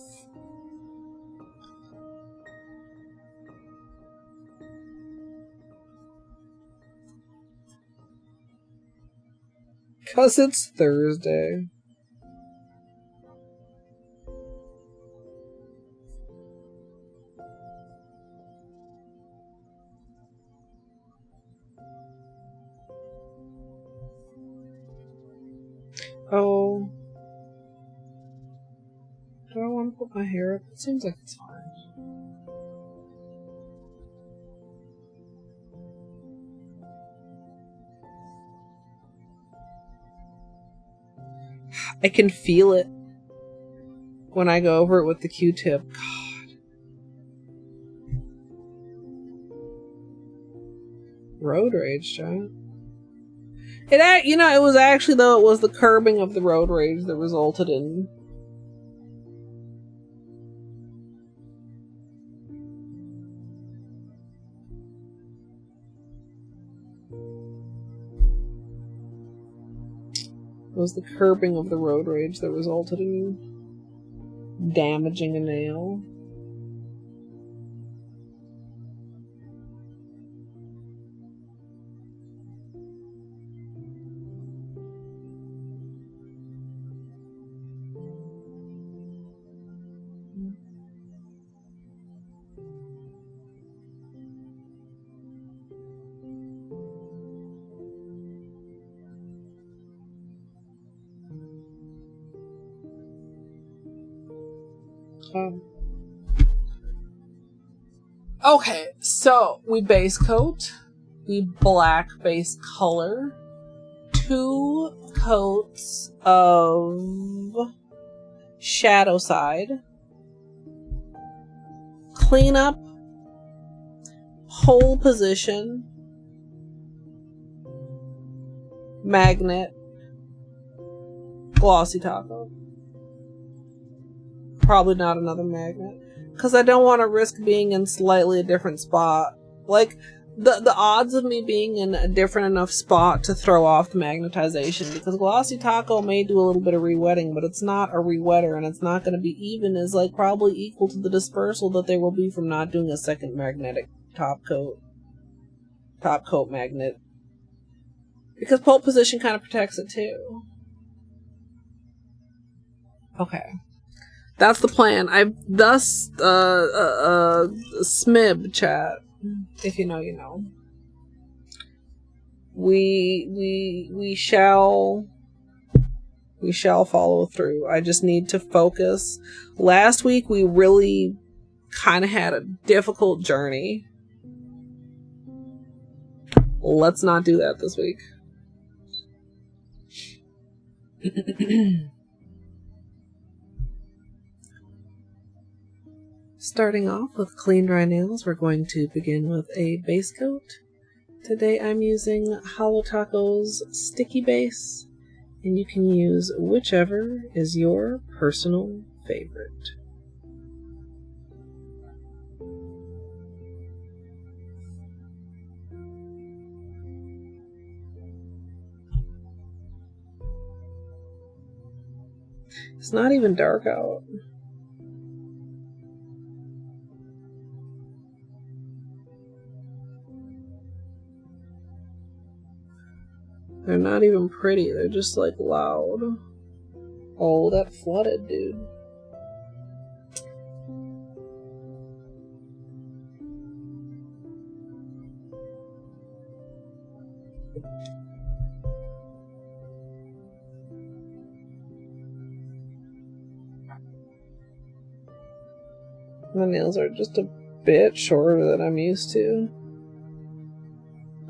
Because it's Thursday. Oh. Do I want to put my hair up? It seems like it's fine. I can feel it when I go over it with the Q-tip. God. Road rage, giant. It was actually, though, it was the curbing of the road rage that resulted in damaging a nail. Okay, so we base coat, we black base color, 2 coats of Shadowside, clean up, pole position, magnet, Glossy taco. Probably not another magnet. Because I don't want to risk being in slightly a different spot. Like, the odds of me being in a different enough spot to throw off the magnetization. Because Glossy Taco may do a little bit of re-wetting, but it's not a re-wetter, and it's not going to be even as, like, probably equal to the dispersal that there will be from not doing a second magnetic top coat magnet. Because pole position kind of protects it, too. Okay. That's the plan. I've thus smib chat. If you know, you know. We shall follow through. I just need to focus. Last week we really kind of had a difficult journey. Let's not do that this week. Starting off with clean dry nails, we're going to begin with a base coat. Today I'm using Holo Taco's Sticky Base And you can use whichever is your personal favorite. It's not even dark out. They're not even pretty, they're just like loud. Oh, that flooded, dude. My nails are just a bit shorter than I'm used to.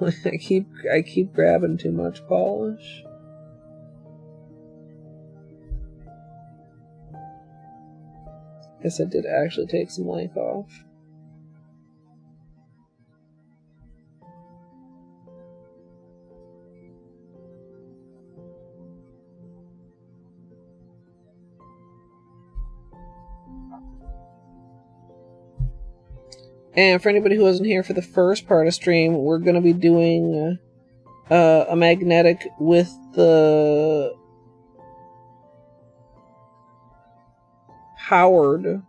I keep grabbing too much polish. Guess I did actually take some length off. And for anybody who wasn't here for the first part of stream, we're going to be doing a magnetic with the powered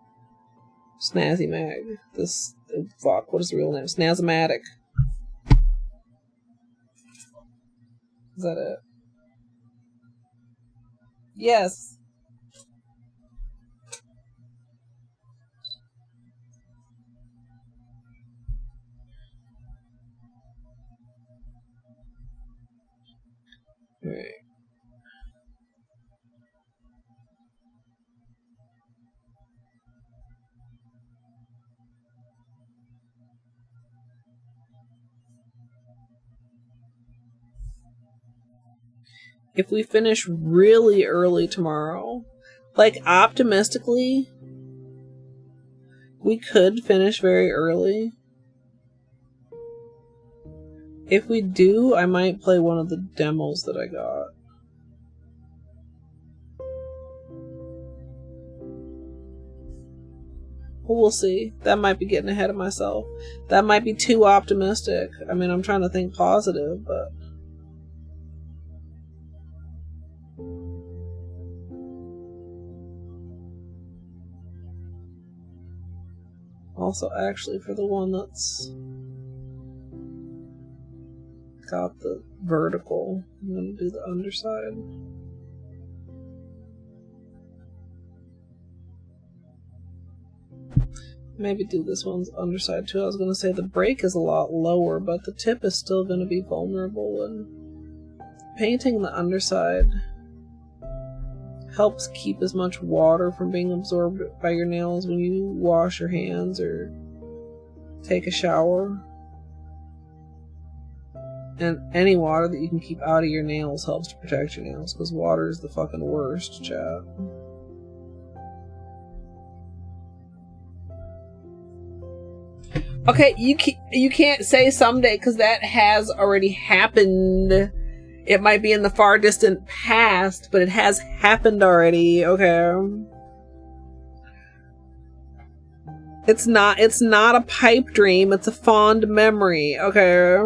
Snazzymag. What is the real name? Snazz-O-Matic. Is that it? Yes. Right. If we finish really early tomorrow, like optimistically, we could finish very early. If we do, I might play one of the demos that I got. Well, we'll see. That might be getting ahead of myself. That might be too optimistic. I mean, I'm trying to think positive, but... Also, actually, for the one that's got the vertical, I'm going to do the underside. Maybe do this one's underside too. I was going to say the break is a lot lower, but the tip is still going to be vulnerable, and painting the underside helps keep as much water from being absorbed by your nails when you wash your hands or take a shower. And any water that you can keep out of your nails helps to protect your nails, because water is the fucking worst, chat. Okay, you can't say someday, because that has already happened. It might be in the far distant past, but it has happened already, okay? It's not a pipe dream, it's a fond memory, okay?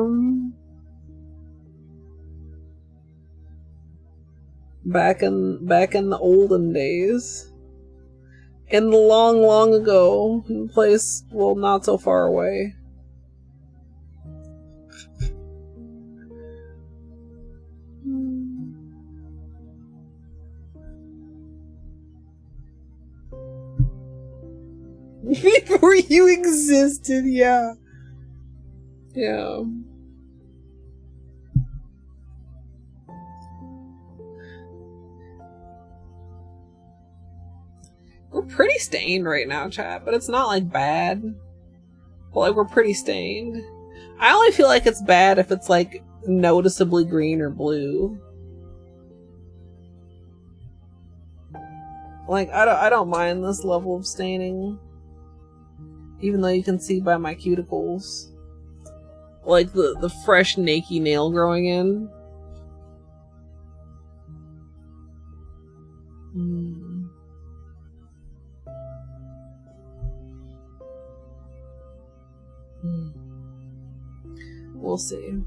Back in the olden days. In the long, long ago, in a place, well, not so far away. Before you existed, yeah. Yeah. We're pretty stained right now, chat, but it's not like bad. But like, we're pretty stained. I only feel like it's bad if it's like noticeably green or blue. Like, I don't mind this level of staining. Even though you can see by my cuticles. Like the fresh naked nail growing in. We'll see.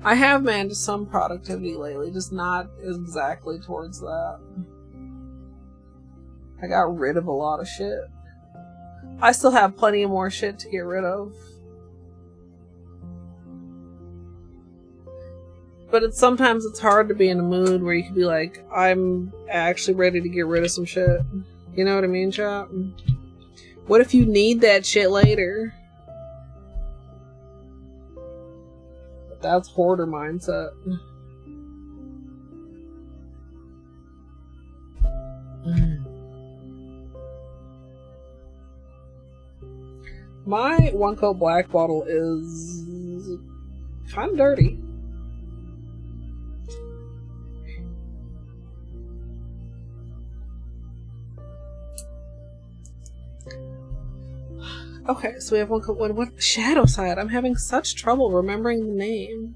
I have managed some productivity lately, just not exactly towards that. I got rid of a lot of shit. I still have plenty of more shit to get rid of. But sometimes it's hard to be in a mood where you can be like, I'm actually ready to get rid of some shit. You know what I mean, chat? What if you need that shit later? But that's hoarder mindset. My one coat black bottle is kind of dirty. Okay, so we have one coat. What? Shadowside. I'm having such trouble remembering the name.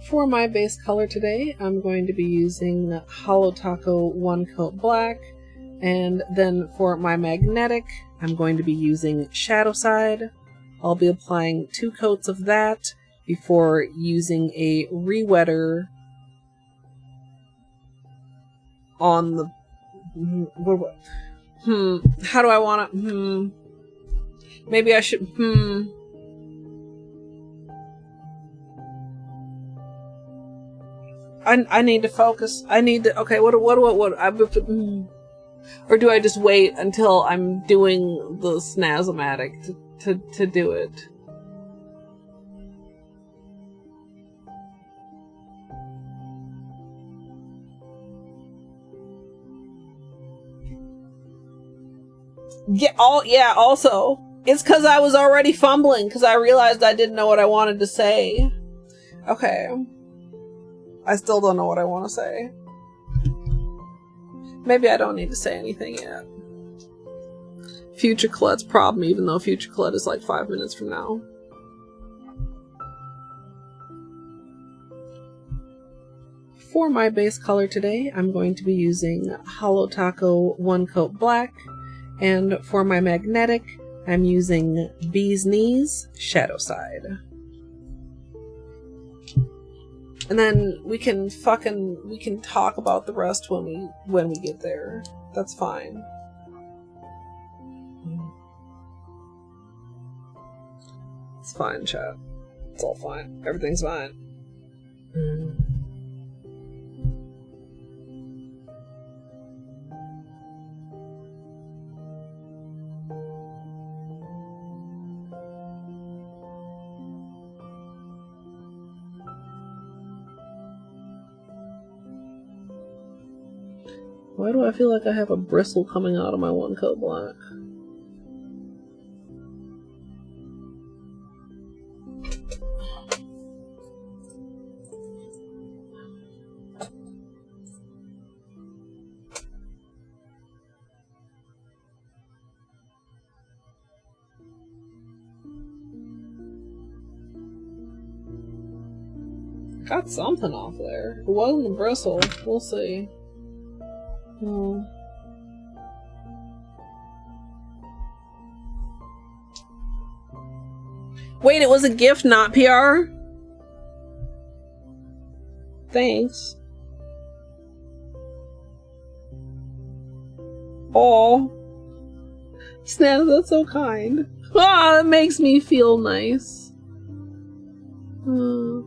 For my base color today, I'm going to be using Holo Taco One Coat Black, and then for my magnetic, I'm going to be using Shadowside. I'll be applying 2 coats of that before using a rewetter on the... How do I want to... Maybe I should... I need to focus. I need to... Okay, what or do I just wait until I'm doing the Snazz-O-Matic to do it? Yeah, also, it's because I was already fumbling because I realized I didn't know what I wanted to say. Okay. I still don't know what I want to say. Maybe I don't need to say anything yet. Future Colette's problem, even though Future Colette is like 5 minutes from now. For my base color today, I'm going to be using Holo Taco One Coat Black, and for my magnetic, I'm using Bee's Knees Shadowside. And then we can talk about the rest when we get there. That's fine. It's fine, chat. It's all fine. Everything's fine. Why do I feel like I have a bristle coming out of my one coat black? Got something off there. It wasn't a bristle. We'll see. Wait, it was a gift, not PR? Thanks. Oh, Snazz, that's so kind. Ah, that makes me feel nice. Oh.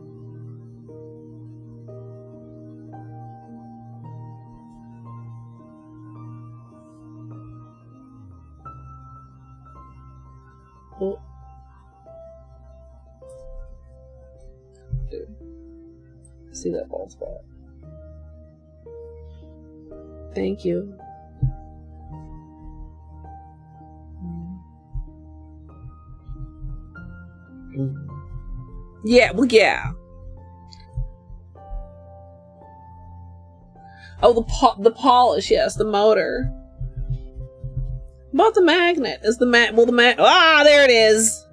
Dude, see that bald spot? Thank you. Yeah, well, yeah. Oh, the polish, yes, the motor. About the magnet. Is the there it is!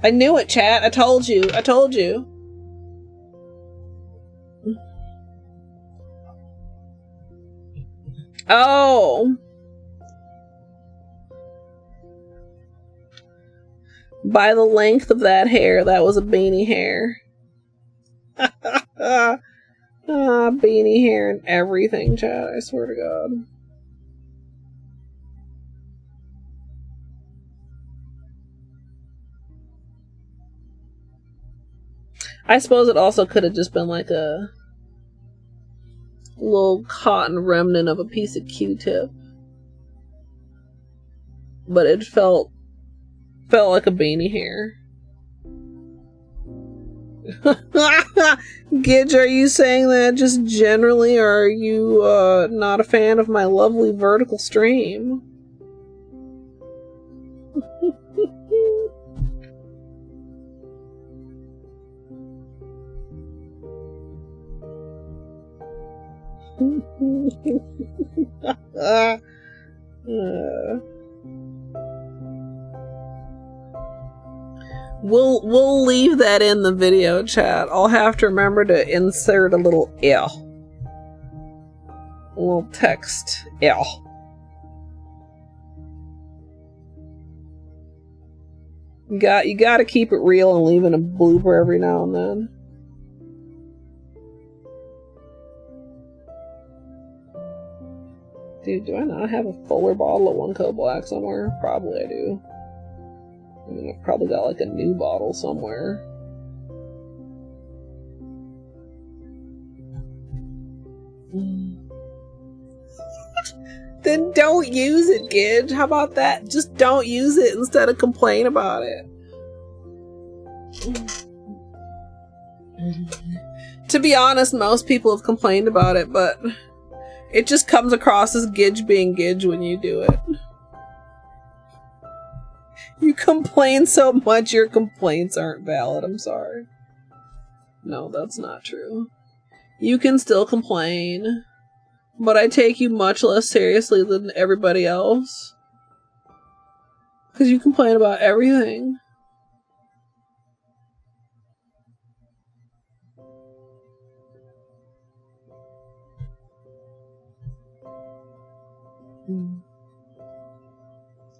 I knew it, chat. I told you. I told you. Oh. By the length of that hair, that was a beanie hair. Beanie hair and everything, chat. I swear to God. I suppose it also could have just been like a little cotton remnant of a piece of Q-tip. But it felt like a beanie hair. Gidge, are you saying that just generally, or are you not a fan of my lovely vertical stream? We'll leave that in the video, chat. I'll have to remember to insert a little L. A little text L. You gotta keep it real and leave in a blooper every now and then. Dude, do I not have a fuller bottle of One Coat Black somewhere? Probably I do. I mean, I've probably got like a new bottle somewhere. Then don't use it, Gidge. How about that? Just don't use it instead of complain about it. To be honest, most people have complained about it, but it just comes across as Gidge being Gidge when you do it. You complain so much your complaints aren't valid. I'm sorry. No, that's not true. You can still complain, but I take you much less seriously than everybody else. Because you complain about everything.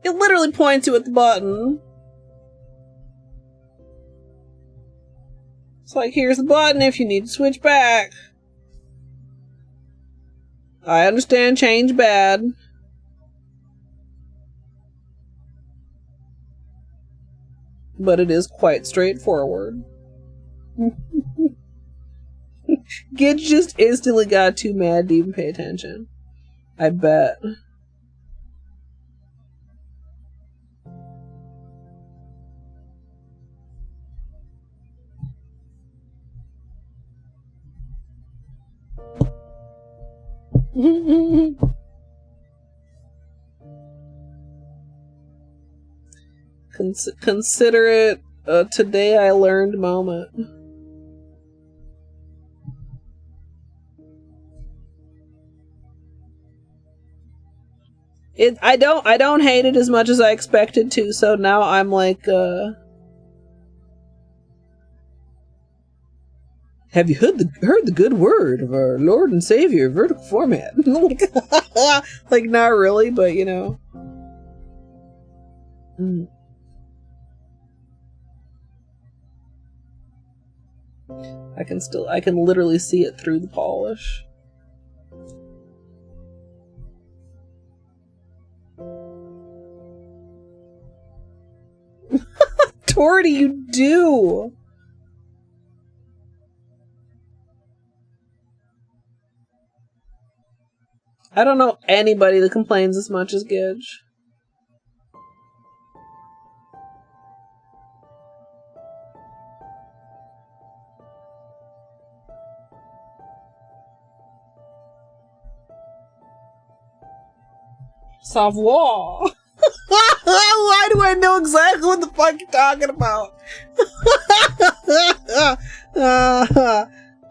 It literally points you at the button. It's like, here's the button if you need to switch back. I understand change bad. But it is quite straightforward. Gidge just instantly got too mad to even pay attention. I bet. Consider it a today I learned moment. I don't hate it as much as I expected to, so now I'm like, have you heard the good word of our Lord and Savior vertical format? Like, not really, but you know. I can literally see it through the polish. Torty, you do. I don't know anybody that complains as much as Gidge. Savoir. Why do I know exactly what the fuck you're talking about?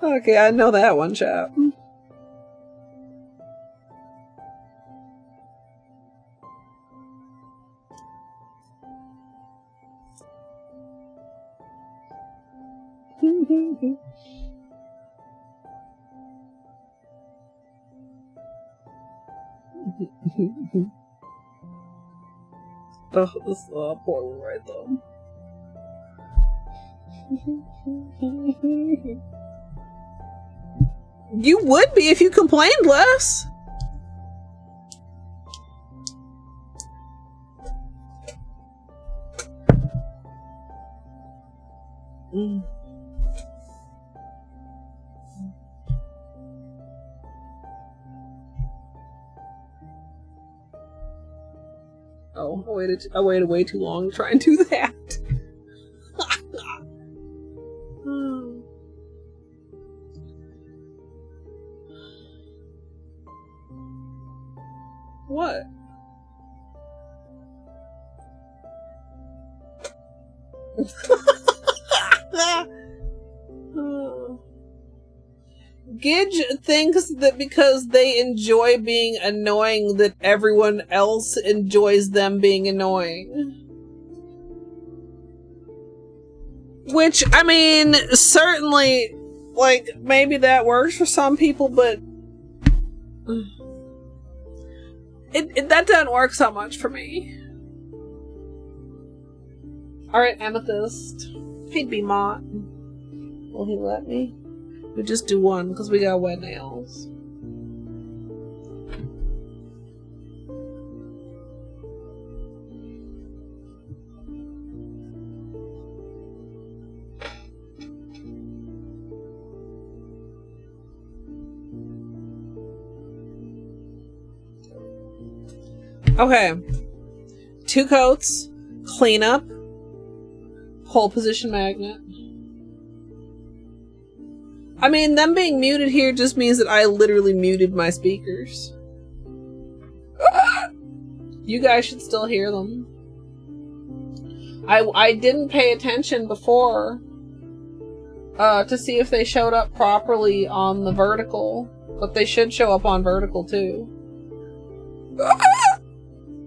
Okay, I know that one, chap. Oh, this poor one right though. You would be if you complained less. Oh, I waited way too long to try and do that. What? Gidge thinks that because they enjoy being annoying that everyone else enjoys them being annoying. Which, I mean, certainly, like, maybe that works for some people, but that doesn't work so much for me. Alright, Amethyst. He'd be Mott. Will he let me? We just do one, because we got wet nails. Okay. 2 coats, cleanup, pole position magnet. I mean, them being muted here just means that I literally muted my speakers. You guys should still hear them. I didn't pay attention before to see if they showed up properly on the vertical, but they should show up on vertical too.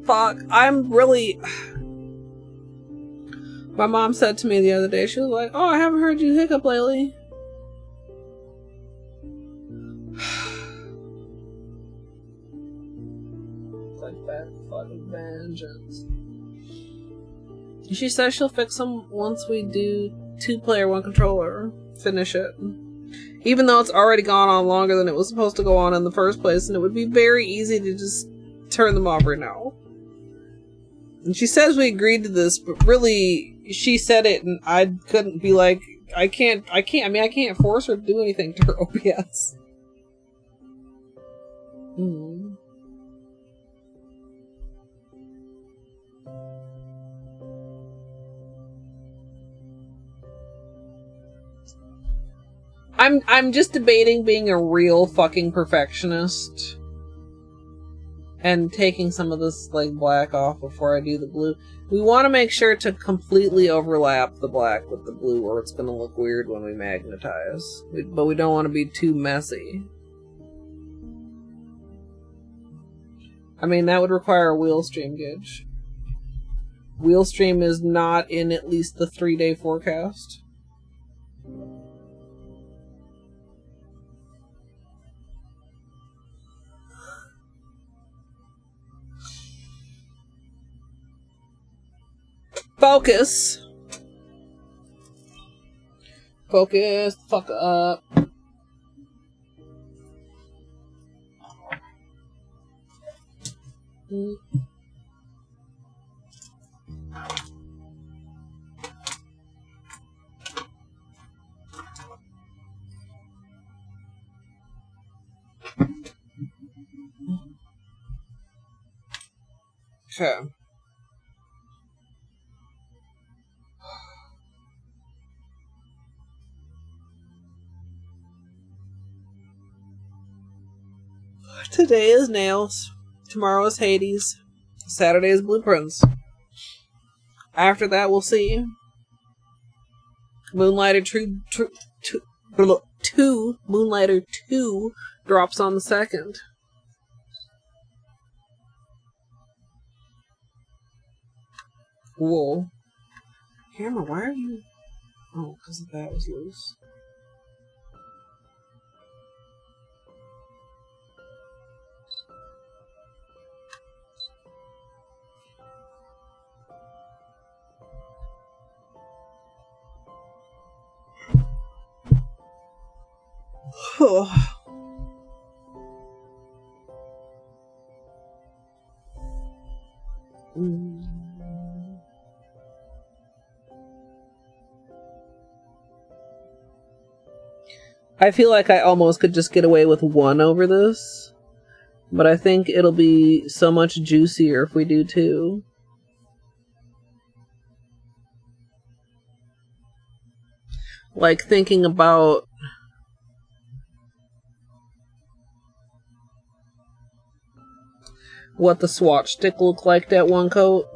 Fuck, I'm really... My mom said to me the other day, she was like, oh, I haven't heard you hiccup lately. Like that fucking vengeance. She says she'll fix them once we do 2-player 1 controller. Finish it. Even though it's already gone on longer than it was supposed to go on in the first place, and it would be very easy to just turn them off right now. And she says we agreed to this, but really, she said it and I couldn't be like, I can't force her to do anything to her OBS. I'm just debating being a real fucking perfectionist and taking some of this like black off before I do the blue. We want to make sure to completely overlap the black with the blue or it's going to look weird when we magnetize. But we don't want to be too messy. I mean, that would require a wheel stream, Gidge. Wheel stream is not in at least the 3-day forecast. Focus. Focus the fuck up. Okay. Today is nails. Tomorrow is Hades. Saturday is blueprints. After that, we'll see. Moonlighter 2 drops on the 2nd. Cool. Hammer, why are you... Oh, because that was loose. I feel like I almost could just get away with one over this, but I think it'll be so much juicier if we do 2. Like thinking about what the swatch stick looked like that one coat.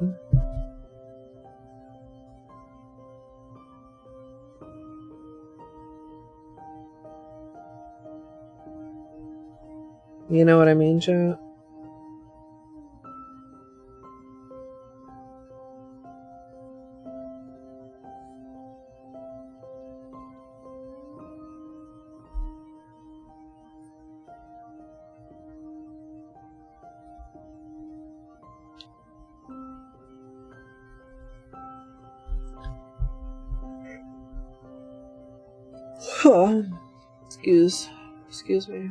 You know what I mean, chat? Excuse me.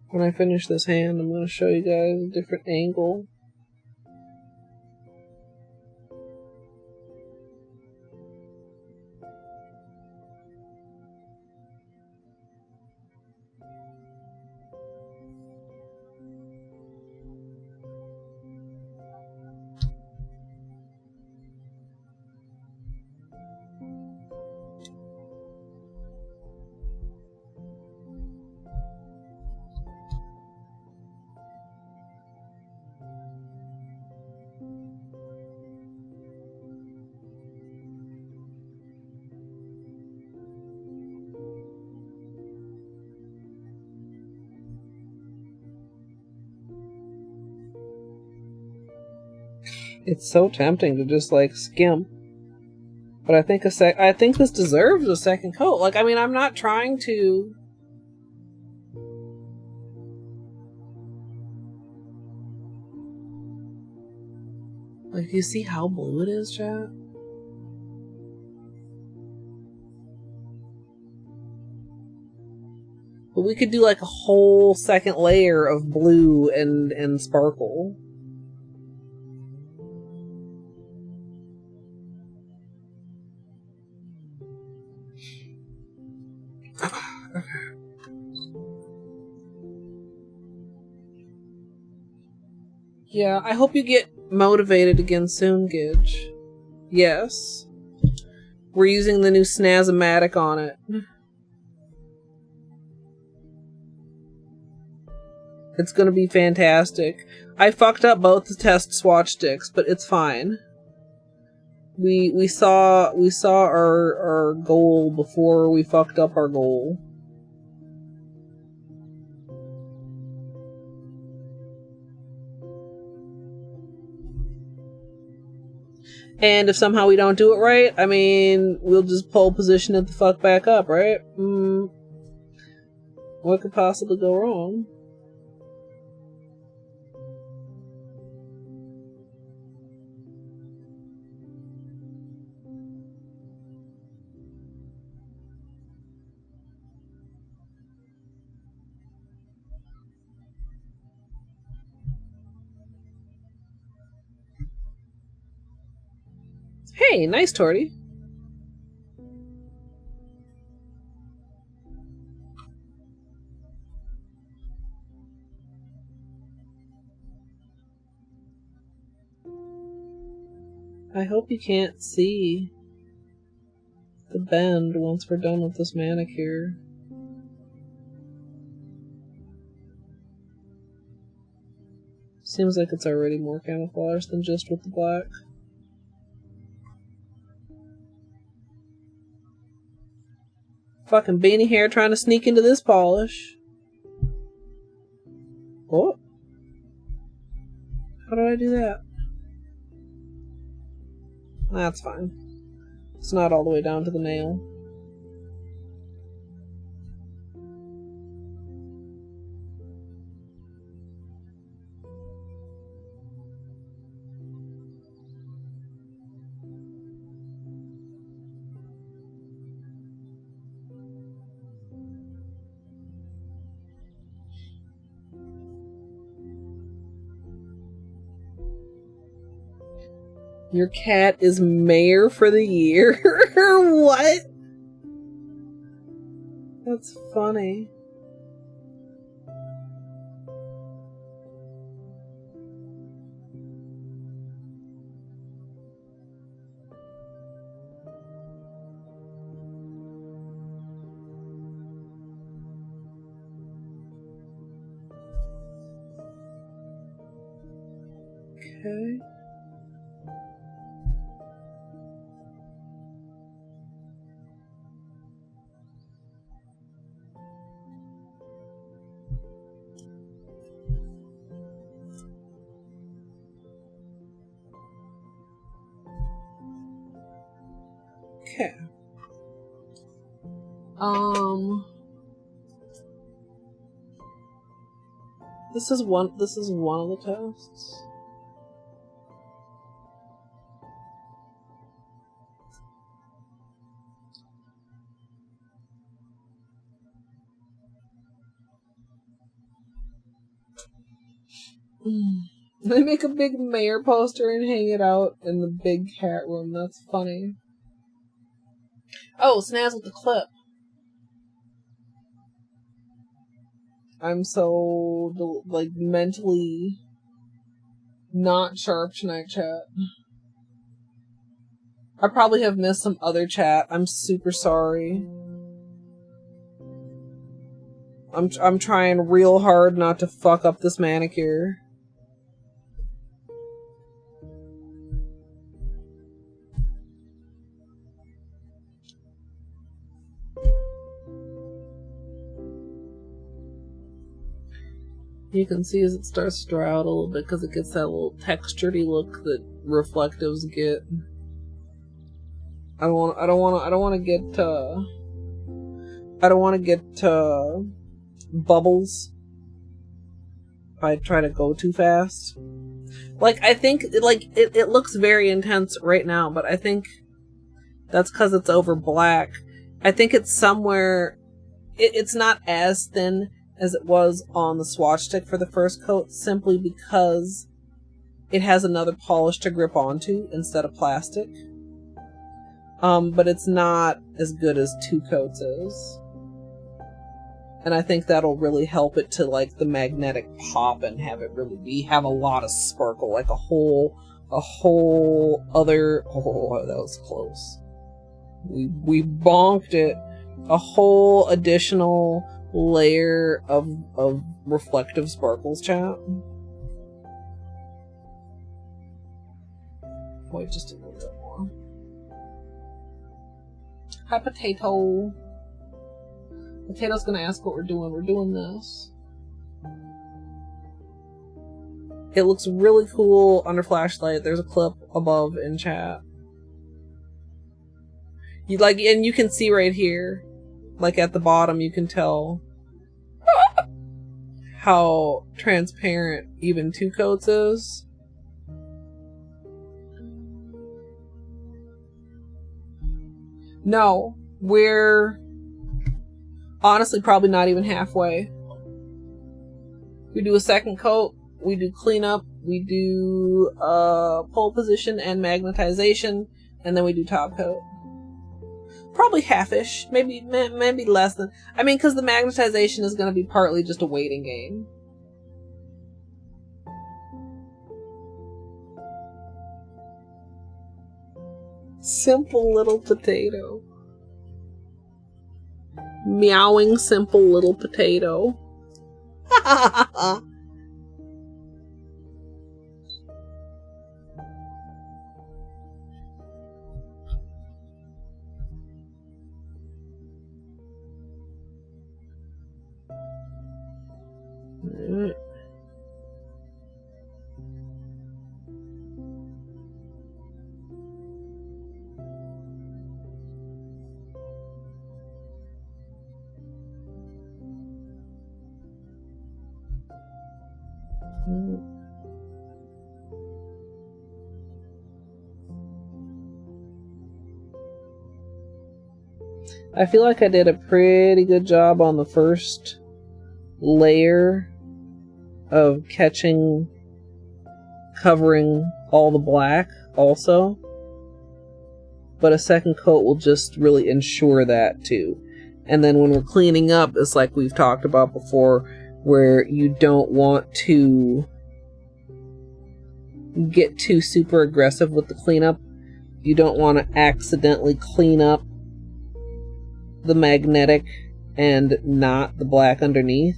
When I finish this hand, I'm going to show you guys a different angle. It's so tempting to just like skim, but I think this deserves a second coat. Like, I mean, I'm not trying to. Like, you see how blue it is, chat? But we could do like a whole second layer of blue and sparkle. Yeah, I hope you get motivated again soon, Gidge. Yes. We're using the new Snazz-O-Matic on it. It's gonna be fantastic. I fucked up both the test swatch sticks, but it's fine. We saw our goal before we fucked up our goal. And if somehow we don't do it right, I mean, we'll just pole position it the fuck back up, right? What could possibly go wrong? Hey, nice, Torty. I hope you can't see the bend once we're done with this manicure. Seems like it's already more camouflaged than just with the black. Fucking beanie hair trying to sneak into this polish. Oh. How did I do that? That's fine. It's not all the way down to the nail. Your cat is mayor for the year? What? That's funny. Okay. Okay. This is one of the tests. They make a big mayor poster and hang it out in the big cat room. That's funny. Oh, Snazz with the clip. I'm so, like, mentally not sharp tonight, chat. I probably have missed some other chat. I'm super sorry. I'm trying real hard not to fuck up this manicure. You can see as it starts to dry out a little bit because it gets that little textured-y look that reflectives get. I don't want to get bubbles if I try to go too fast. Like, I think it looks very intense right now, but I think that's because it's over black. I think it's somewhere. It's not as thin as it was on the swatch stick for the first coat, simply because it has another polish to grip onto instead of plastic. But it's not as good as 2 coats is. And I think that'll really help it to, like, the magnetic pop and have it really have a lot of sparkle, like a whole other, oh, that was close. We bonked it. A whole additional layer of reflective sparkles, chat. Wait just a little bit more. Hi, Potato. Potato's gonna ask what we're doing. We're doing this. It looks really cool under flashlight. There's a clip above in chat. And you can see right here, like at the bottom, you can tell how transparent even 2 coats is. No, we're honestly probably not even halfway. We do a second coat, we do cleanup, we do pole position and magnetization, and then we do top coat. Probably half-ish, maybe less than. I mean, because the magnetization is going to be partly just a waiting game. Simple little potato. Meowing simple little potato. I feel like I did a pretty good job on the first layer of covering all the black also. But a second coat will just really ensure that too. And then when we're cleaning up, it's like we've talked about before, where you don't want to get too super aggressive with the cleanup. You don't want to accidentally clean up the magnetic and not the black underneath.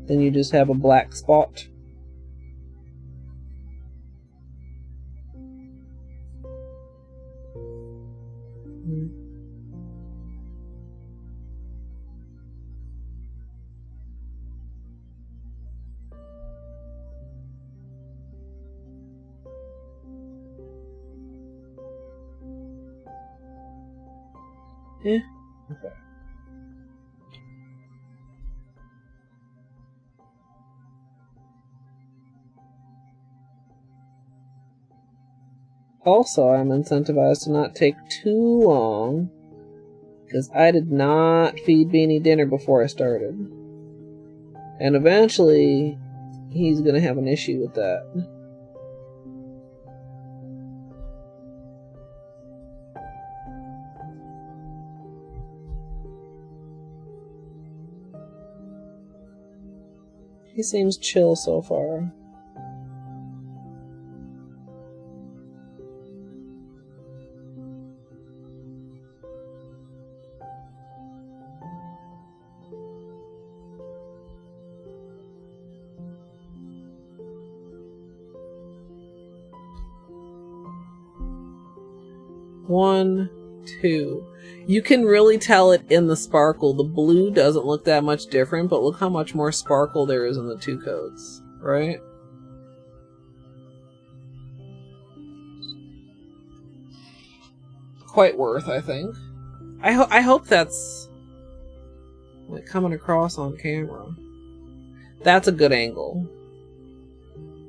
Then you just have a black spot. Yeah. Okay. Also, I'm incentivized to not take too long, because I did not feed Beanie dinner before I started. And eventually, he's going to have an issue with that. He seems chill so far. One, two. You can really tell it in the sparkle. The blue doesn't look that much different, but look how much more sparkle there is in the two coats, right? Quite worth, I think. I hope that's like coming across on camera. That's a good angle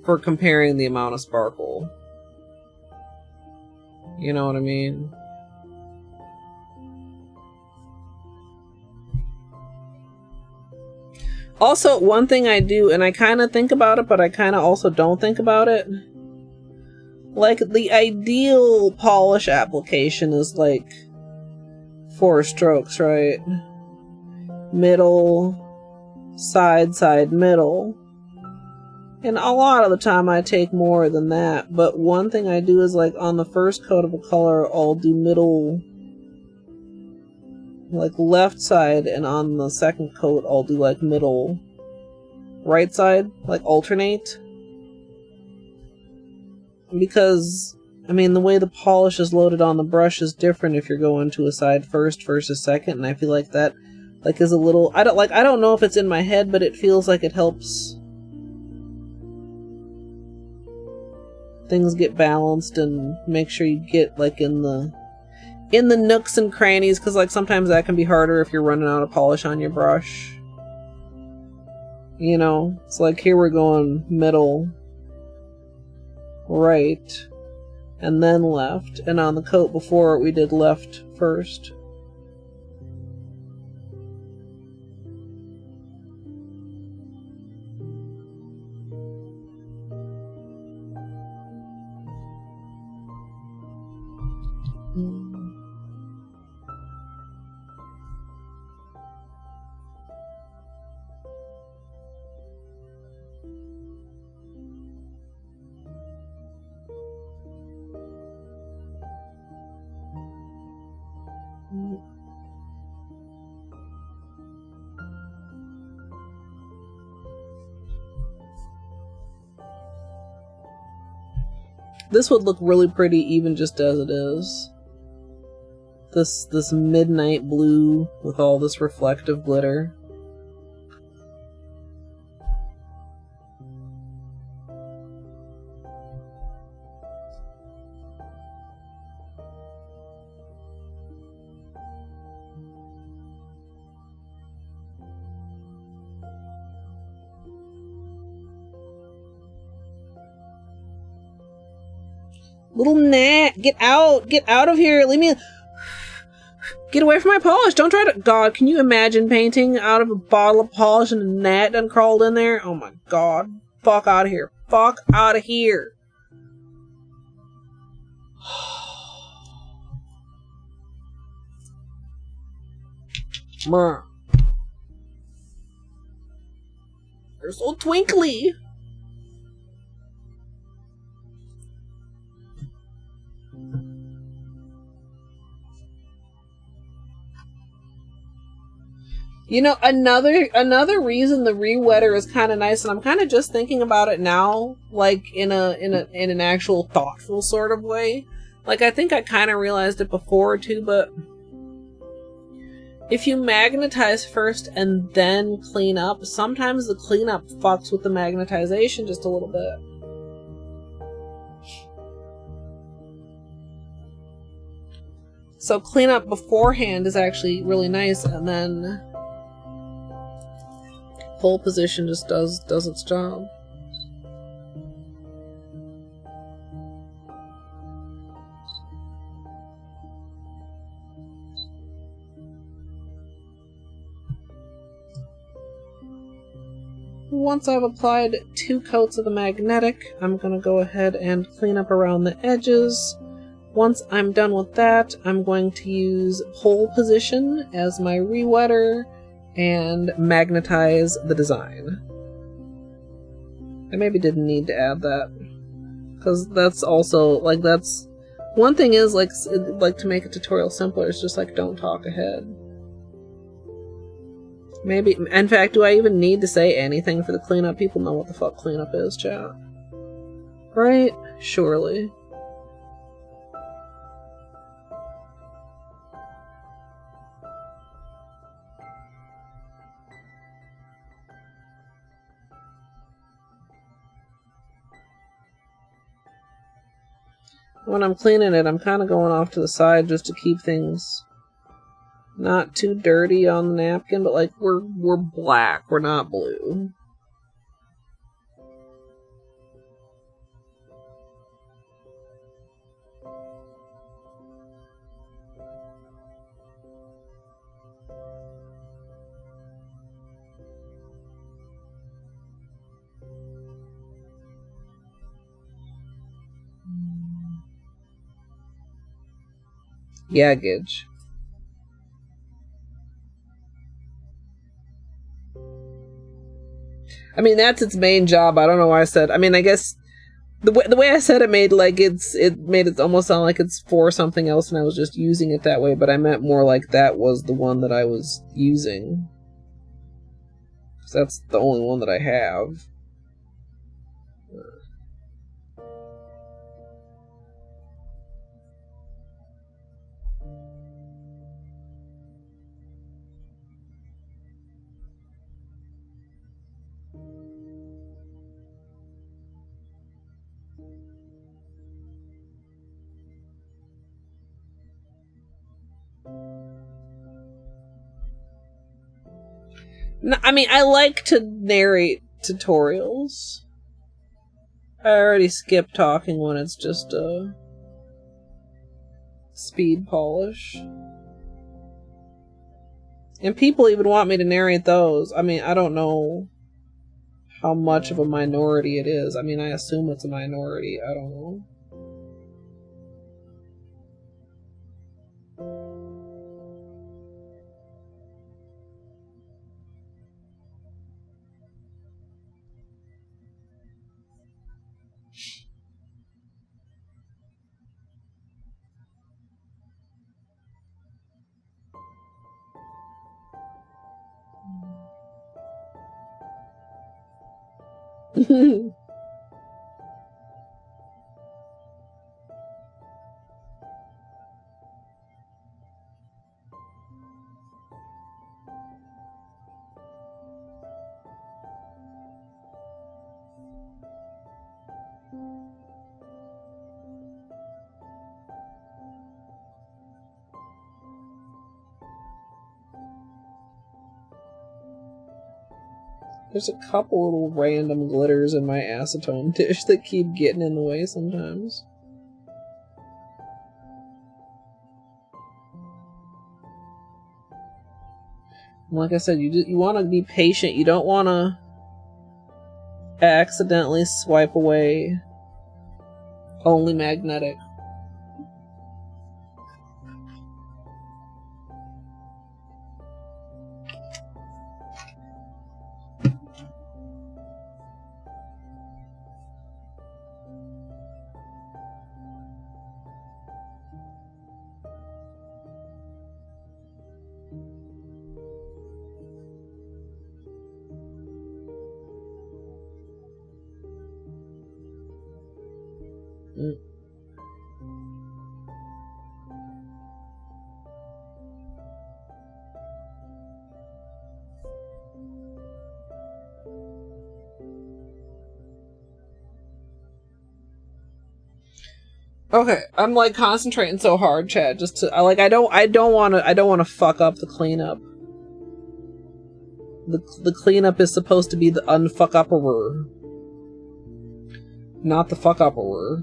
for comparing the amount of sparkle. You know what I mean? Also, one thing I do, and I kind of think about it, but I kind of also don't think about it. Like, the ideal polish application is like 4 strokes, right? Middle, side, side, middle. And a lot of the time I take more than that. But one thing I do is, like, on the first coat of a color, I'll do middle, like, left side, and on the second coat, I'll do, like, middle, right side, like, alternate. Because, I mean, the way the polish is loaded on the brush is different if you're going to a side first versus second, and I feel like that, like, is a little, I don't know if it's in my head, but it feels like it helps things get balanced and make sure you get, like, in the nooks and crannies, because, like, sometimes that can be harder if you're running out of polish on your brush. You know? It's like, here we're going middle, right, and then left. And on the coat before, we did left first. This would look really pretty even just as it is. This midnight blue with all this reflective glitter. Little gnat, get out of here, leave me, get away from my polish, don't try to, God, can you imagine painting out of a bottle of polish and a gnat done crawled in there? Oh my God, fuck out of here, fuck out of here. They're so twinkly. You know, another reason the re-wetter is kind of nice, and I'm kind of just thinking about it now, like in an actual thoughtful sort of way. Like, I think I kind of realized it before too, but if you magnetize first and then clean up, sometimes the cleanup fucks with the magnetization just a little bit. So cleanup beforehand is actually really nice, and then pole position just does its job. Once I've applied 2 coats of the magnetic, I'm going to go ahead and clean up around the edges. Once I'm done with that, I'm going to use pole position as my re-wetter and magnetize the design. I maybe didn't need to add that, because that's also, like, that's one thing is, like to make a tutorial simpler, it's just like, don't talk ahead. Maybe, in fact, do I even need to say anything for the cleanup? People know what the fuck cleanup is, chat. Right? Surely. When I'm cleaning it, I'm kind of going off to the side just to keep things not too dirty on the napkin, but like we're black, we're not blue. Yeah, Gidge. I mean, that's its main job. I don't know why I said. I mean, I guess the way I said it made it almost sound like it's for something else, and I was just using it that way. But I meant more like that was the one that I was using, 'cause that's the only one that I have. No, I mean, I like to narrate tutorials. I already skip talking when it's just a speed polish. And people even want me to narrate those. I mean, I don't know how much of a minority it is. I mean, I assume it's a minority. I don't know. There's a couple little random glitters in my acetone dish that keep getting in the way sometimes. Like I said, you want to be patient. You don't want to accidentally swipe away only magnetic. Okay, I'm like concentrating so hard, chat, just to I don't want to fuck up the cleanup. The cleanup is supposed to be the unfuck-upperer, not the fuck-upperer.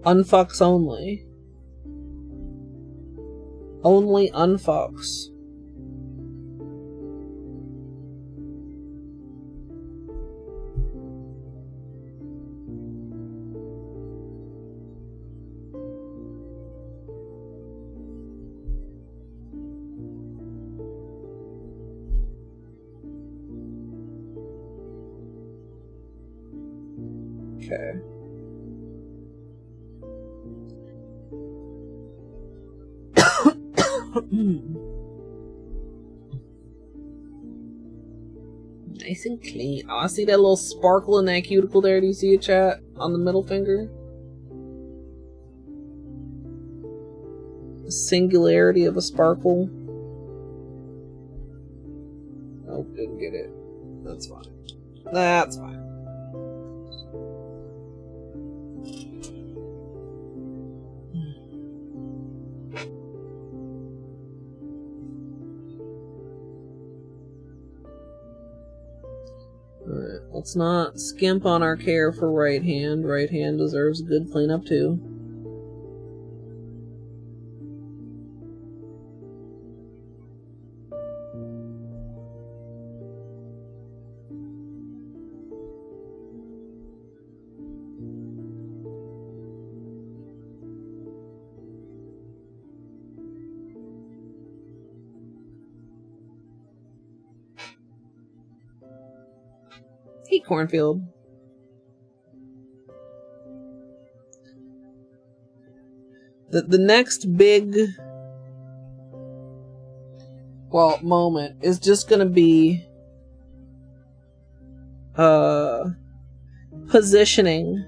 Unfucks only. Only unfucks. Okay. Nice and clean. Oh, I see that little sparkle in that cuticle there. Do you see it, chat? On the middle finger? The singularity of a sparkle. Oh, didn't get it. That's fine. That's fine. Alright, let's not skimp on our care for right hand. Right hand deserves a good cleanup too. Hey, Cornfield. The next big, well, moment is just gonna be positioning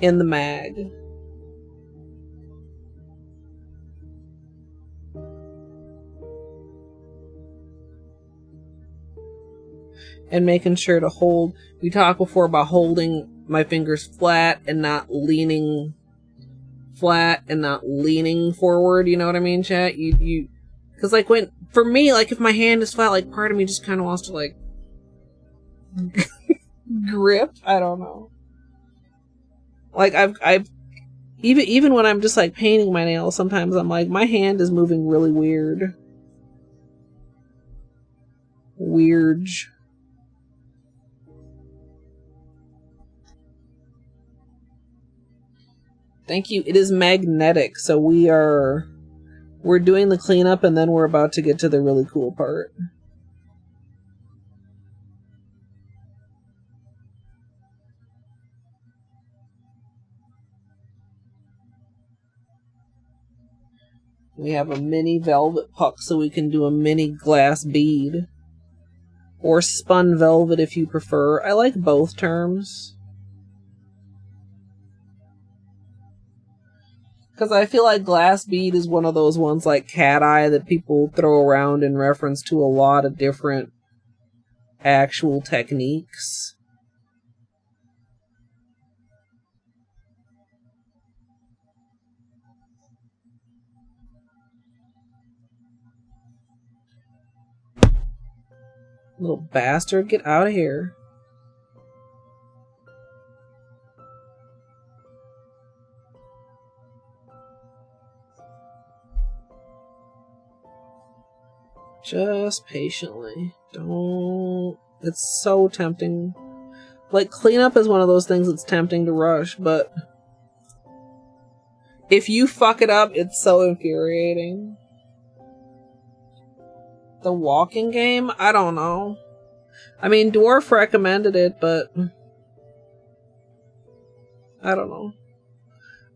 in the mag. And making sure to hold. We talked before about holding my fingers flat and not leaning forward. You know what I mean, chat? Because like for me, like if my hand is flat, like part of me just kind of wants to like grip. I don't know. Like I've even when I'm just like painting my nails, sometimes I'm like my hand is moving really weird. Thank you. It is magnetic, so we're doing the cleanup and then we're about to get to the really cool part. We have a mini velvet puck, so we can do a mini glass bead. Or spun velvet if you prefer. I like both terms. Because I feel like glass bead is one of those ones like cat eye that people throw around in reference to a lot of different actual techniques. Little bastard, get out of here. Just patiently. Don't... It's so tempting. Like, cleanup is one of those things that's tempting to rush, but... if you fuck it up, it's so infuriating. The walking game? I don't know. I mean, Dwarf recommended it, but... I don't know.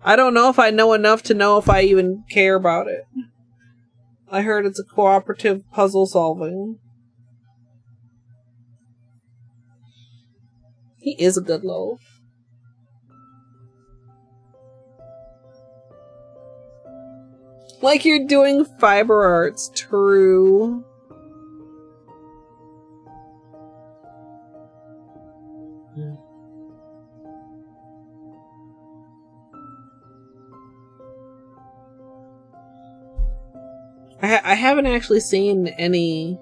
I don't know if I know enough to know if I even care about it. I heard it's a cooperative puzzle solving. He is a good loaf. Like you're doing fiber arts, true. I haven't actually seen anybody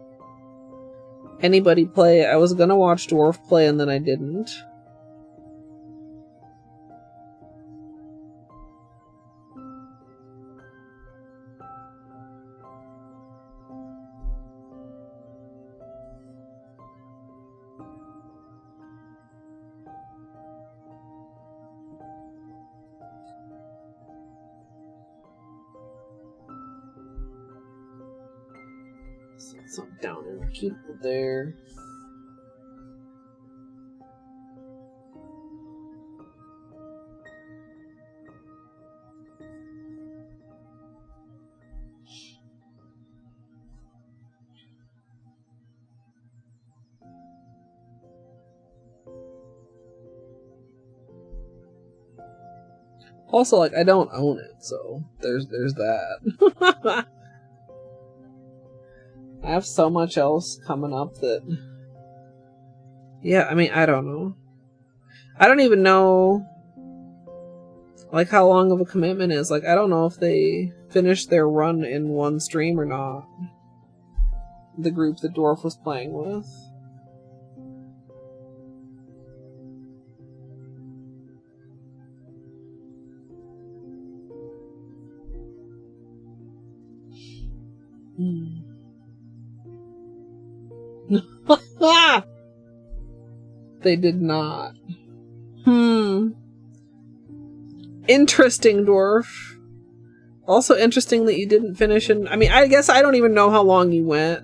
play. I was gonna watch Dwarf play and then I didn't. Something down and keep it there. Also, like, I don't own it, so there's that. I have so much else coming up that... yeah, I mean, I don't know. I don't even know, like, how long of a commitment is. Like, I don't know if they finished their run in one stream or not. The group that Dwarf was playing with. They did not. Interesting, Dwarf. Also interesting that you didn't finish in... I mean, I guess I don't even know how long you went.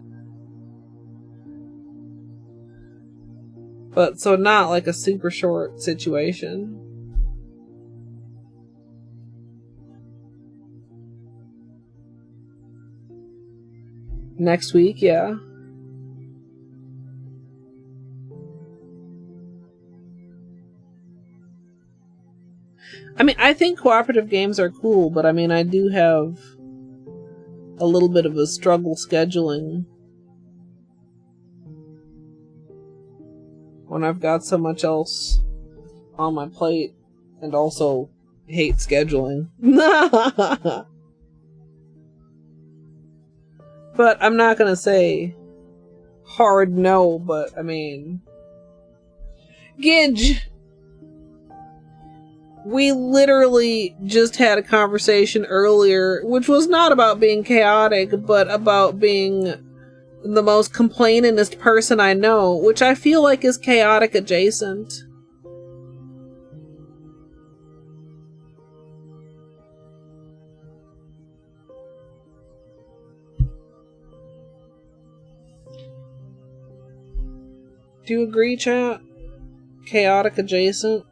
But, so not like a super short situation. Next week, yeah. I mean, I think cooperative games are cool, but I mean, I do have a little bit of a struggle scheduling when I've got so much else on my plate and also hate scheduling. But I'm not gonna say hard no, but I mean... Gidge! We literally just had a conversation earlier, which was not about being chaotic, but about being the most complainingest person I know, which I feel like is chaotic adjacent. Do you agree, chat? Chaotic adjacent?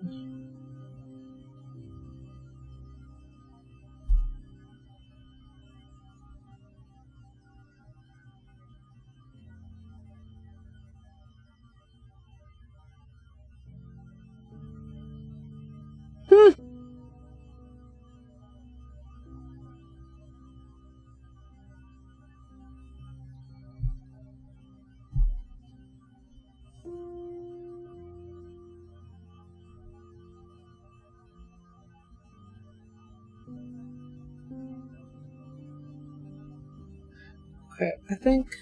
Okay, I think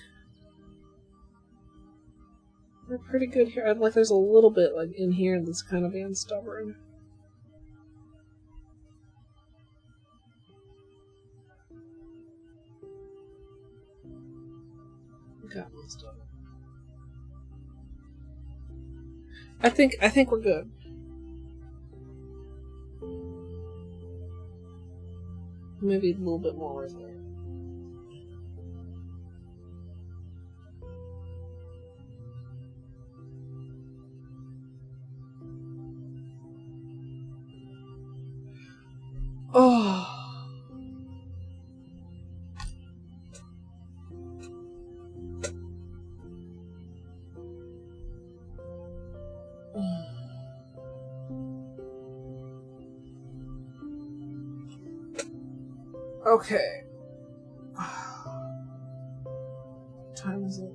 They're pretty good here. Like, there's a little bit, like, in here that's kind of being stubborn. Got most of it. I think we're good. Maybe a little bit more right there. Oh. Okay. What time is it?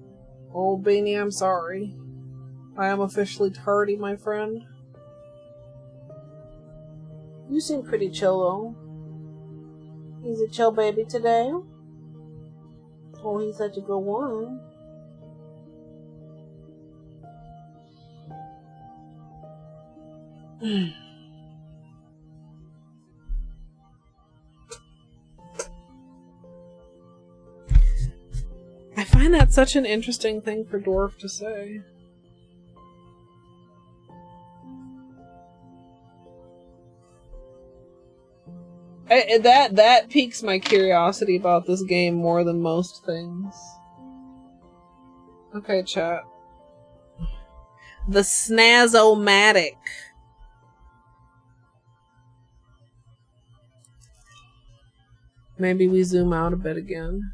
Oh, Beanie, I'm sorry. I am officially tardy, my friend. You seem pretty chill, though. He's a chill baby today. Oh, he's such a good one. I find that such an interesting thing for Dwarf to say. That piques my curiosity about this game more than most things. Okay, chat. The Snazz-O-Matic. Maybe we zoom out a bit again.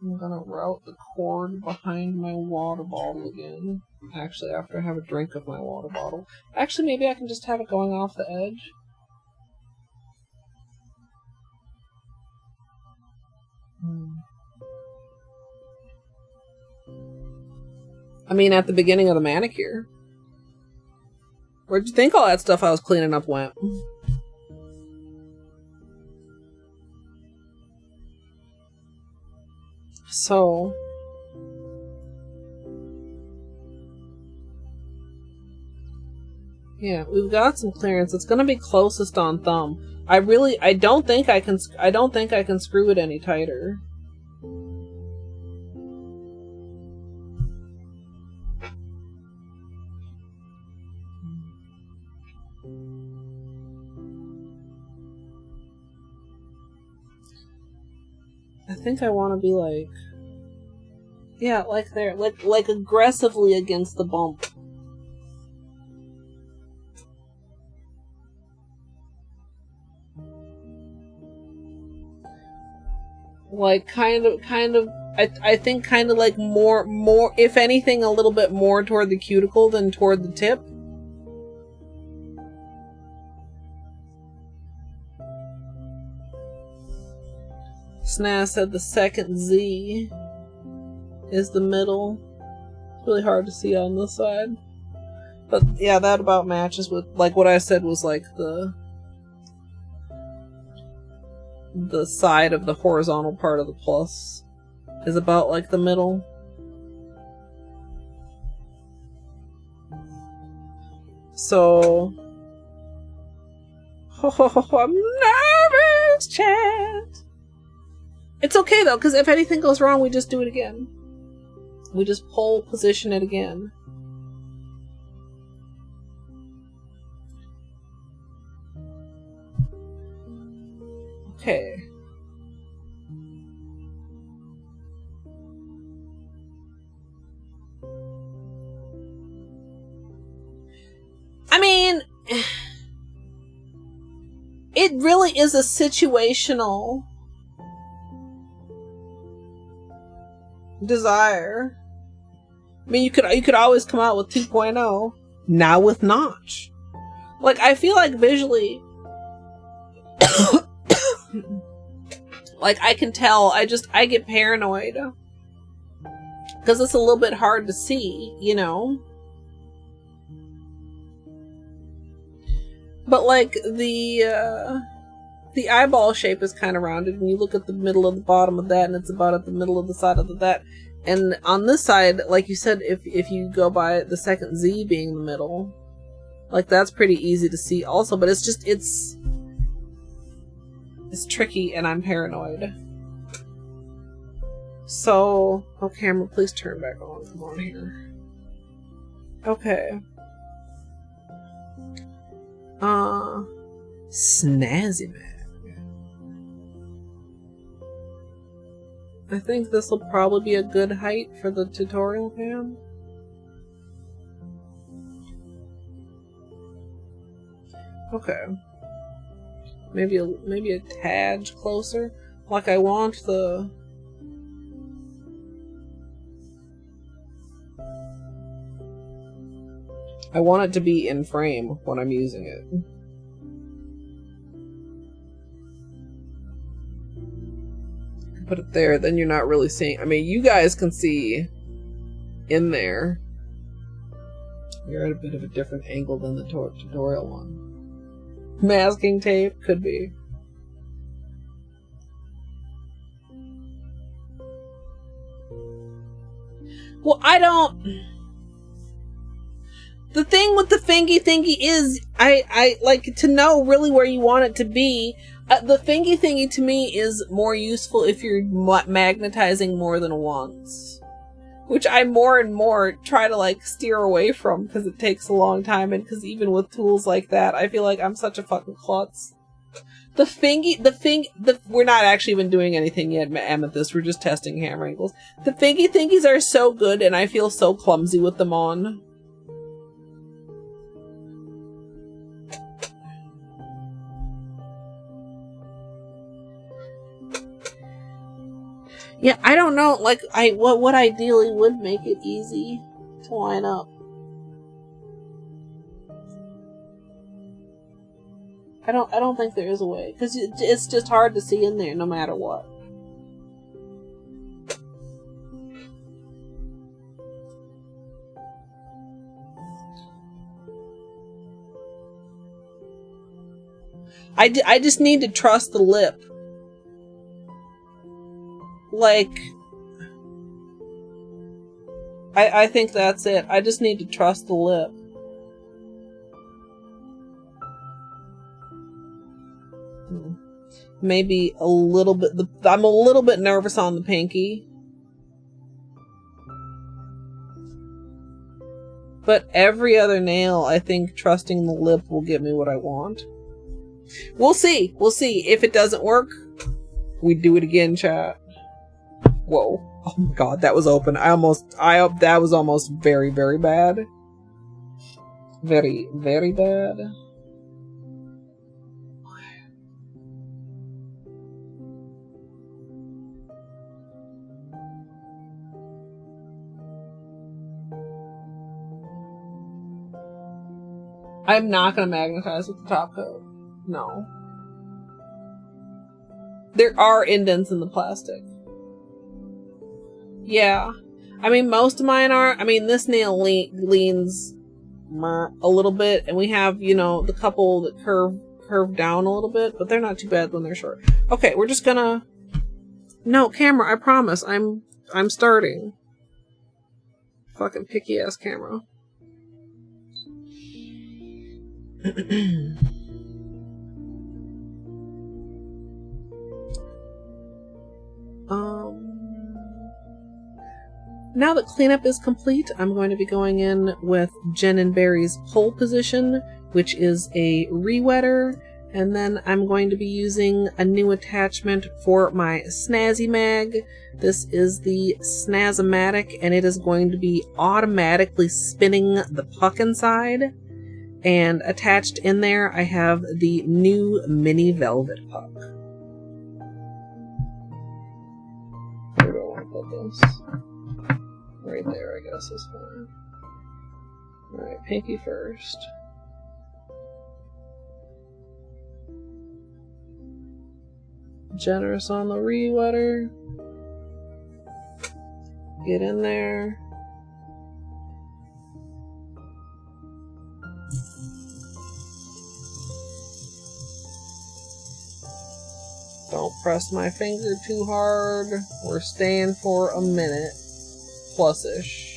I'm gonna route the cord behind my water bottle again. Actually, after I have a drink of my water bottle. Actually, maybe I can just have it going off the edge. I mean, at the beginning of the manicure. Where'd you think all that stuff I was cleaning up went? So, yeah, we've got some clearance. It's gonna be closest on thumb. I don't think I can screw it any tighter. I think I want to be like, yeah, like there, like aggressively against the bump. Like kind of, I think kind of like more, if anything, a little bit more toward the cuticle than toward the tip. Snazz said the second Z is the middle. It's really hard to see on this side. But yeah, that about matches with, like, what I said was like the side of the horizontal part of the plus is about like the middle. So, I'm nervous, chat. It's okay though, because if anything goes wrong, we just do it again. We just pole position it again. Okay. I mean, it really is a situational desire. I mean, you could always come out with 2.0, now with notch. Like, I feel like visually, like, I can tell, I get paranoid because it's a little bit hard to see, you know. But like the eyeball shape is kind of rounded, and you look at the middle of the bottom of that, and it's about at the middle of the side of that. And on this side, like you said, if you go by the second Z being the middle, like that's pretty easy to see also. But it's just it's tricky, and I'm paranoid. So, oh, camera, please turn back on. Come on here. Okay. Snazzymag. I think this will probably be a good height for the tutorial cam. Okay. Maybe a tad closer. Like I want the... I want it to be in frame when I'm using it. Put it there, then you're not really seeing. I mean, you guys can see in there. You're at a bit of a different angle than the tutorial one. Masking tape could be. Well, I don't. The thing with the fingy thingy is, I like to know really where you want it to be. The fingy thingy to me is more useful if you're magnetizing more than once. Which I more and more try to like steer away from because it takes a long time, and because even with tools like that, I feel like I'm such a fucking klutz. We're not actually even doing anything yet, Amethyst. We're just testing hammer angles. The fingy thingies are so good, and I feel so clumsy with them on. Yeah, I don't know, like, what ideally would make it easy to line up. I don't think there is a way, because it's just hard to see in there no matter what. I just need to trust the lip. Like, I think that's it. I just need to trust the lip. Maybe a little bit. I'm a little bit nervous on the pinky. But every other nail, I think trusting the lip will get me what I want. We'll see. We'll see. If it doesn't work, we do it again, chat. Whoa. Oh my god, that was open. That was almost very, very bad. Very, very bad. I'm not gonna magnetize with the top coat. No. There are indents in the plastic. Yeah. I mean, most of mine are. I mean, this nail leans a little bit, and we have, you know, the couple that curve down a little bit, but they're not too bad when they're short. Okay, we're just gonna... No, camera, I promise. I'm starting. Fucking picky ass camera. Now that cleanup is complete, I'm going to be going in with Jen and Barry's pole position, which is a re-wetter, and then I'm going to be using a new attachment for my Snazzymag. This is the Snazz-O-Matic, and it is going to be automatically spinning the puck inside. And attached in there, I have the new Mini Velvet puck. Where do I want to put this? Right there, I guess is fine. Alright, pinky first. Generous on the re-wetter. Get in there. Don't press my finger too hard. We're staying for a minute plus-ish.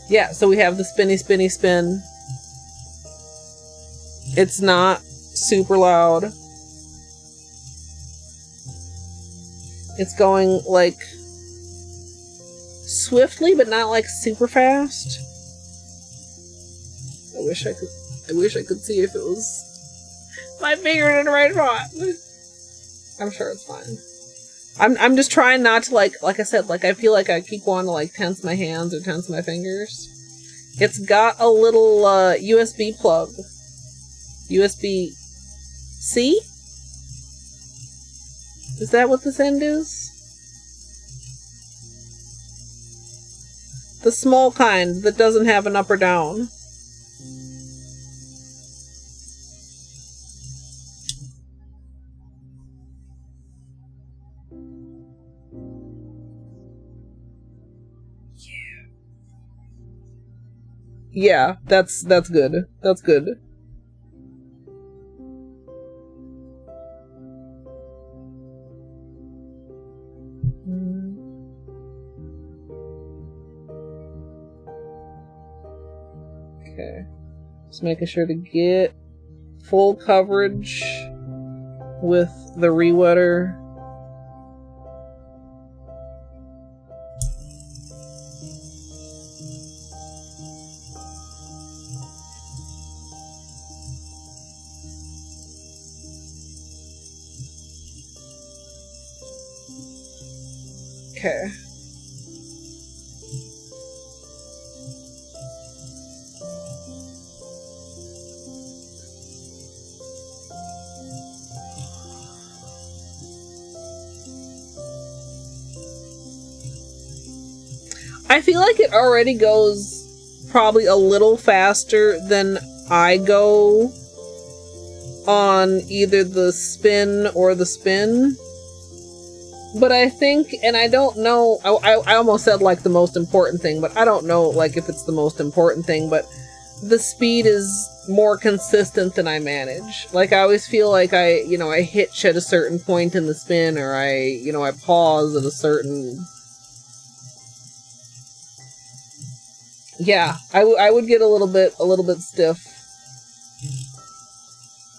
Yeah, so we have the spinny spin. It's not super loud. It's going like swiftly, but not like super fast. I wish I could see if it was my finger in the right spot. I'm sure it's fine. I'm just trying not to like I said, like I feel like I keep wanting to like tense my hands or tense my fingers. It's got a little USB plug. USB-C? Is that what this end is? The small kind that doesn't have an up or down. Yeah, that's good. That's good. Okay. Just making sure to get full coverage with the rewetter. Okay. I feel like it already goes probably a little faster than I go on either the spin or the spin. But I think, and I don't know, I almost said like the most important thing, but I don't know like if it's the most important thing, but the speed is more consistent than I manage. Like I always feel like I hitch at a certain point in the spin, or I pause at a certain... Yeah, I would get a little bit stiff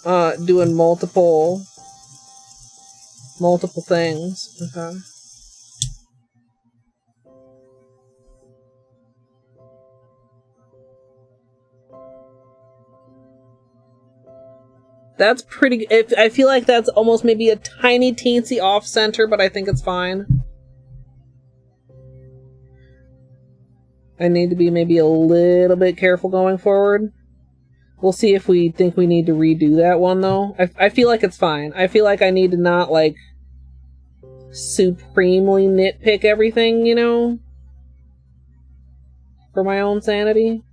doing multiple things. Okay. That's pretty... I feel like that's almost maybe a tiny teensy off center, but I think it's fine. I need to be maybe a little bit careful going forward. We'll see if we think we need to redo that one, though. I feel like it's fine. I feel like I need to not, like, supremely nitpick everything, for my own sanity.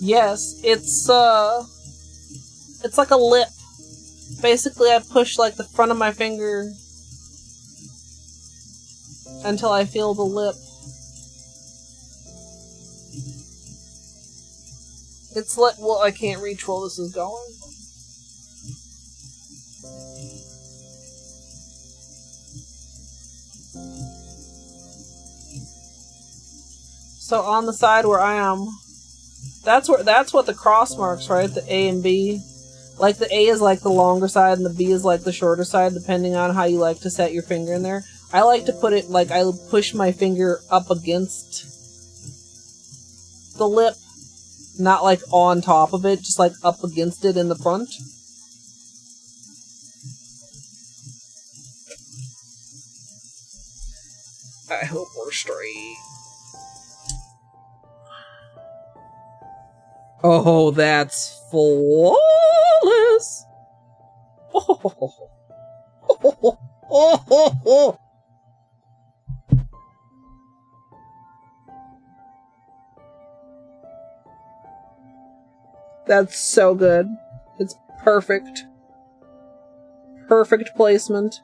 Yes, it's like a lip. Basically, I push like the front of my finger until I feel the lip. It's like, well, I can't reach where this is going. So on the side where I am, that's what the cross marks, right? The A and B. Like the A is like the longer side and the B is like the shorter side, depending on how you like to set your finger in there. I like to put it like I push my finger up against the lip, not like on top of it, just like up against it in the front. I hope we're straight. Oh, that's flawless. Oh, oh, oh, oh. That's so good. It's perfect. Perfect placement.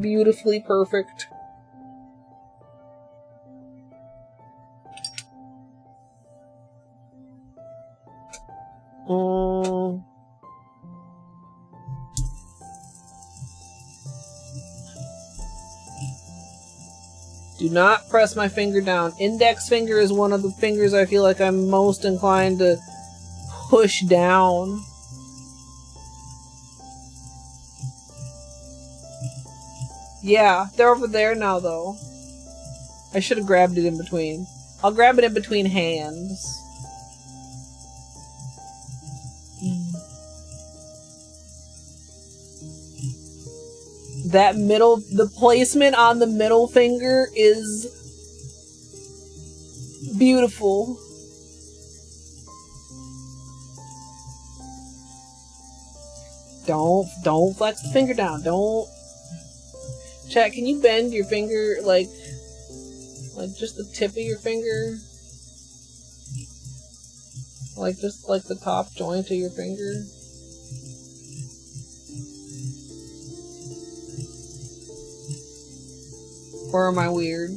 Beautifully perfect. Do not press my finger down. Index finger is one of the fingers I feel like I'm most inclined to push down. Yeah, they're over there now, though. I should have grabbed it in between. I'll grab it in between hands. That middle, the placement on the middle finger is beautiful. Don't flex the finger down. Don't. Chat, can you bend your finger like just the tip of your finger? Like just like the top joint of your finger? Or am I weird?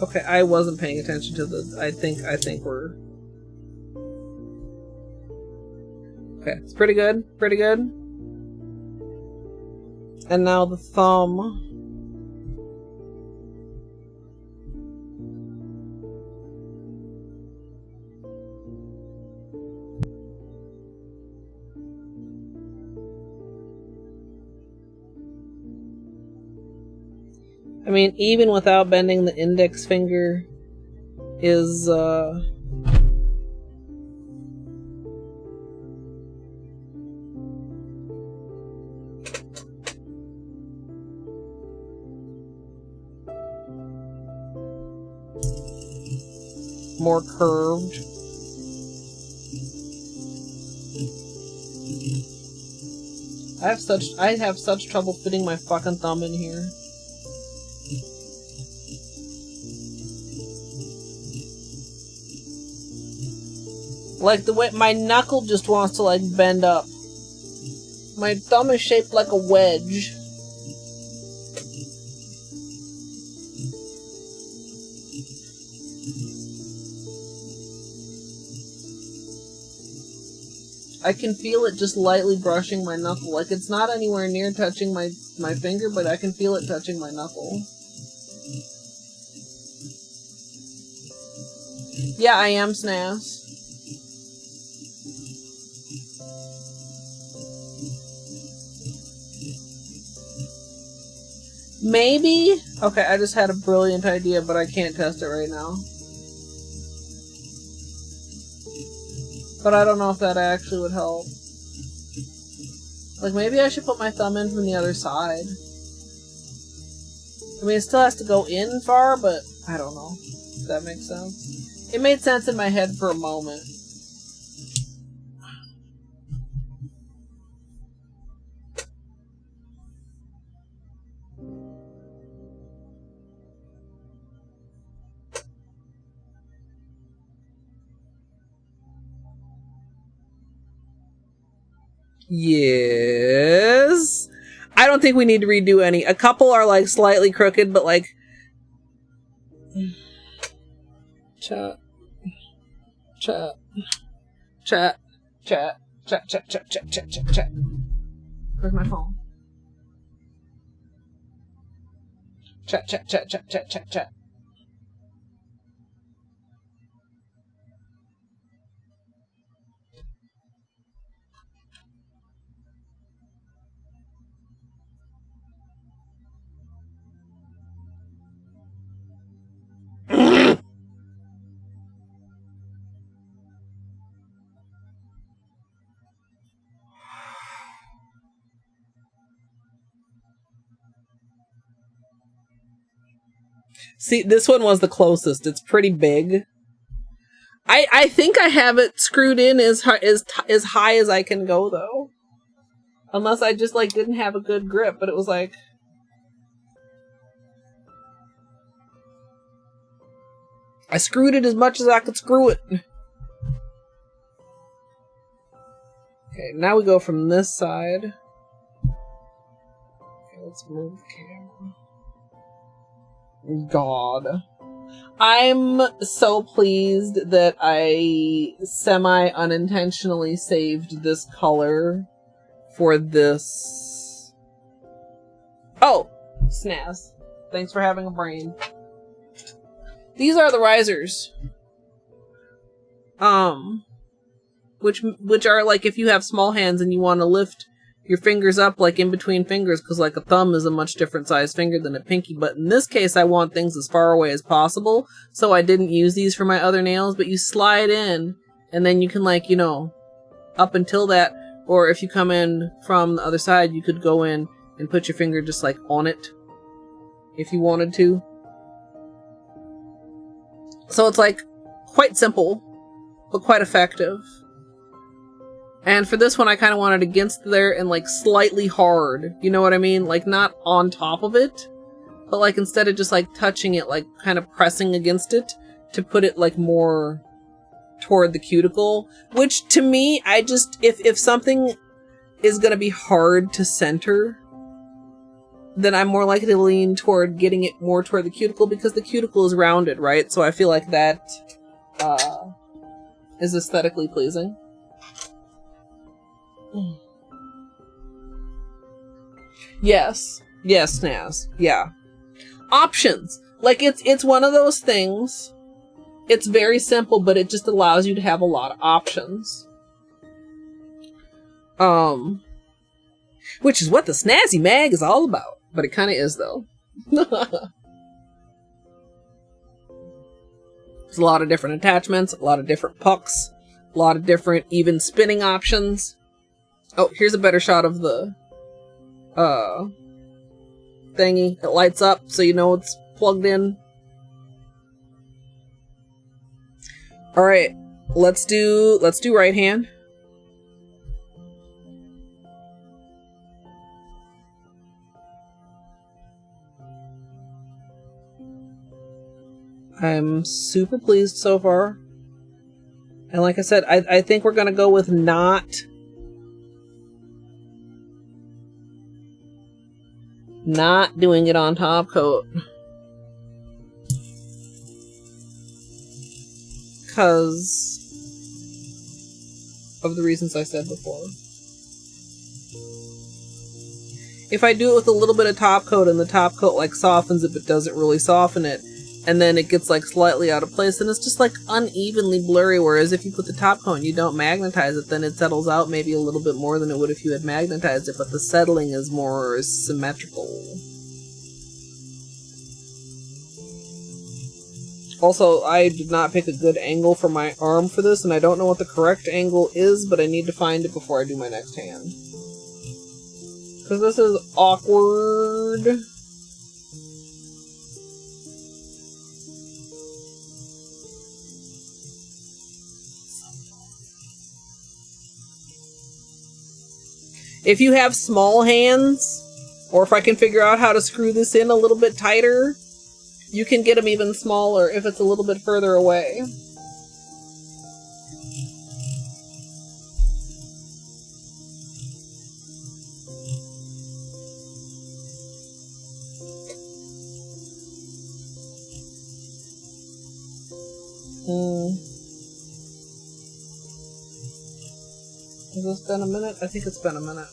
Okay, I wasn't paying attention to the. I think we're. Okay, it's pretty good. Pretty good. And now the thumb. I mean, even without bending the index finger is, more curved. I have such trouble fitting my fucking thumb in here. Like the way my knuckle just wants to like bend up. My thumb is shaped like a wedge. I can feel it just lightly brushing my knuckle. Like it's not anywhere near touching my finger, but I can feel it touching my knuckle. Yeah, I am Snazz. Maybe? Okay, I just had a brilliant idea, but I can't test it right now. But I don't know if that actually would help. Like, maybe I should put my thumb in from the other side. I mean, it still has to go in far, but I don't know if that makes sense. It made sense in my head for a moment. Yes. I don't think we need to redo any. A couple are like slightly crooked, but like chat. Where's my phone? Chat. See, this one was the closest. It's pretty big. I think I have it screwed in as high as I can go, though. Unless I just, like, didn't have a good grip, but it was like... I screwed it as much as I could screw it. Okay, now we go from this side. Okay, let's move the camera. God. I'm so pleased that I semi-unintentionally saved this color for this. Oh! Snazz. Thanks for having a brain. These are the risers. Which are like if you have small hands and you want to lift your fingers up like in between fingers, because like a thumb is a much different size finger than a pinky, but in this case I want things as far away as possible, so I didn't use these for my other nails, but you slide in and then you can, like, you know, up until that, or if you come in from the other side you could go in and put your finger just like on it if you wanted to. So it's like quite simple but quite effective. And for this one, I kind of wanted against there and like slightly hard. You know what I mean? Like not on top of it, but like instead of just like touching it, like kind of pressing against it to put it like more toward the cuticle. Which to me, I just, if something is going to be hard to center, then I'm more likely to lean toward getting it more toward the cuticle because the cuticle is rounded, right? So I feel like that is aesthetically pleasing. Yes, Snazz. Yeah. Options. Like it's one of those things. It's very simple, but it just allows you to have a lot of options. Which is what the Snazzymag is all about. But it kind of is, though. There's a lot of different attachments, a lot of different pucks, a lot of different even spinning options. Oh, here's a better shot of the thingy. It lights up so you know it's plugged in. All right, let's do right hand. I'm super pleased so far. And like I said, I think we're gonna go with not doing it on top coat. Because of the reasons I said before. If I do it with a little bit of top coat and the top coat like softens it but doesn't really soften it, and then it gets like slightly out of place, and it's just like unevenly blurry, whereas if you put the top coat and you don't magnetize it, then it settles out maybe a little bit more than it would if you had magnetized it, but the settling is more symmetrical. Also, I did not pick a good angle for my arm for this, and I don't know what the correct angle is, but I need to find it before I do my next hand. Because this is awkward. If you have small hands, or if I can figure out how to screw this in a little bit tighter, you can get them even smaller if it's a little bit further away. Has this been a minute? I think it's been a minute.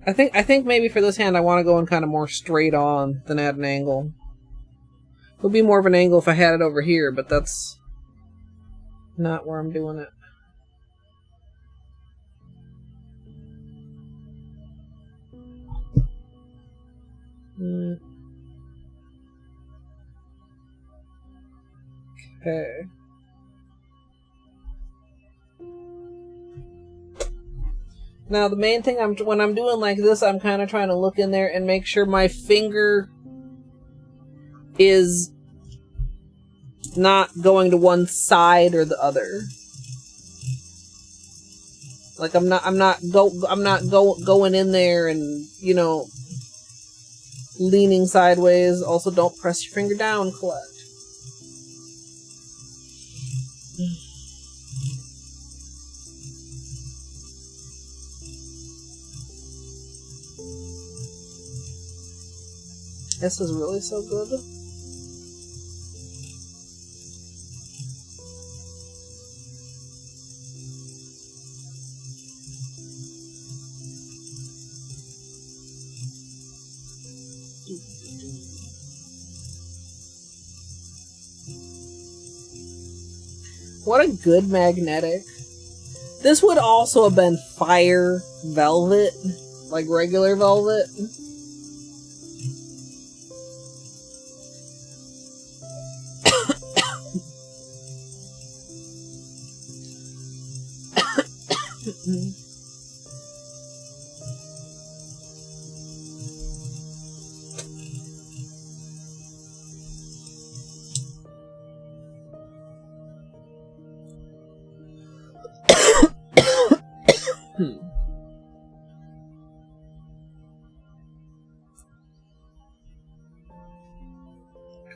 I think maybe for this hand I want to go in kind of more straight on than at an angle. It would be more of an angle if I had it over here, but that's not where I'm doing it. Okay. Now the main thing when I'm doing like this, I'm kind of trying to look in there and make sure my finger is not going to one side or the other. Like I'm not going in there and, you know, leaning sideways. Also, don't press your finger down, Colette. This is really so good. What a good magnetic. This would also have been fire velvet, like regular velvet.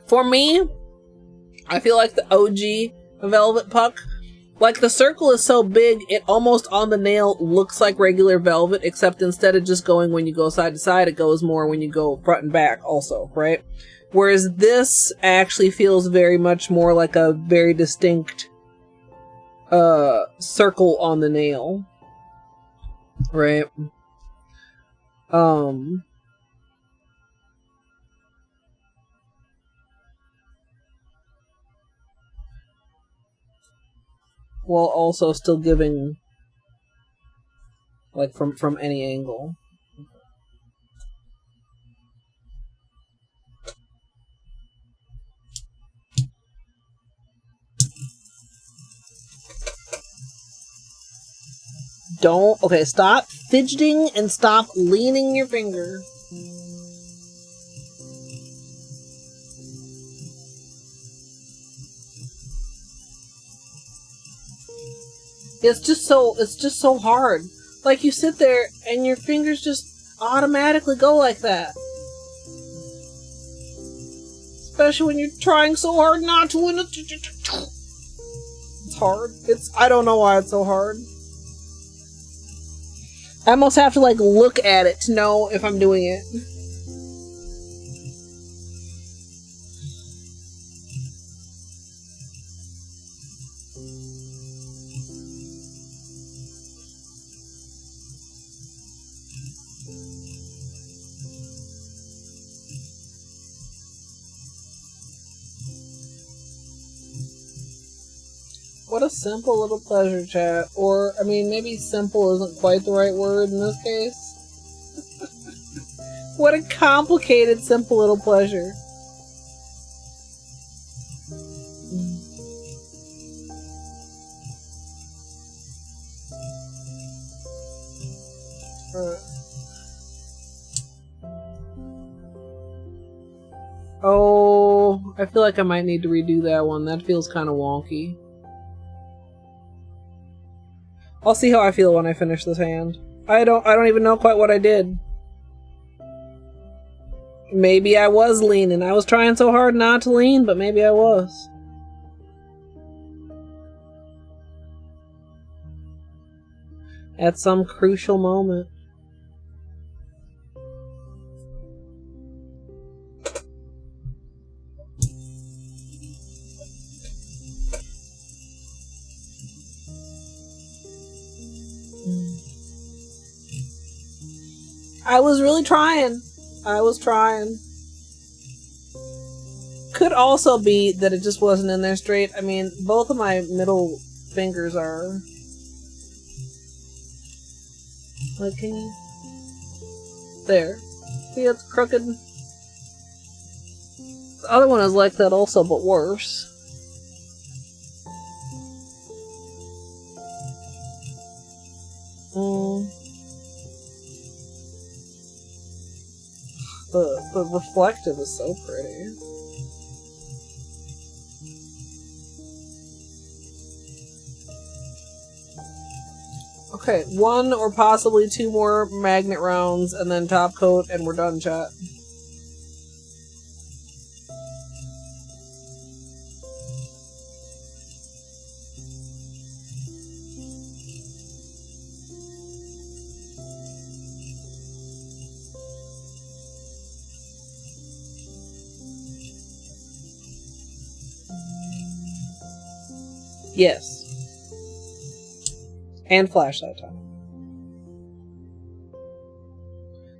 For me, I feel like the OG Velvet Puck, like the circle is so big, it almost on the nail looks like regular velvet, except instead of just going when you go side to side, it goes more when you go front and back also, right? Whereas this actually feels very much more like a very distinct circle on the nail, right? While also still giving, like, from any angle. Okay, stop fidgeting and stop leaning your finger. It's just so hard. Like, you sit there and your fingers just automatically go like that. Especially when you're trying so hard not to win it. It's hard. I don't know why it's so hard. I almost have to, like, look at it to know if I'm doing it. What a simple little pleasure, chat. Or, I mean, maybe simple isn't quite the right word in this case. What a complicated, simple little pleasure. Oh, I feel like I might need to redo that one. That feels kind of wonky. I'll see how I feel when I finish this hand. I don't even know quite what I did. Maybe I was leaning. I was trying so hard not to lean, but maybe I was. At some crucial moment. I was really trying. I was trying. Could also be that it just wasn't in there straight. I mean, both of my middle fingers are... Like, can you... There. See, it's crooked. The other one is like that also, but worse. The reflective is so pretty. Okay, 1 or possibly 2 more magnet rounds and then top coat and we're done, chat. Yes. And flashlight time.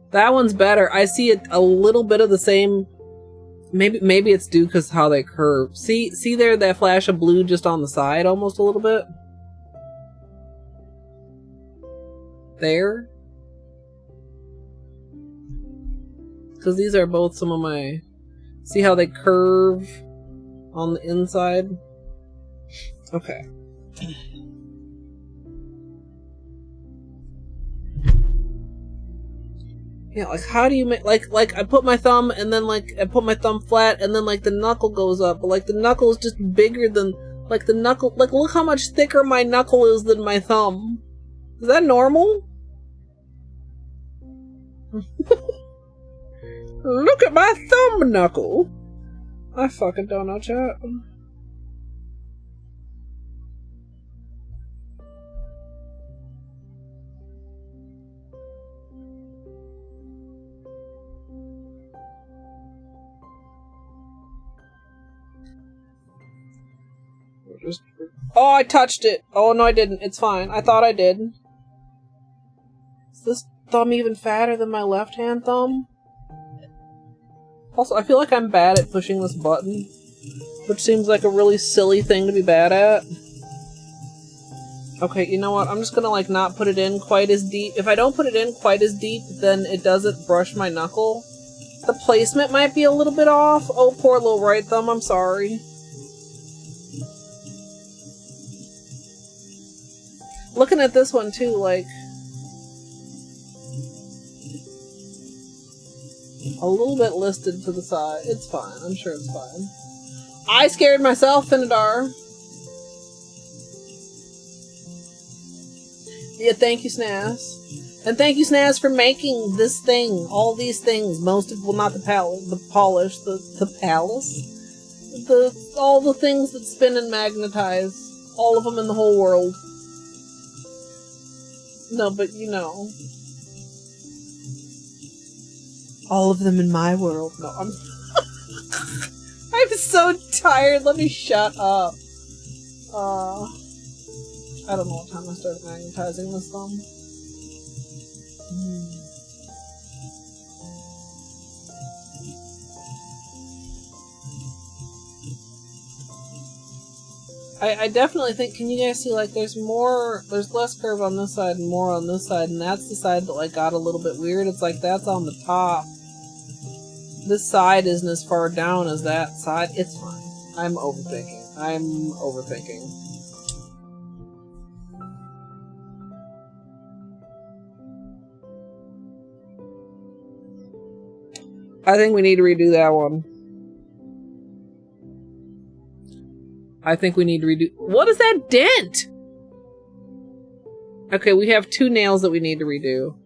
That one's better. I see it a little bit of the same. Maybe it's due because how they curve. See there that flash of blue just on the side almost a little bit? There? Because these are both some of my... See how they curve on the inside? Okay. Yeah, like how do you make like I put my thumb and then like I put my thumb flat and then like the knuckle goes up, but like the knuckle is just bigger than like the knuckle. Like look how much thicker my knuckle is than my thumb. Is that normal? Look at my thumb knuckle. I fucking don't know, chat. Oh, I touched it. Oh, no, I didn't. It's fine. I thought I did. Is this thumb even fatter than my left-hand thumb? Also, I feel like I'm bad at pushing this button, which seems like a really silly thing to be bad at. Okay, you know what? I'm just gonna, like, not put it in quite as deep. If I don't put it in quite as deep, then it doesn't brush my knuckle. The placement might be a little bit off. Oh, poor little right thumb. I'm sorry. Looking at this one too, like a little bit listed to the side. It's fine. I'm sure it's fine. I scared myself, Finadar. Yeah, thank you, Snazz. And thank you, Snazz, for making this thing. All these things. Most of, well, not the palette, the polish, the palace. All the things that spin and magnetize. All of them in the whole world. No, but you know. All of them in my world. No, I'm so tired. Let me shut up. I don't know what time I started magnetizing this thumb. I definitely think, can you guys see, like, there's less curve on this side and more on this side, and that's the side that, like, got a little bit weird. It's like, that's on the top. This side isn't as far down as that side. It's fine. I'm overthinking. I think we need to redo that one. I think we need to redo... What is that dent? Okay, we have 2 nails that we need to redo.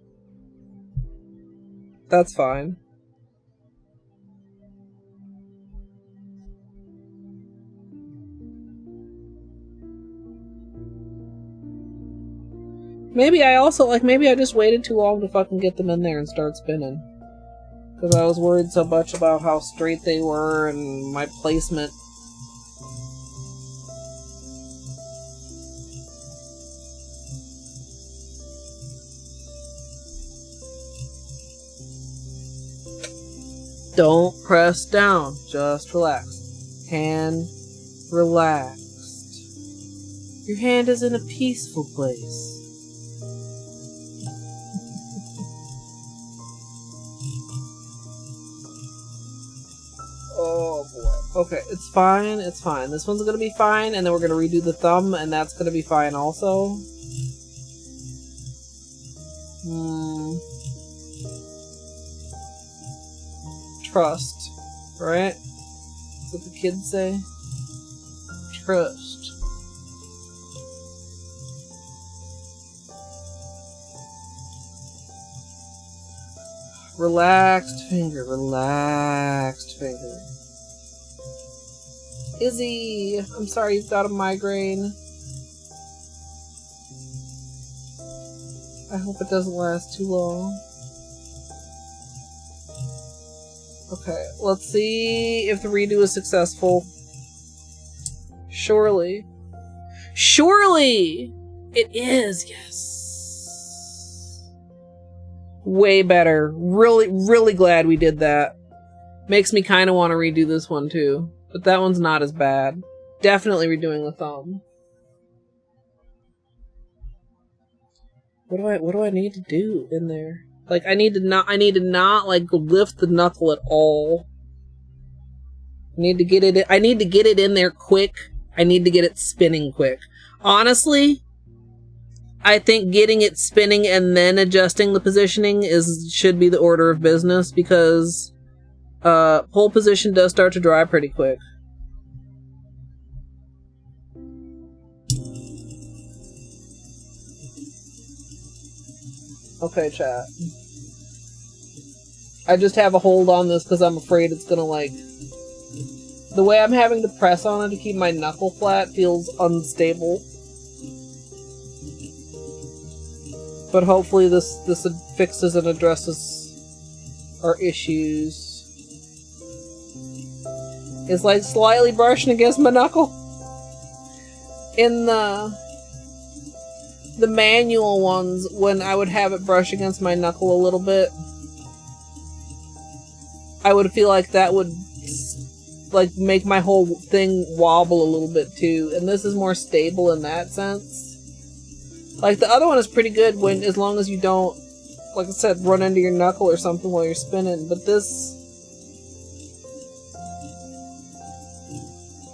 That's fine. Maybe I also, like, maybe I just waited too long to fucking get them in there and start spinning. Because I was worried so much about how straight they were and my placement. Don't press down. Just relax. Hand relaxed. Your hand is in a peaceful place. Oh boy. Okay, it's fine. It's fine. This one's gonna be fine, and then we're gonna redo the thumb, and that's gonna be fine also. trust, right? That's what the kids say. Trust. Relaxed finger, relaxed finger. Izzy, I'm sorry you've got a migraine. I hope it doesn't last too long. Okay, let's see if the redo is successful. Surely. Surely! It is, yes. Way better. Really, really glad we did that. Makes me kind of want to redo this one too. But that one's not as bad. Definitely redoing the thumb. What do I need to do in there? Like I need to not like lift the knuckle at all. I need to get it in there quick. I need to get it spinning quick. Honestly, I think getting it spinning and then adjusting the positioning should be the order of business, because pole position does start to dry pretty quick. Okay, chat. I just have a hold on this because I'm afraid it's gonna, like... The way I'm having to press on it to keep my knuckle flat feels unstable. But hopefully this fixes and addresses our issues. It's like slightly brushing against my knuckle. In the manual ones, when I would have it brush against my knuckle a little bit, I would feel like that would like make my whole thing wobble a little bit too. And this is more stable in that sense. Like the other one is pretty good when, as long as you don't, like I said, run into your knuckle or something while you're spinning. But this,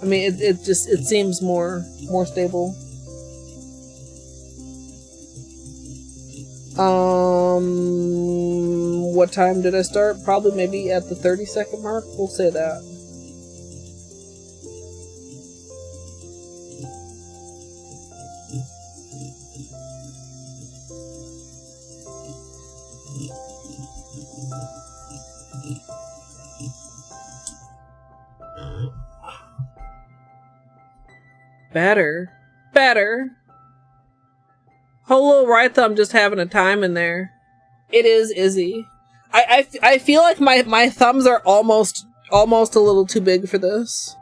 I mean, it seems more stable. What time did I start? Probably maybe at the 30-second mark. We'll say that. Better. Holo right thumb just having a time in there. It is Izzy. I feel like my thumbs are almost a little too big for this.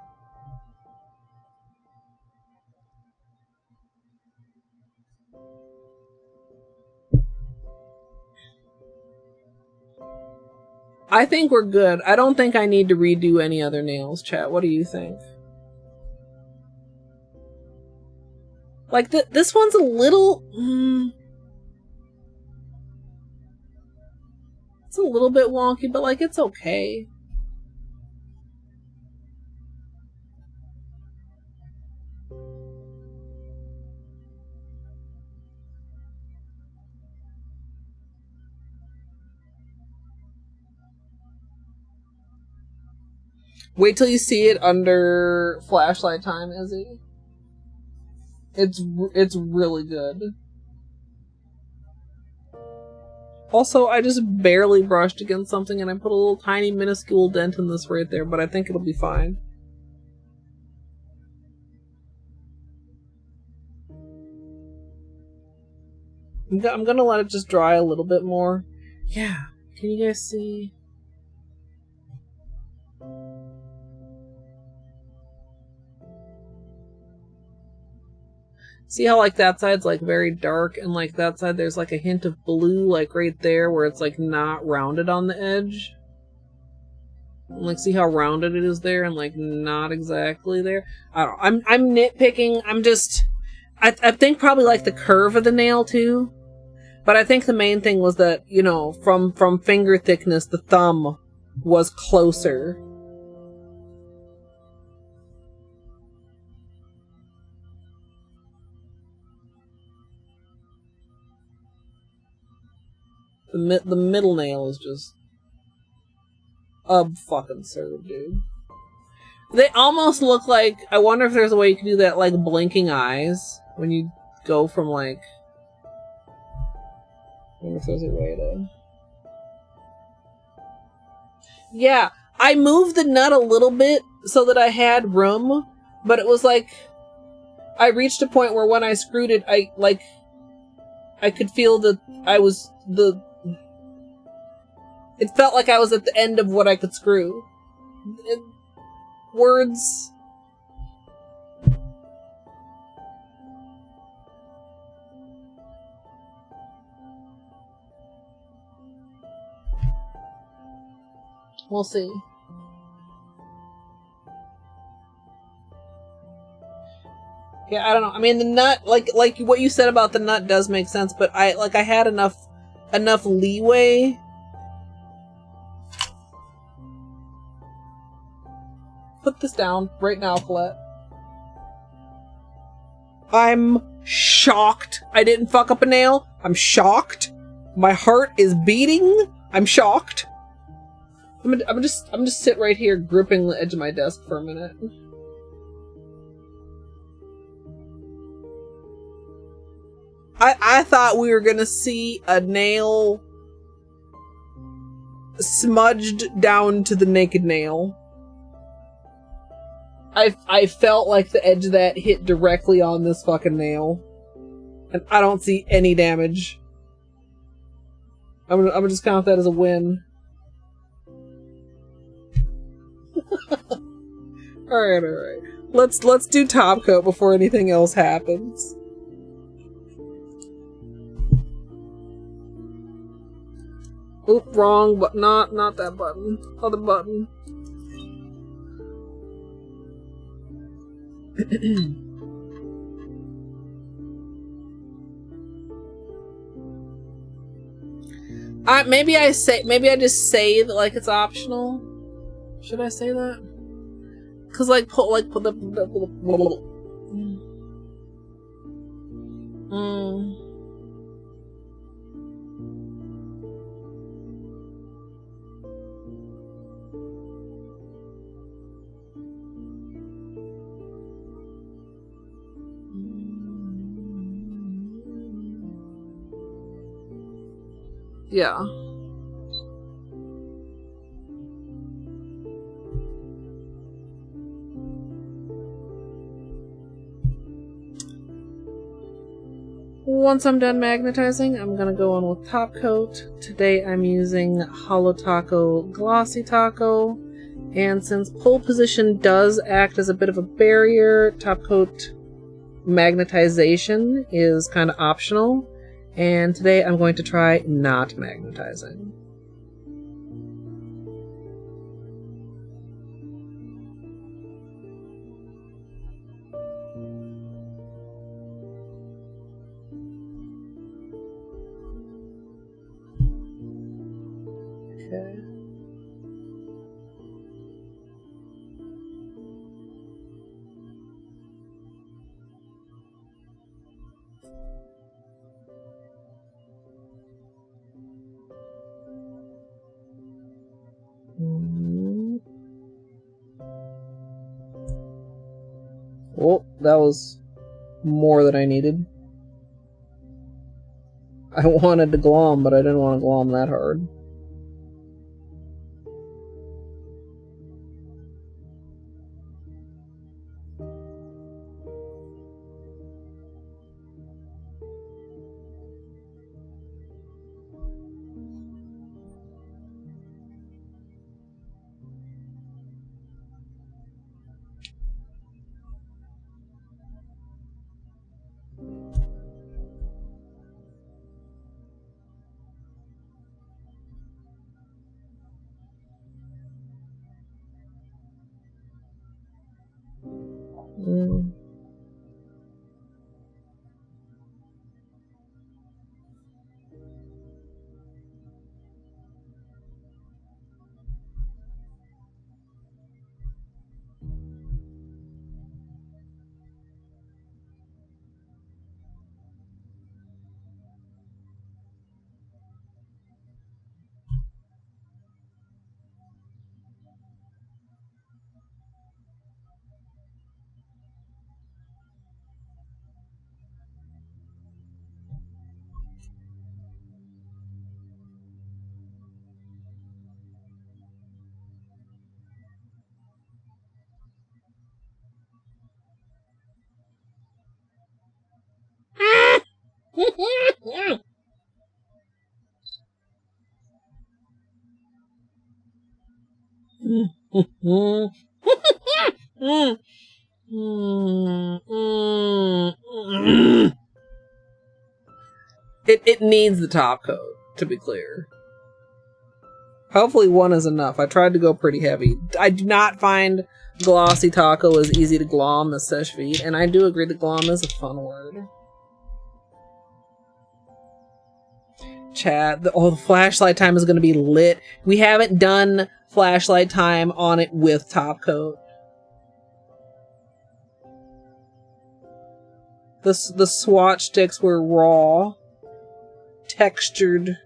I think we're good. I don't think I need to redo any other nails, chat. What do you think? Like, this one's a little... It's a little bit wonky, but, like, it's okay. Wait till you see it under flashlight time, Izzy. It's really good. Also, I just barely brushed against something and I put a little tiny minuscule dent in this right there, but I think it'll be fine. I'm gonna let it just dry a little bit more. Yeah, can you guys see? See how like that side's like very dark and like that side there's like a hint of blue like right there where it's like not rounded on the edge? And, like see how rounded it is there and like not exactly there? I don't know. I'm nitpicking. I think probably like the curve of the nail too. But I think the main thing was that, you know, from finger thickness the thumb was closer. The middle nail is just... fucking absurd, dude. They almost look like, I wonder if there's a way you can do that, like, blinking eyes when you go from, like, I wonder if there's a way to... Yeah, I moved the nut a little bit so that I had room, but it was like, I reached a point where when I screwed it, I could feel that it felt like I was at the end of what I could screw. Words... We'll see. Yeah, I don't know. I mean, the nut, like what you said about the nut does make sense, but I had enough leeway. Put this down right now, Colette. I'm shocked. I didn't fuck up a nail. I'm shocked. My heart is beating. I'm shocked. I'm just sit right here gripping the edge of my desk for a minute. I thought we were gonna see a nail smudged down to the naked nail. I felt like the edge of that hit directly on this fucking nail. And I don't see any damage. I'm gonna just count that as a win. Alright. Let's do top coat before anything else happens. Oop, wrong, but not that button. Other button. Maybe I just say that like it's optional. Should I say that? Cause put the yeah. Once I'm done magnetizing, I'm gonna go on with top coat. Today I'm using Holo Taco Glossy Taco, and since pole position does act as a bit of a barrier, top coat magnetization is kind of optional, and today I'm going to try not magnetizing. Okay. Oh, that was more than I needed. I wanted to glom, but I didn't want to glom that hard. It needs the top coat, to be clear. Hopefully one is enough. I tried to go pretty heavy. I do not find glossy taco as easy to glom as seche vide, and I do agree that glom is a fun word. Chat, the flashlight time is going to be lit. We haven't done flashlight time on it with top coat. The swatch sticks were raw, textured.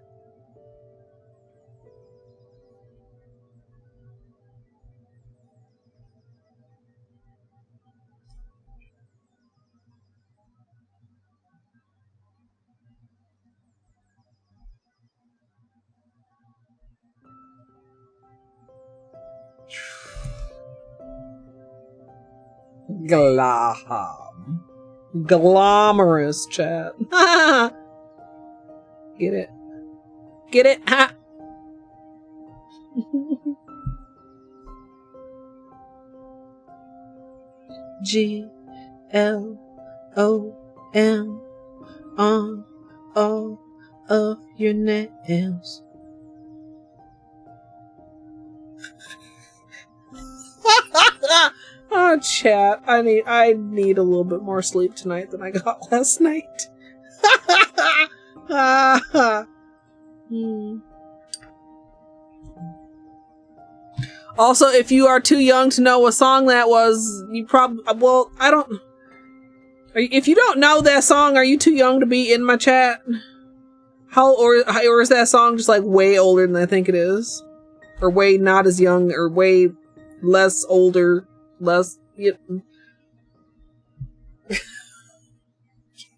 Glom. Glamorous, chat. Get it? Get it? Ha! GLOM on all of your nails. Oh, chat. I need a little bit more sleep tonight than I got last night. Also, if you are too young to know what song that was, you probably, well, I don't, if you don't know that song, are you too young to be in my chat? Or is that song just like way older than I think it is? Or way not as young, or way less older, less,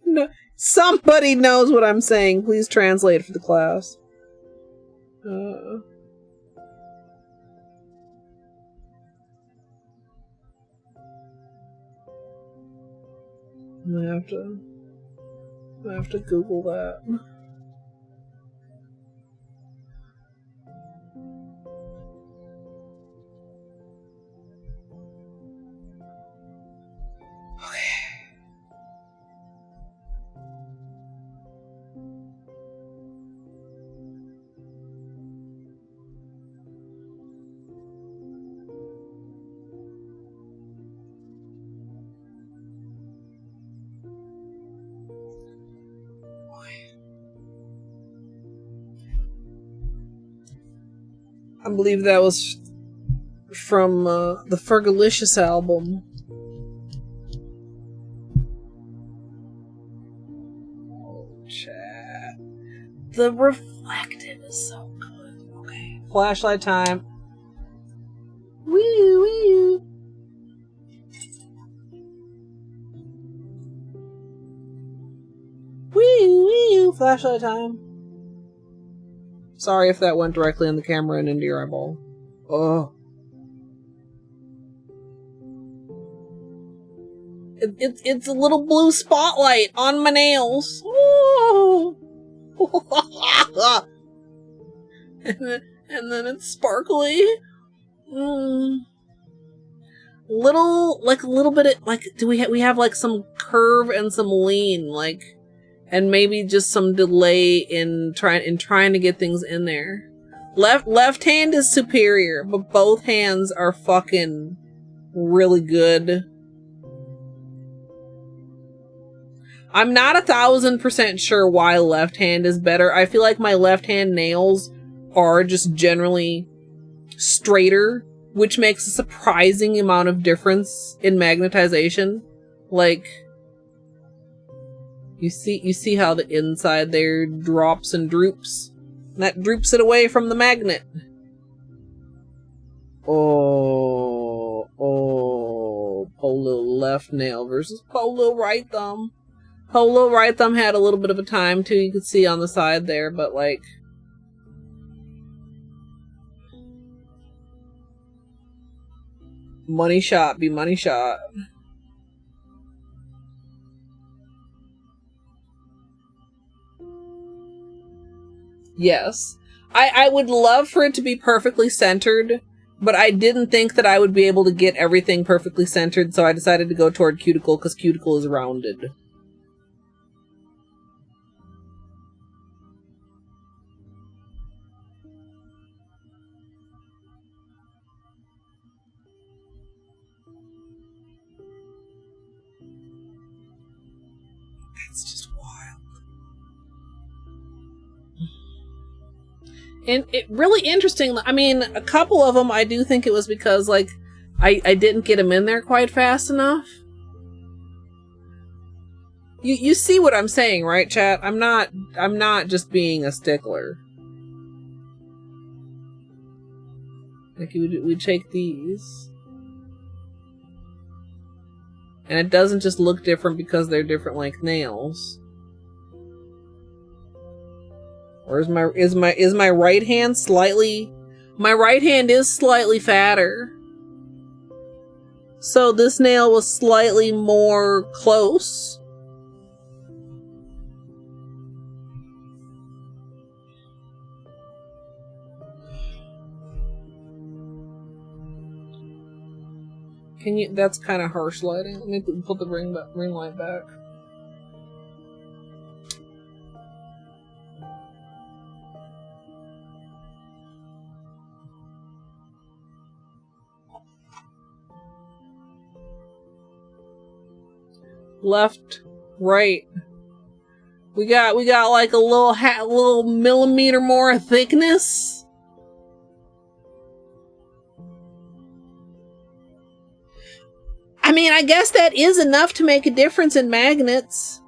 no, somebody knows what I'm saying. Please translate for the class. I have to Google that. I believe that was from the Fergalicious album. Oh, chat. The reflective is so good. Okay. Flashlight time. Wee wee. Wee wee. Flashlight time. Sorry if that went directly in the camera and into your eyeball. Oh. It's a little blue spotlight on my nails. Oh. and then it's sparkly. Little, like a little bit of, like, do we have like some curve and some lean, like, and maybe just some delay in trying to get things in there. Left hand is superior, but both hands are fucking really good. I'm not 1,000% sure why left hand is better. I feel like my left hand nails are just generally straighter, which makes a surprising amount of difference in magnetization. Like, you see how the inside there drops and droops? And that droops it away from the magnet. Oh, Polo left nail versus Polo right thumb. Holo right thumb had a little bit of a time too, you could see on the side there, but like, money shot be money shot. Yes. I would love for it to be perfectly centered, but I didn't think that I would be able to get everything perfectly centered, so I decided to go toward cuticle because cuticle is rounded. That's just wild. And it really interesting. I mean, a couple of them I do think it was because like I didn't get them in there quite fast enough. You see what I'm saying, right, chat? I'm not just being a stickler. Like we take these. And it doesn't just look different because they're different length nails. Or is my right hand slightly... My right hand is slightly fatter. So this nail was slightly more close. Can you... That's kind of harsh lighting. Let me put the ring light back. Left, right. We got like a little millimeter more of thickness. I mean, I guess that is enough to make a difference in magnets.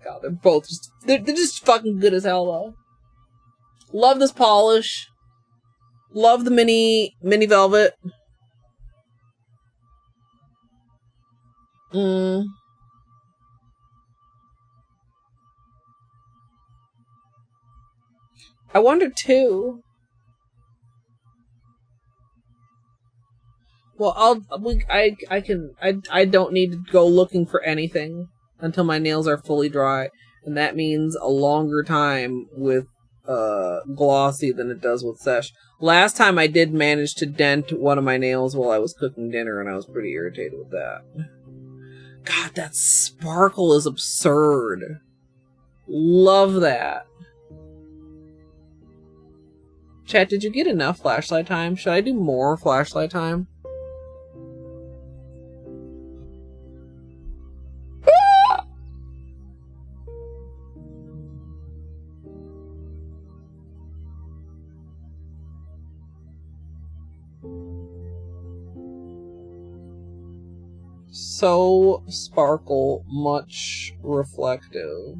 God, they're both just they're just fucking good as hell though. Love this polish. Love the mini velvet. I wonder too. Well, I don't need to go looking for anything until my nails are fully dry, and that means a longer time with Glossy than it does with Sesh. Last time I did manage to dent one of my nails while I was cooking dinner, and I was pretty irritated with that. God, that sparkle is absurd. Love that. Chat, did you get enough flashlight time? Should I do more flashlight time? So sparkle, much reflective.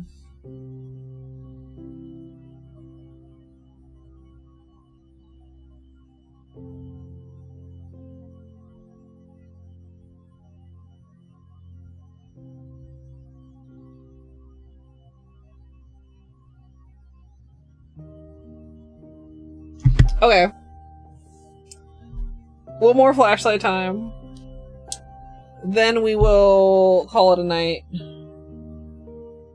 Okay. One more flashlight time. Then we will call it a night.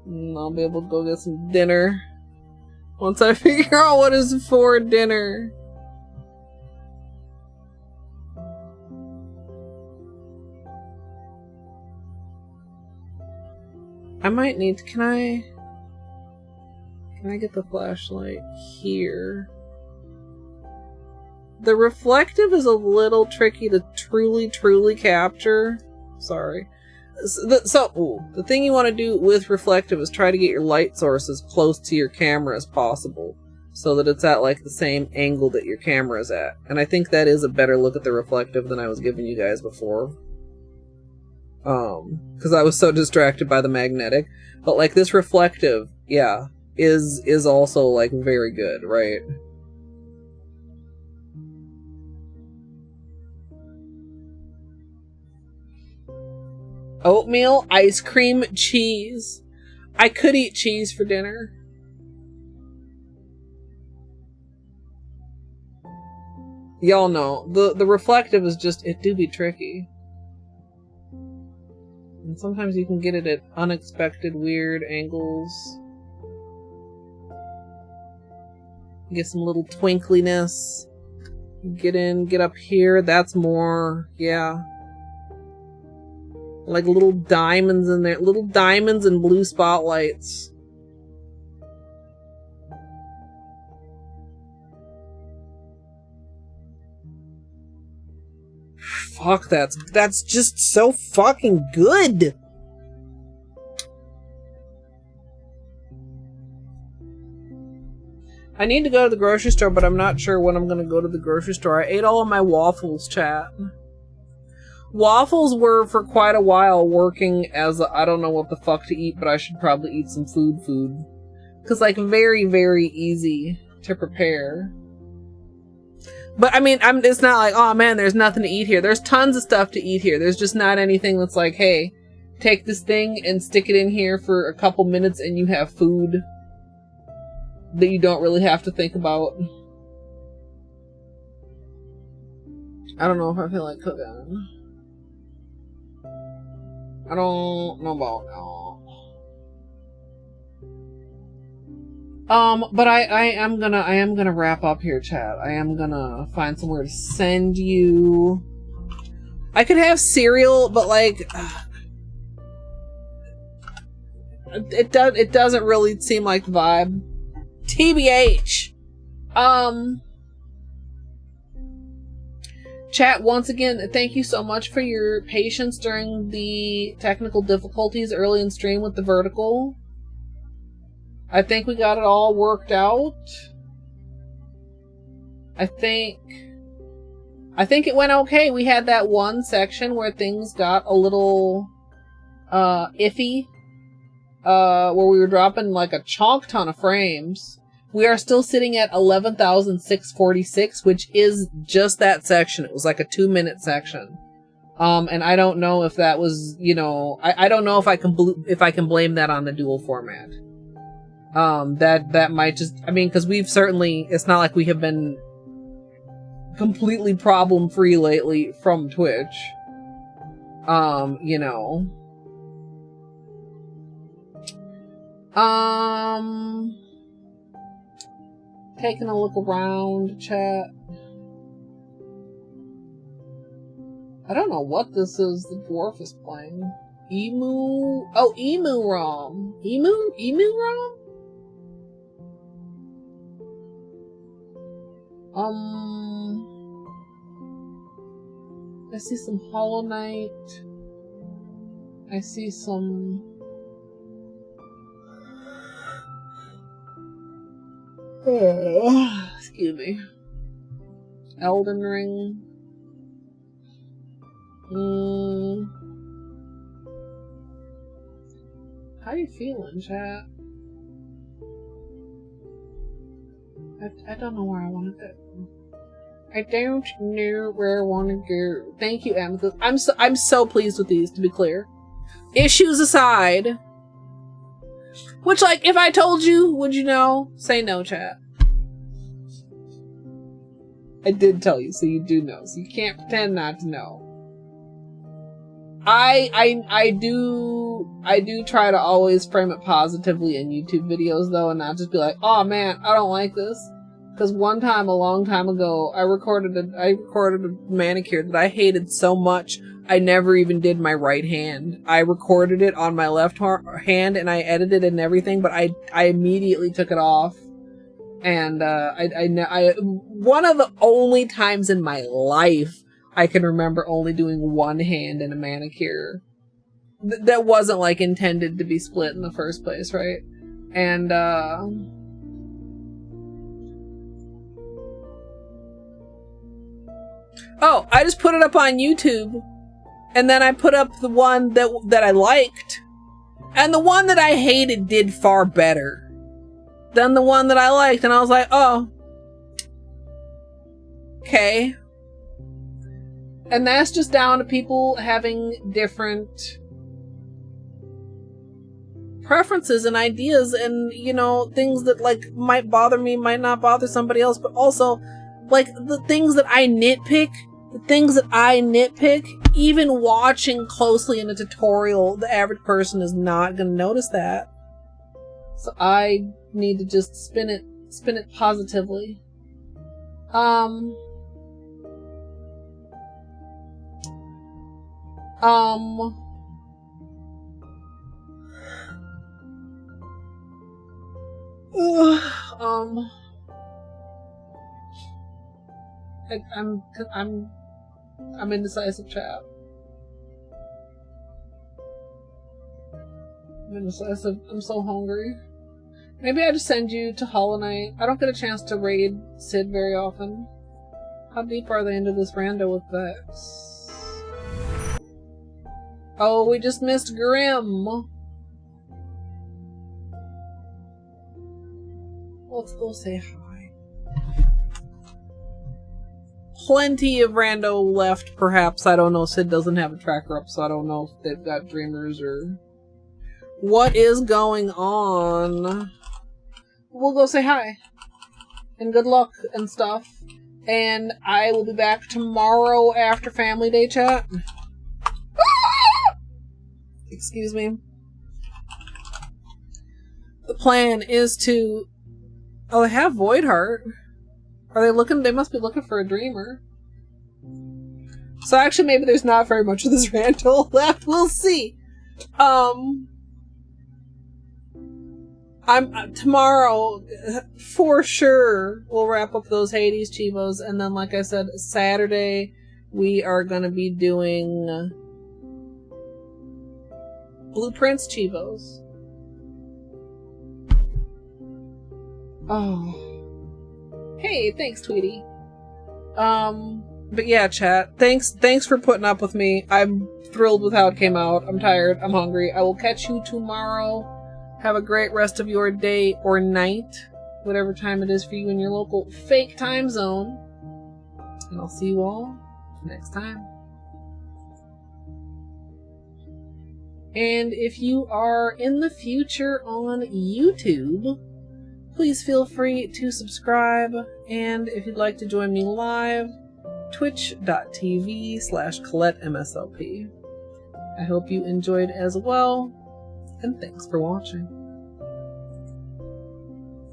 And I'll be able to go get some dinner. Once I figure out what is for dinner. I might need to, can I get the flashlight here? The reflective is a little tricky to truly capture. Sorry. The thing you want to do with reflective is try to get your light source as close to your camera as possible, so that it's at like the same angle that your camera is at. And I think that is a better look at the reflective than I was giving you guys before. Because I was so distracted by the magnetic. But like this reflective, yeah, is also like very good, right? Oatmeal, ice cream, cheese. I could eat cheese for dinner. Y'all know, the reflective is just, it do be tricky. And sometimes you can get it at unexpected, weird angles. Get some little twinkliness. Get in, get up here. That's more, yeah. Like little diamonds in there. Little diamonds and blue spotlights. Fuck, that's just so fucking good. I need to go to the grocery store, but I'm not sure when I'm gonna go to the grocery store. I ate all of my waffles, chat. Waffles were for quite a while working as I don't know what the fuck to eat, but I should probably eat some food. Cause like very, very easy to prepare. But I mean, it's not like, oh man, there's nothing to eat here. There's tons of stuff to eat here. There's just not anything that's like, hey, take this thing and stick it in here for a couple minutes and you have food that you don't really have to think about. I don't know if I feel like cooking. I don't know about that. But I am gonna wrap up here, chat. I am gonna find somewhere to send you. I could have cereal, but like, it doesn't really seem like the vibe. TBH. Chat, once again, thank you so much for your patience during the technical difficulties early in stream with the vertical. I think we got it all worked out. I think it went okay. We had that one section where things got a little iffy. Where we were dropping like a chonk ton of frames. We are still sitting at 11,646, which is just that section. It was like a 2-minute section. And I don't know if that was, you know, I don't know if I can blame that on the dual format. That might just, I mean, because we've certainly, it's not like we have been completely problem free lately from Twitch. You know. Taking a look around, chat. I don't know what this is the dwarf is playing. Emu? Oh, Emu ROM. Emu ROM? I see some Hollow Knight. I see some... excuse me. Elden Ring. How you feeling, chat? I don't know where I want to go. I don't know where I want to go. Thank you, Amethyst. I'm so pleased with these, to be clear. Issues aside. Which, like, if I told you, would you know? Say no, chat. I did tell you, so you do know. So you can't pretend not to know. I do try to always frame it positively in YouTube videos, though, and not just be like, oh man, I don't like this. Because one time, a long time ago, I recorded a manicure that I hated so much, I never even did my right hand. I recorded it on my left hand, and I edited it and everything, but I immediately took it off. And, one of the only times in my life I can remember only doing one hand in a manicure. That wasn't, like, intended to be split in the first place, right? And, oh, I just put it up on YouTube, and then I put up the one that I liked, and the one that I hated did far better than the one that I liked, and I was like, oh, okay. And that's just down to people having different preferences and ideas, and, you know, things that, like, might bother me, might not bother somebody else, but also, like, the things that I nitpick, the things that I nitpick, even watching closely in a tutorial, the average person is not going to notice that. So I need to just spin it positively. I'm indecisive, chat. I'm indecisive. I'm so hungry. Maybe I just send you to Hollow Knight. I don't get a chance to raid Sid very often. How deep are they into this rando with Vex? Oh, we just missed Grim. Let's go say hi. Plenty of rando left, perhaps. I don't know. Sid doesn't have a tracker up, so I don't know if they've got dreamers or what is going on. We'll go say hi. And good luck and stuff. And I will be back tomorrow after Family Day, chat. Excuse me. The plan is to... Oh, they have Voidheart. Are they looking? They must be looking for a dreamer. So actually, maybe there's not very much of this rando left. We'll see. Tomorrow, for sure, we'll wrap up those Hades Chivos, and then, like I said, Saturday, we are gonna be doing Blueprints Chivos. Oh. Hey, thanks, Tweety. But yeah, chat. Thanks for putting up with me. I'm thrilled with how it came out. I'm tired. I'm hungry. I will catch you tomorrow. Have a great rest of your day or night, whatever time it is for you in your local fake time zone. And I'll see you all next time. And if you are in the future on YouTube, please feel free to subscribe. And if you'd like to join me live, twitch.tv/Colette MSLP. I hope you enjoyed as well, and thanks for watching.